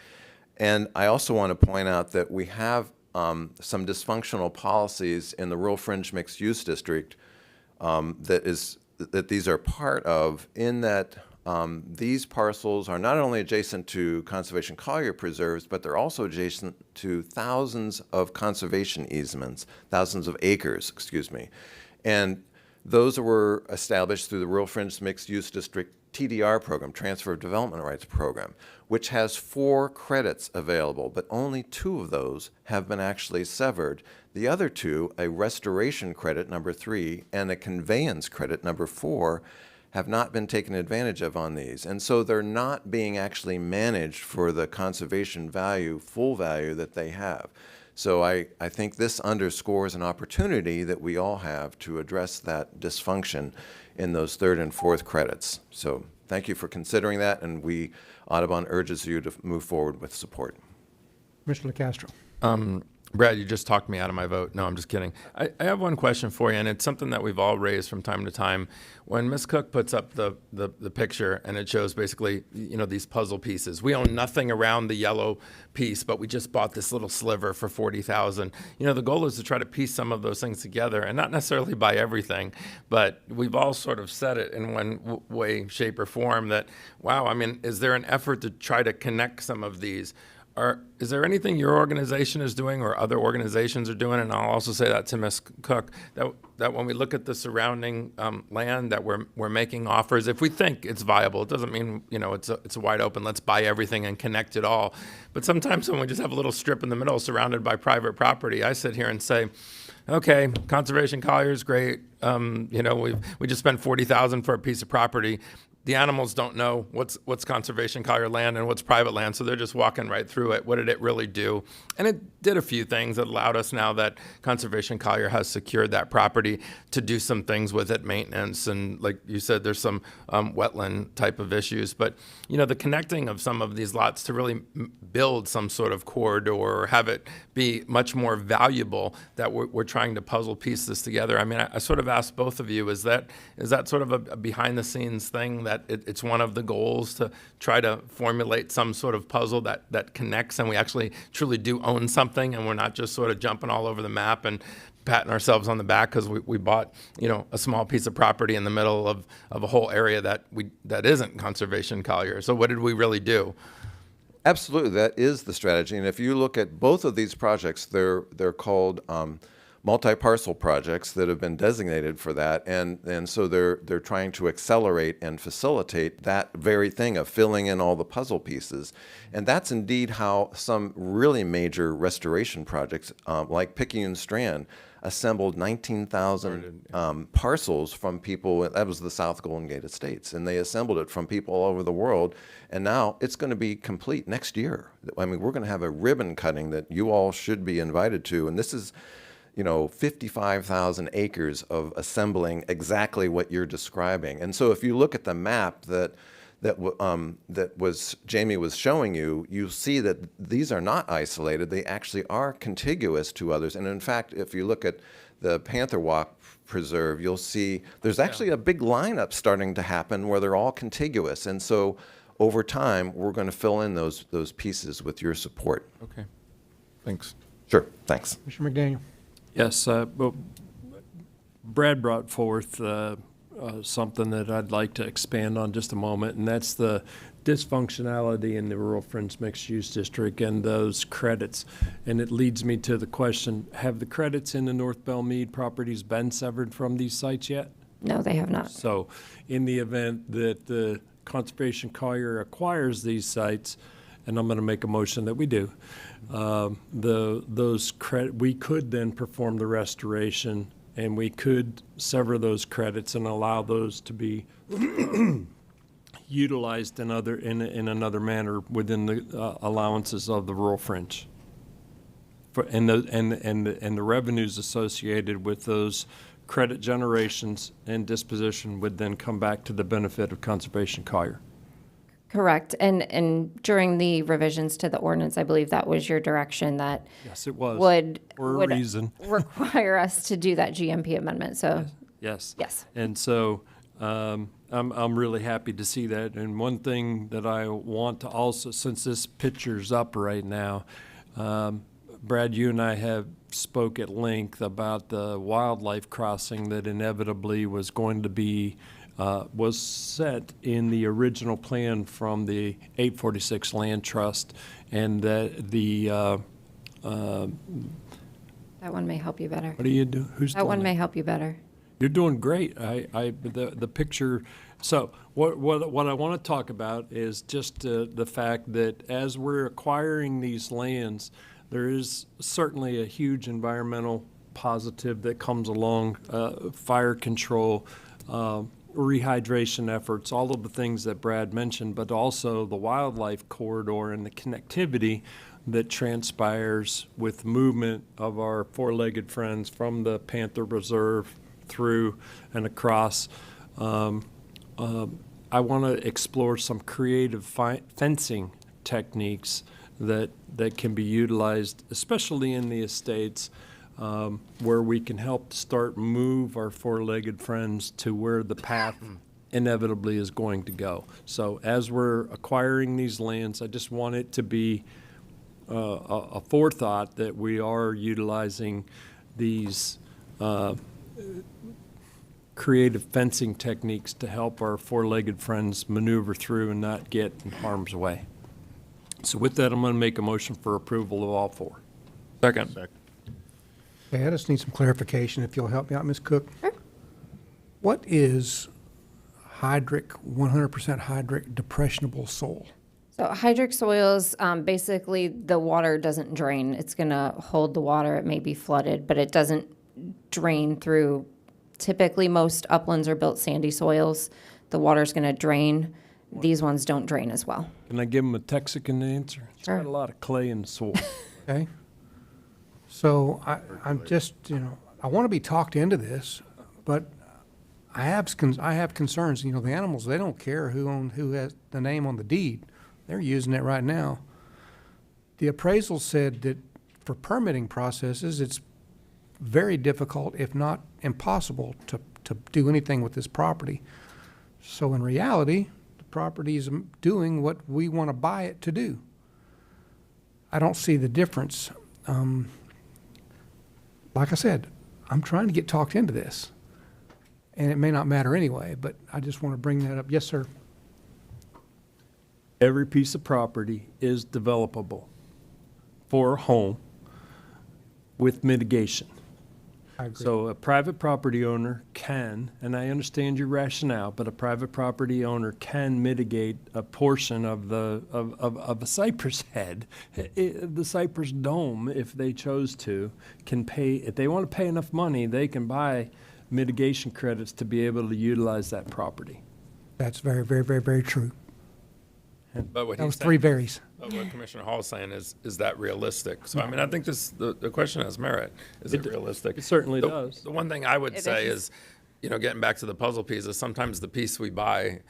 And I also want to point out that we have some dysfunctional policies in the Rural Fringe Mixed Use District that these are part of, in that these parcels are not only adjacent to Conservation Collier preserves, but they're also adjacent to thousands of conservation easements, thousands of acres, excuse me. And those were established through the Rural Fringe Mixed Use District TDR program, Transfer of Development Rights program, which has 4 credits available, but only 2 of those have been actually severed. The other 2, a restoration credit, number 3, and a conveyance credit, number 4, have not been taken advantage of on these. And so they're not being actually managed for the conservation value, full value that they have. So I think this underscores an opportunity that we all have to address that dysfunction in those third and fourth credits. So thank you for considering that, and Audubon urges you to move forward with support. Commissioner Castro. Brad, you just talked me out of my vote. No, I'm just kidding. I have one question for you, and it's something that we've all raised from time to time. When Ms. Cook puts up the picture and it shows basically, these puzzle pieces, we own nothing around the yellow piece, but we just bought this little sliver for $40,000. The goal is to try to piece some of those things together and not necessarily buy everything, but we've all sort of said it in one way, shape, or form that, wow, is there an effort to try to connect some of these? Is there anything your organization is doing or other organizations are doing? And I'll also say that to Ms. Cook, that when we look at the surrounding land, that we're making offers, if we think it's viable, it doesn't mean, it's wide open, let's buy everything and connect it all. But sometimes when we just have a little strip in the middle surrounded by private property, I sit here and say, okay, Conservation Collier is great. We just spent $40,000 for a piece of property. The animals don't know what's Conservation Collier land and what's private land, so they're just walking right through it. What did it really do? And it did a few things that allowed us, now that Conservation Collier has secured that property, to do some things with it, maintenance, and like you said, there's some wetland type of issues. But, the connecting of some of these lots to really build some sort of corridor or have it be much more valuable, that we're trying to puzzle piece this together. I sort of asked both of you, is that sort of a behind-the-scenes thing, that it's one of the goals to try to formulate some sort of puzzle that connects, and we actually truly do own something, and we're not just sort of jumping all over the map and patting ourselves on the back because we bought a small piece of property in the middle of a whole area that isn't Conservation Collier. So what did we really do? Absolutely, that is the strategy. And if you look at both of these projects, they're called multi-parcel projects that have been designated for that, and so they're trying to accelerate and facilitate that very thing of filling in all the puzzle pieces. And that's indeed how some really major restoration projects, like Picayune Strand, assembled 19,000 parcels from people. That was the South Golden Gate Estates, and they assembled it from people all over the world. And now it's going to be complete next year. We're going to have a ribbon cutting that you all should be invited to, and this is 55,000 acres of assembling exactly what you're describing. And so if you look at the map that Jamie was showing you, you see that these are not isolated. They actually are contiguous to others. And in fact, if you look at the Panther Walk Preserve, you'll see there's actually a big lineup starting to happen where they're all contiguous. And so over time, we're going to fill in those pieces with your support. Okay. Thanks. Sure. Thanks. Commissioner McDaniel. Yes, well, Brad brought forth something that I'd like to expand on just a moment, and that's the dysfunctionality in the Rural Fringe Mixed Use District and those credits. And it leads me to the question, have the credits in the North Belmead properties been severed from these sites yet? No, they have not. So in the event that the Conservation Collier acquires these sites, and I'm going to make a motion that we do, we could then perform the restoration, and we could sever those credits and allow those to be utilized in another manner within the allowances of the rural fringe. And the revenues associated with those credit generations and disposition would then come back to the benefit of Conservation Collier. Correct. And during the revisions to the ordinance, I believe that was your direction, that yes, it was, would reason. require us to do that GMP amendment. So yes. Yes. And so I'm really happy to see that. And one thing that I want to also, since this picture's up right now, Brad, you and I have spoke at length about the wildlife crossing that inevitably was going to be was set in the original plan from the 846 Land Trust, and that that one may help you better. What do you do? Who's that doing one may help you better? You're doing great. The picture. So what I want to talk about is just the fact that as we're acquiring these lands, there is certainly a huge environmental positive that comes along, fire control. rehydration efforts, all of the things that Brad mentioned, but also the wildlife corridor and the connectivity that transpires with movement of our four-legged friends from the Panther Reserve through and across. I want to explore some creative fencing techniques that can be utilized, especially in the estates, where we can help start move our four-legged friends to where the path inevitably is going to go. So as we're acquiring these lands, I just want it to be a forethought that we are utilizing these creative fencing techniques to help our four-legged friends maneuver through and not get in harm's way. So with that, I'm going to make a motion for approval of all four. Second. Okay, I just need some clarification, if you'll help me out, Ms. Cook. What is 100% hydric depressionable soil? So hydric soils, basically the water doesn't drain. It's going to hold the water. It may be flooded, but it doesn't drain through. Typically, most uplands are built sandy soils. The water's going to drain. These ones don't drain as well. Can I give them a Texican answer? It's got a lot of clay in the soil. Okay. So I'm just, I want to be talked into this, but I have concerns. The animals, they don't care who has the name on the deed. They're using it right now. The appraisal said that for permitting processes, it's very difficult, if not impossible, to do anything with this property. So in reality, the property is doing what we want to buy it to do. I don't see the difference. Like I said, I'm trying to get talked into this. And it may not matter anyway, but I just want to bring that up. Yes, sir. Every piece of property is developable for a home with mitigation. I agree. So a private property owner can, and I understand your rationale, but a private property owner can mitigate a portion of a cypress head. The cypress dome, if they chose to, can pay, if they want to pay enough money, they can buy mitigation credits to be able to utilize that property. That's very, very, very, very true. But what That he's was three saying- varies. But what Commissioner Hall is saying is that realistic? So, I mean, I think the question has merit. Is it realistic? It certainly does. The one thing I would It say is. is, getting back to the puzzle pieces, sometimes the piece we buy,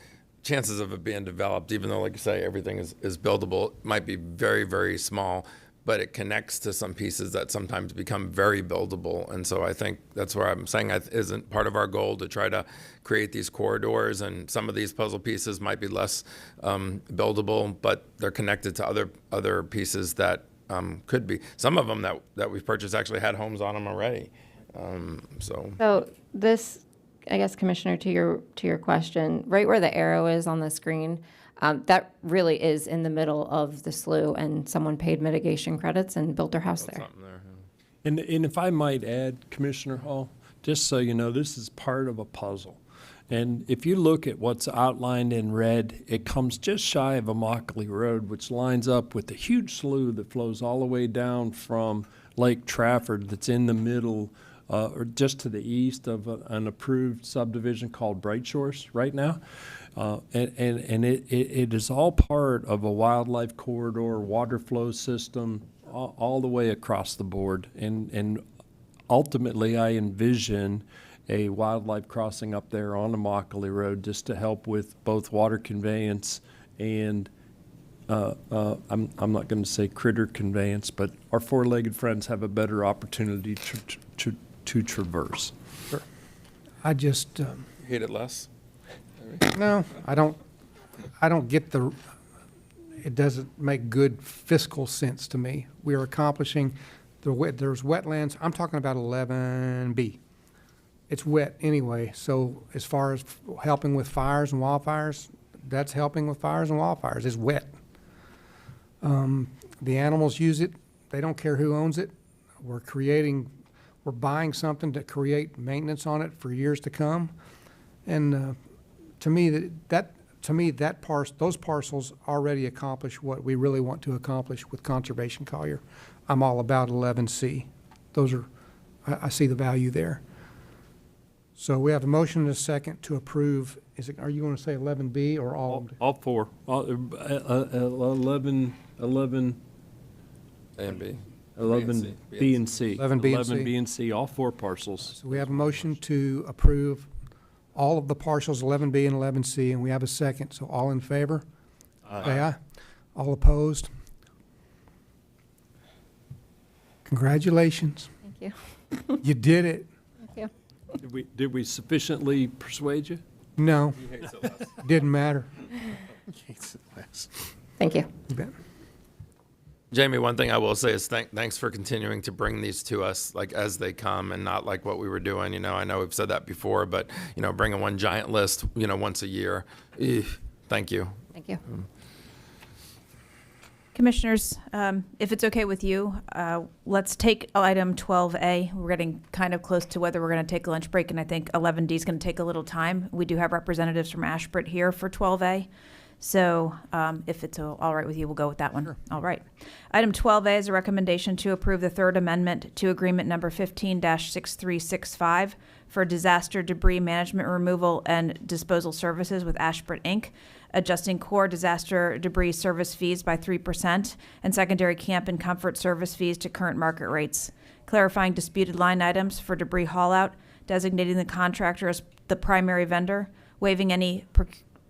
chances of it being developed, even though, like you say, everything is buildable, might be very, very small, but it connects to some pieces that sometimes become very buildable. And so I think that's where I'm saying isn't part of our goal to try to create these corridors, and some of these puzzle pieces might be less buildable, but they're connected to other pieces that could be. Some of them that we've purchased actually had homes on them already. So this, I guess, Commissioner, to your question, right where the arrow is on the screen, that really is in the middle of the slough, and someone paid mitigation credits and built their house there. And if I might add, Commissioner Hall, just so you know, this is part of a puzzle. And if you look at what's outlined in red, it comes just shy of Immokalee Road, which lines up with the huge slough that flows all the way down from Lake Trafford that's in the middle, or just to the east of an approved subdivision called Bright Shores right now. And it is all part of a wildlife corridor, water flow system, all the way across the board. And ultimately, I envision a wildlife crossing up there on Immokalee Road just to help with both water conveyance and I'm not going to say critter conveyance, but our four-legged friends have a better opportunity to traverse. Sure. I just Hate it less? no, I don't get it doesn't make good fiscal sense to me. We are accomplishing there's wetlands. I'm talking about 11B. It's wet anyway, so as far as helping with fires and wildfires, that's helping with fires and wildfires. It's wet. The animals use it. They don't care who owns it. We're buying something to create maintenance on it for years to come. And to me, those parcels already accomplish what we really want to accomplish with conservation, Collier. I'm all about 11C. I see the value there. So we have a motion and a second to approve, are you going to say 11B or all? of them? All four, 11, A and B. 11 B and C. 11 B and C. 11 B and C, all four parcels. So we have a motion to approve all of the parcels, 11B and 11C, and we have a second. So all in favor? Say aye. All opposed? Congratulations. Thank you. You did it. Thank you. Did we sufficiently persuade you? No. Didn't matter. Thank you. You bet. Jamie, one thing I will say is thanks for continuing to bring these to us like as they come and not like what we were doing. You know, I know we've said that before, but you know, bringing one giant list, you know, once a year. Thank you. Thank you. Commissioners, if it's okay with you, let's take item 12A. We're getting kind of close to whether we're going to take a lunch break, and I think 11D is going to take a little time. We do have representatives from Ashbrook here for 12A. So if it's all right with you, we'll go with that one. Sure. All right. Item 12A is a recommendation to approve the third amendment to agreement number 15-6365 for disaster debris management removal and disposal services with Ashbrook Inc., adjusting core disaster debris service fees by 3% and secondary camp and comfort service fees to current market rates, clarifying disputed line items for debris haul-out, designating the contractor as the primary vendor, waiving any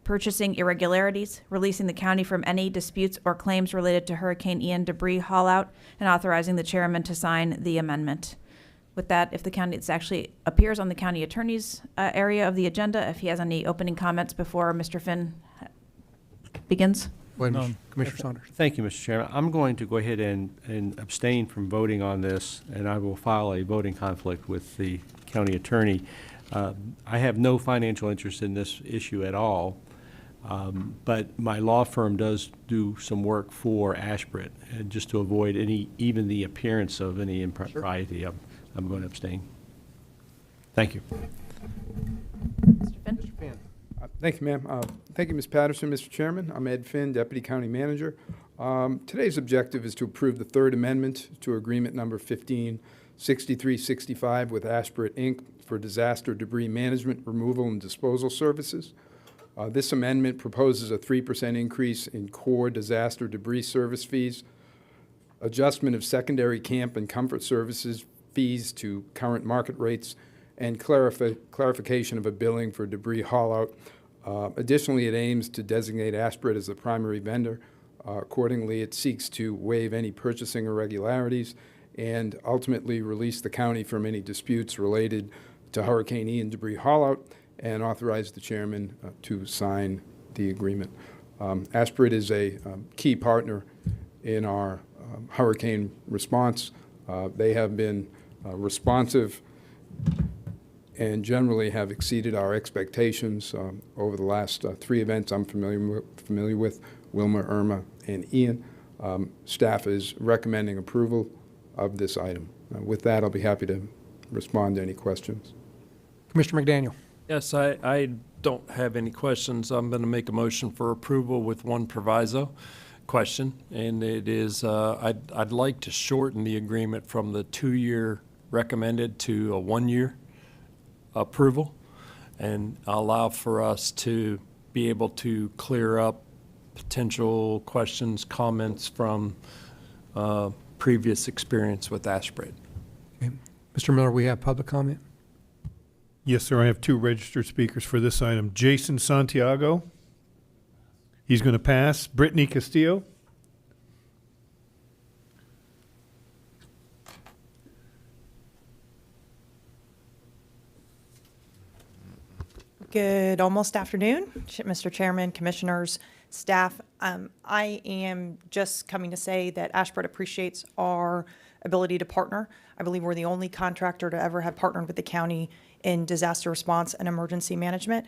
purchasing irregularities, releasing the county from any disputes or claims related to Hurricane Ian debris haul-out, and authorizing the chairman to sign the amendment. With that, if the county, it actually appears on the county attorney's area of the agenda, if he has any opening comments before Mr. Finn begins. Commissioner Saunders. Thank you, Mr. Chairman. I'm going to go ahead and abstain from voting on this, and I will file a voting conflict with the county attorney. I have no financial interest in this issue at all, but my law firm does do some work for Ashbrook, and just to avoid even the appearance of any impropriety, I'm going to abstain. Thank you. Mr. Finn? Mr. Finn. Thank you, ma'am. Thank you, Ms. Patterson, Mr. Chairman. I'm Ed Finn, Deputy County Manager. Today's objective is to approve the third amendment to agreement number 156365 with Ashbrook Inc. for disaster debris management, removal, and disposal services. This amendment proposes a 3% increase in core disaster debris service fees, adjustment of secondary camp and comfort services fees to current market rates, and clarification of a billing for debris haul-out. Additionally, it aims to designate Ashbrook as the primary vendor. Accordingly, it seeks to waive any purchasing irregularities and ultimately release the county from any disputes related to Hurricane Ian debris haul-out and authorize the chairman to sign the agreement. Ashbrook is a key partner in our hurricane response. They have been responsive and generally have exceeded our expectations over the last 3 events I'm familiar with, Wilma, Irma, and Ian. Staff is recommending approval of this item. With that, I'll be happy to respond to any questions. Commissioner McDaniel. Yes, I don't have any questions. I'm going to make a motion for approval with one proviso question, and it is I'd like to shorten the agreement from the 2-year recommended to a 1-year approval and allow for us to be able to clear up potential questions, comments from previous experience with Ashbrook. Okay. Mr. Miller, we have public comment? Yes, sir. I have 2 registered speakers for this item. Jason Santiago. He's going to pass. Brittany Castillo. Good almost afternoon, Mr. Chairman, commissioners, staff. I am just coming to say that Ashbrook appreciates our ability to partner. I believe we're the only contractor to ever have partnered with the county in disaster response and emergency management.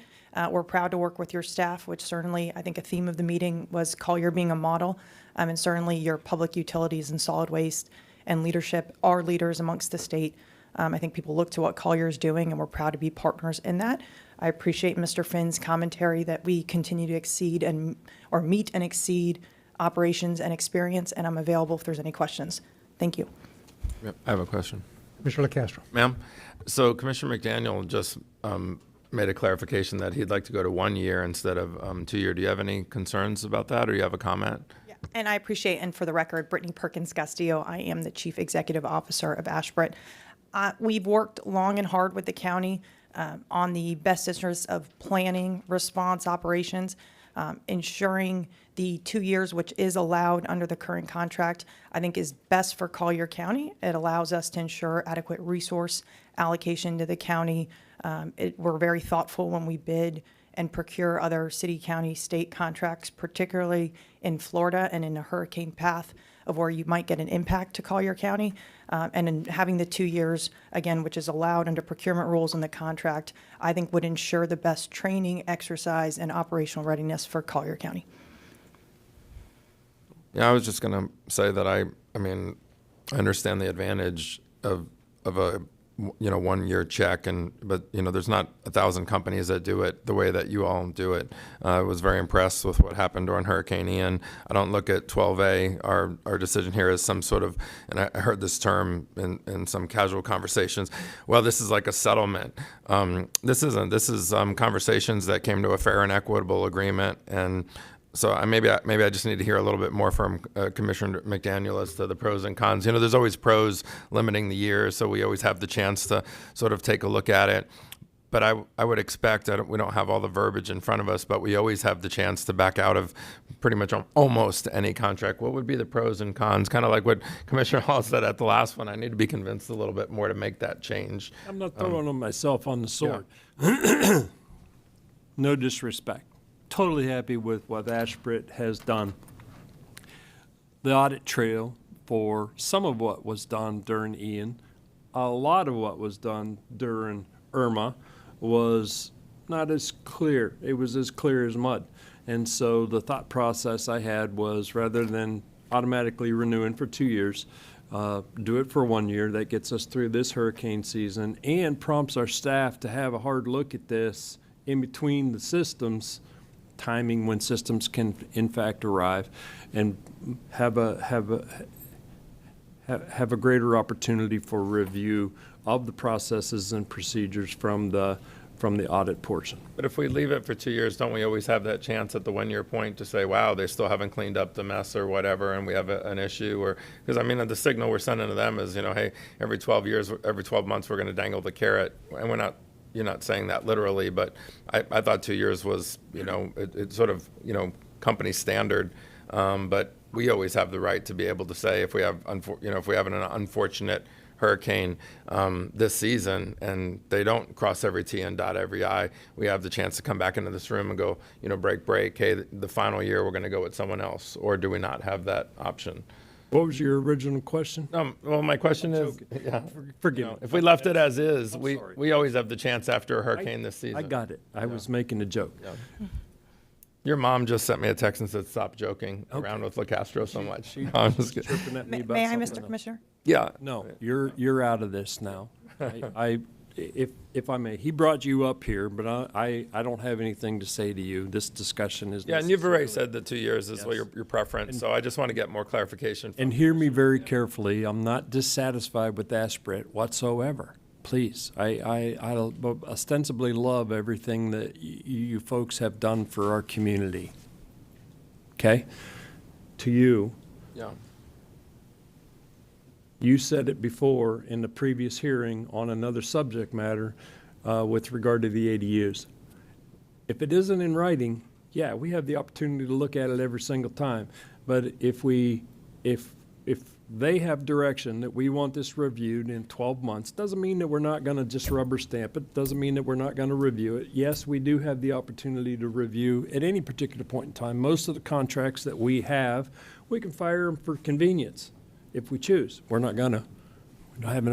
We're proud to work with your staff, which certainly I think a theme of the meeting was Collier being a model, and certainly your public utilities and solid waste and leadership are leaders amongst the state. I think people look to what Collier is doing, and we're proud to be partners in that. I appreciate Mr. Finn's commentary that we continue to exceed or meet and exceed operations and experience, and I'm available if there's any questions. Thank you. Yep, I have a question. Commissioner LaCastro. Ma'am, so Commissioner McDaniel just made a clarification that he'd like to go to 1 year instead of 2 year. Do you have any concerns about that, or you have a comment? Yeah, and I appreciate, and for the record, Brittany Perkins Castillo, I am the Chief Executive Officer of Ashbrook. We've worked long and hard with the county on the best interests of planning, response, operations, ensuring the 2 years, which is allowed under the current contract, I think is best for Collier County. It allows us to ensure adequate resource allocation to the county. We're very thoughtful when we bid and procure other city, county, state contracts, particularly in Florida and in a hurricane path of where you might get an impact to Collier County. And in having the 2 years, again, which is allowed under procurement rules in the contract, I think would ensure the best training, exercise, and operational readiness for Collier County. Yeah, I was just going to say that I mean, I understand the advantage of a 1 year check, but there's not 1,000 companies that do it the way that you all do it. I was very impressed with what happened during Hurricane Ian. I don't look at 12A, our decision here, as some sort of, and I heard this term in some casual conversations, well, this is like a settlement. This isn't. This is conversations that came to a fair and equitable agreement, and so maybe I just need to hear a little bit more from Commissioner McDaniel as to the pros and cons. There's always pros limiting the years, so we always have the chance to sort of take a look at it. But I would expect that we don't have all the verbiage in front of us, but we always have the chance to back out of pretty much almost any contract. What would be the pros and cons? Kind of like what Commissioner Hall said at the last one. I need to be convinced a little bit more to make that change. I'm not throwing myself on the sword. No disrespect. Totally happy with what Ashbrook has done. The audit trail for some of what was done during Ian, a lot of what was done during Irma was not as clear. It was as clear as mud. And so the thought process I had was, rather than automatically renewing for 2 years, do it for 1 year. That gets us through this hurricane season and prompts our staff to have a hard look at this in between the systems, timing when systems can in fact arrive, and have a greater opportunity for review of the processes and procedures from the audit portion. But if we leave it for 2 years, don't we always have that chance at the 1 year point to say, wow, they still haven't cleaned up the mess or whatever, and we have an issue? Or because the signal we're sending to them is, hey, every 12 months we're going to dangle the carrot, and we're not. You're not saying that literally, but I thought 2 years was, it's sort of, company standard. But we always have the right to be able to say if we have, if we have an unfortunate hurricane this season and they don't cross every T and dot every I, we have the chance to come back into this room and go, break. Hey, the final year we're going to go with someone else, or do we not have that option? What was your original question? Well, my question is, forgive me. If we left it as is, we always have the chance after a hurricane this season. I got it. I was making a joke. Yeah. Your mom just sent me a text and said, stop joking around with LaCastro so much. I'm just kidding. Chirping at me about May I, something Mr. else. Commissioner? Yeah. No, you're out of this now. If I may, he brought you up here, but I don't have anything to say to you. This discussion is and you've already said that 2 years is what your preference, so I just want to get more clarification. And hear me very carefully. I'm not dissatisfied with Ashbrook whatsoever. Please, I ostensibly love everything that you folks have done for our community. Okay? To you. Yeah. You said it before in the previous hearing on another subject matter with regard to the ADUs. If it isn't in writing, yeah, we have the opportunity to look at it every single time. But if they have direction that we want this reviewed in 12 months, doesn't mean that we're not going to just rubber stamp it, doesn't mean that we're not going to review it. Yes, we do have the opportunity to review at any particular point in time. Most of the contracts that we have, we can fire them for convenience if we choose. We're not going to. We don't have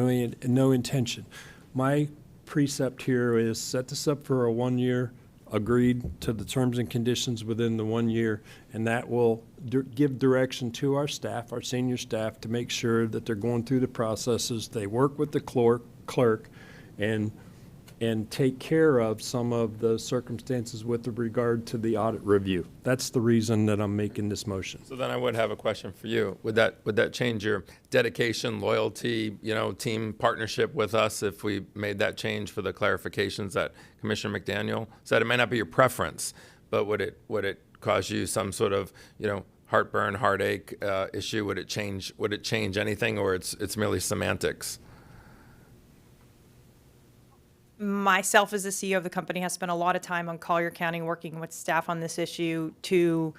no intention. My precept here is set this up for a 1 year, agreed to the terms and conditions within the 1 year, and that will give direction to our staff, our senior staff, to make sure that they're going through the processes. They work with the clerk, and and take care of some of the circumstances with regard to the audit review. That's the reason that I'm making this motion. So then I would have a question for you. Would that change your dedication, loyalty, team partnership with us if we made that change for the clarifications that Commissioner McDaniel said? It may not be your preference, but would it cause you some sort of, heartburn, heartache issue? Would it change anything, or it's merely semantics? Myself as the CEO of the company has spent a lot of time on Collier County working with staff on this issue to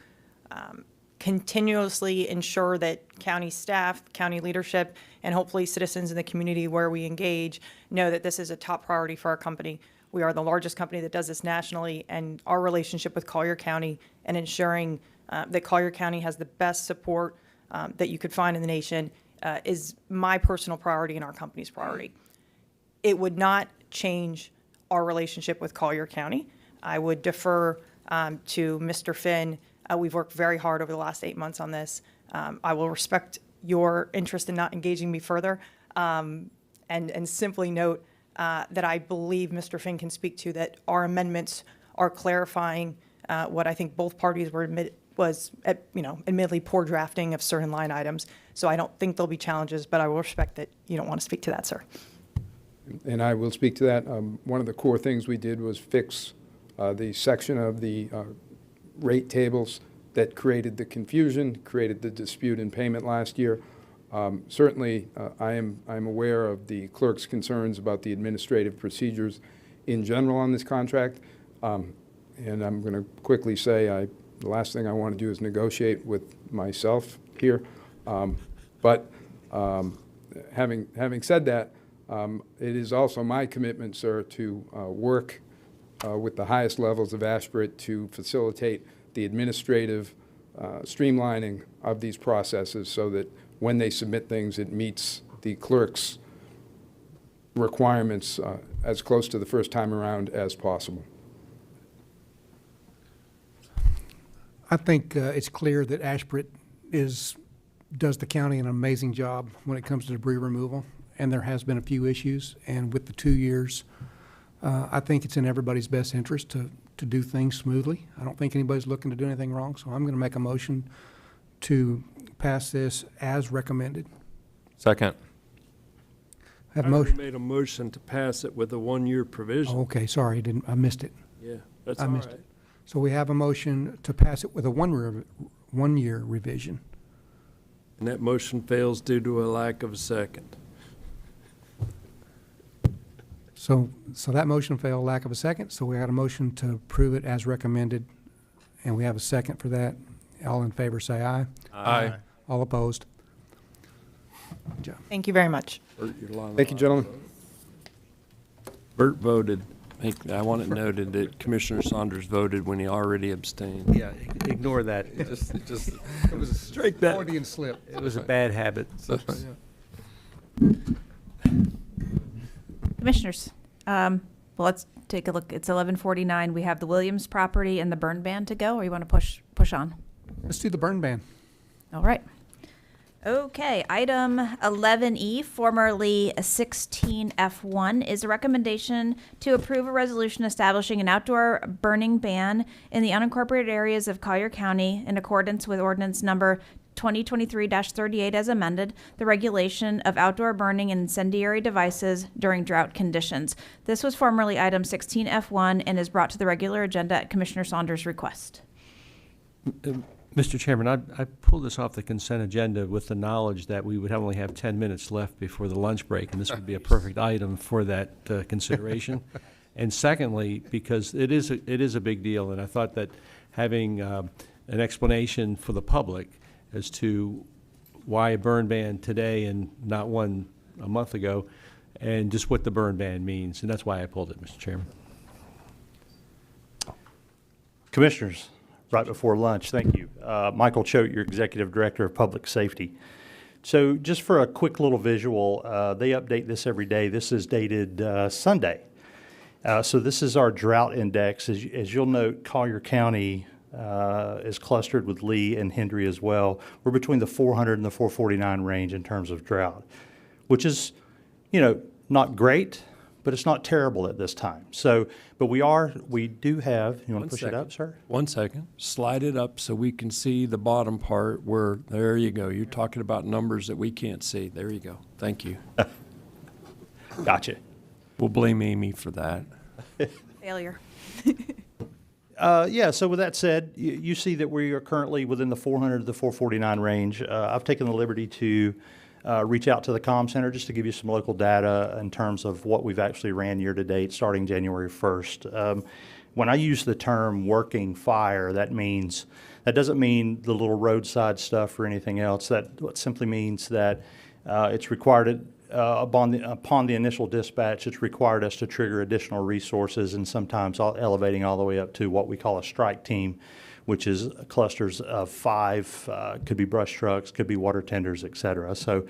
continuously ensure that county staff, county leadership, and hopefully citizens in the community where we engage know that this is a top priority for our company. We are the largest company that does this nationally, and our relationship with Collier County and ensuring that Collier County has the best support that you could find in the nation is my personal priority and our company's priority. It would not change our relationship with Collier County. I would defer to Mr. Finn. We've worked very hard over the last 8 months on this. I will respect your interest in not engaging me further and simply note that I believe Mr. Finn can speak to that our amendments are clarifying what I think both parties were admittedly poor drafting of certain line items. So I don't think there'll be challenges, but I will respect that you don't want to speak to that, sir. And I will speak to that. One of the core things we did was fix the section of the rate tables that created the confusion, created the dispute in payment last year. Certainly, I'm aware of the clerk's concerns about the administrative procedures in general on this contract. And I'm going to quickly say the last thing I want to do is negotiate with myself here. But having said that, it is also my commitment, sir, to work with the highest levels of Ashbrook to facilitate the administrative streamlining of these processes so that when they submit things, it meets the clerk's requirements as close to the first time around as possible. I think it's clear that Ashbrook does the county an amazing job when it comes to debris removal, and there has been a few issues. And with the 2 years, I think it's in everybody's best interest to do things smoothly. I don't think anybody's looking to do anything wrong, so I'm going to make a motion to pass this as recommended. Second. Have I motion. made a motion to pass it with a 1-year provision. Oh, okay, sorry, I missed it. Yeah, that's I all missed right. it. So we have a motion to pass it with a one-year revision. And that motion fails due to a lack of a second. So that motion failed, lack of a second. So we had a motion to approve it as recommended, and we have a second for that. All in favor, say aye. Aye. All opposed? Good job. Thank you very much. Thank you, gentlemen. Bert voted. I want it noted that Commissioner Saunders voted when he already abstained. Yeah, ignore that. It was a Strike that. Freudian slip. It was a bad habit. Commissioners, well, let's take a look. It's 11:49. We have the Williams property and the burn ban to go, or you want to push on? Let's do the burn ban. All right. Okay, item 11E, formerly 16F1, is a recommendation to approve a resolution establishing an outdoor burning ban in the unincorporated areas of Collier County in accordance with ordinance number 2023-38 as amended, the regulation of outdoor burning and incendiary devices during drought conditions. This was formerly item 16F1 and is brought to the regular agenda at Commissioner Saunders' request. Mr. Chairman, I pulled this off the consent agenda with the knowledge that we would only have 10 minutes left before the lunch break, and this would be a perfect item for that consideration. And secondly, because it is a big deal, and I thought that having an explanation for the public as to why a burn ban today and not one a month ago, and just what the burn ban means, and that's why I pulled it, Mr. Chairman. Commissioners, right before lunch, thank you. Michael Choate, your Executive Director of Public Safety. So just for a quick little visual, they update this every day. This is dated Sunday. So this is our drought index. As you'll note, Collier County is clustered with Lee and Hendry as well. We're between the 400 and the 449 range in terms of drought, which is, not great, but it's not terrible at this time. So, but we do have, you want to push it up, sir? 1 second. Slide it up so we can see the bottom part where, there you go. You're talking about numbers that we can't see. There you go. Thank you. Gotcha. We'll blame Amy for that. Failure. Yeah, so with that said, you see that we are currently within the 400 to the 449 range. I've taken the liberty to reach out to the comm center just to give you some local data in terms of what we've actually ran year to date starting January 1st. When I use the term working fire, that doesn't mean the little roadside stuff or anything else. That simply means that it's required upon the initial dispatch, it's required us to trigger additional resources, and sometimes elevating all the way up to what we call a strike team, which is clusters of 5, could be brush trucks, could be water tenders, et cetera. So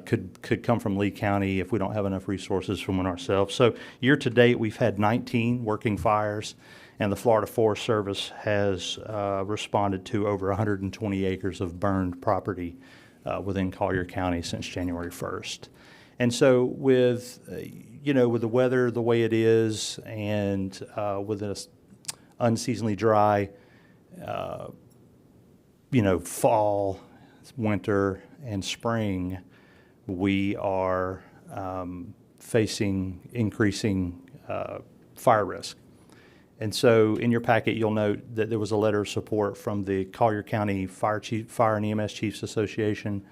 could come from Lee County if we don't have enough resources from one ourselves. So year to date, we've had 19 working fires, and the Florida Forest Service has responded to over 120 acres of burned property within Collier County since January 1st. And so with, with the weather the way it is, and with this unseasonably dry, fall, winter, and spring, we are facing increasing fire risk. And so in your packet, you'll note that there was a letter of support from the Collier County Fire and EMS Chiefs Association.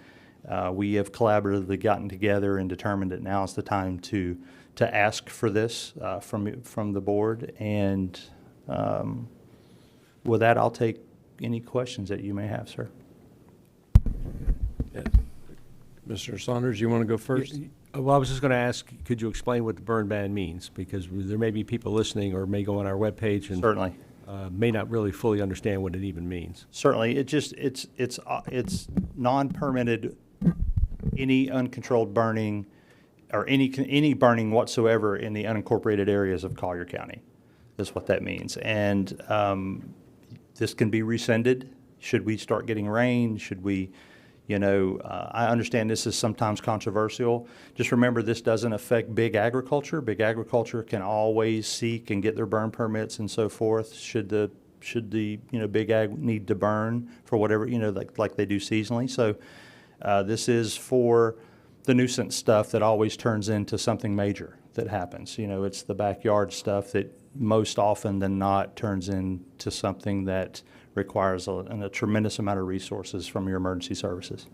We have collaboratively gotten together and determined that now is the time to ask for this from the board. And with that, I'll take any questions that you may have, sir. Yeah. Mr. Saunders, you want to go first? Well, I was just going to ask, could you explain what the burn ban means? Because there may be people listening or may go on our webpage and certainly may not really fully understand what it even means. Certainly, it's non-permitted, any uncontrolled burning or any burning whatsoever in the unincorporated areas of Collier County. That's what that means. And this can be rescinded should we start getting rain, should we, I understand this is sometimes controversial. Just remember, this doesn't affect big agriculture. Big agriculture can always seek and get their burn permits and so forth should the big ag need to burn for whatever, like they do seasonally. So this is for the nuisance stuff that always turns into something major that happens. It's the backyard stuff that most often than not turns into something that requires a tremendous amount of resources from your emergency services.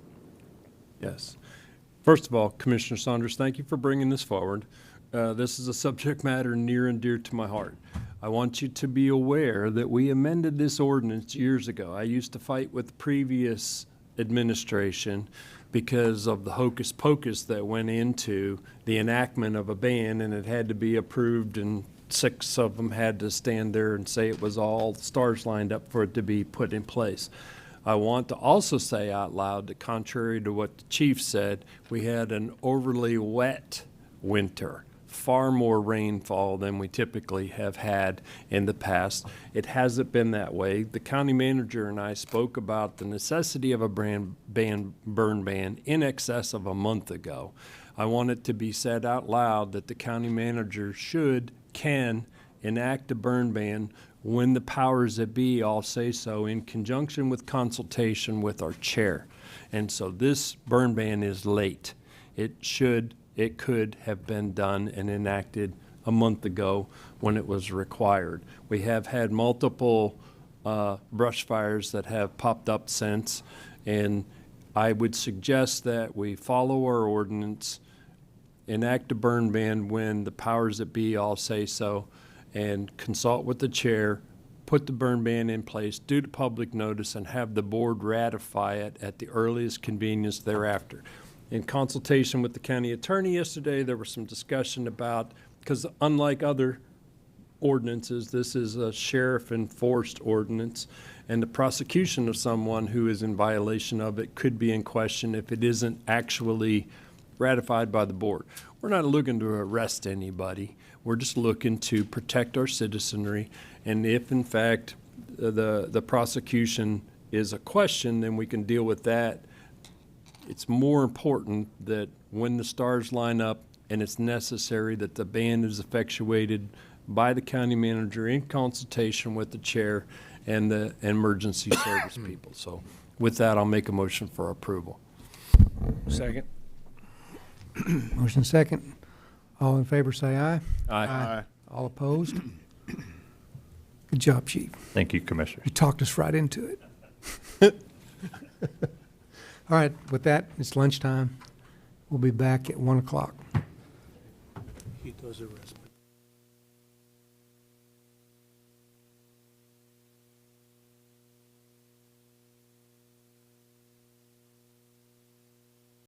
Yes. First of all, Commissioner Saunders, thank you for bringing this forward. This is a subject matter near and dear to my heart. I want you to be aware that we amended this ordinance years ago. I used to fight with the previous administration because of the hocus pocus that went into the enactment of a ban, and it had to be approved, and 6 of them had to stand there and say it was all stars lined up for it to be put in place. I want to also say out loud that contrary to what the chief said, we had an overly wet winter, far more rainfall than we typically have had in the past. It hasn't been that way. The county manager and I spoke about the necessity of a burn ban in excess of a month ago. I want it to be said out loud that the county manager can enact a burn ban when the powers that be all say so, in conjunction with consultation with our chair. And so this burn ban is late. It could have been done and enacted a month ago when it was required. We have had multiple brush fires that have popped up since, and I would suggest that we follow our ordinance, enact a burn ban when the powers that be all say so, and consult with the chair, put the burn ban in place, do the public notice, and have the board ratify it at the earliest convenience thereafter. In consultation with the county attorney yesterday, there was some discussion about, because unlike other ordinances, this is a sheriff enforced ordinance, and the prosecution of someone who is in violation of it could be in question if it isn't actually ratified by the board. We're not looking to arrest anybody. We're just looking to protect our citizenry, and if in fact the prosecution is a question, then we can deal with that. It's more important that when the stars line up, and it's necessary that the ban is effectuated by the county manager in consultation with the chair and the emergency service people. So with that, I'll make a motion for approval. Second. Motion second. All in favor, say aye. Aye. All opposed? Good job, Chief. Thank you, Commissioners. You talked us right into it. All right, with that, it's lunchtime. We'll be back at 1 o'clock. He does arrest me.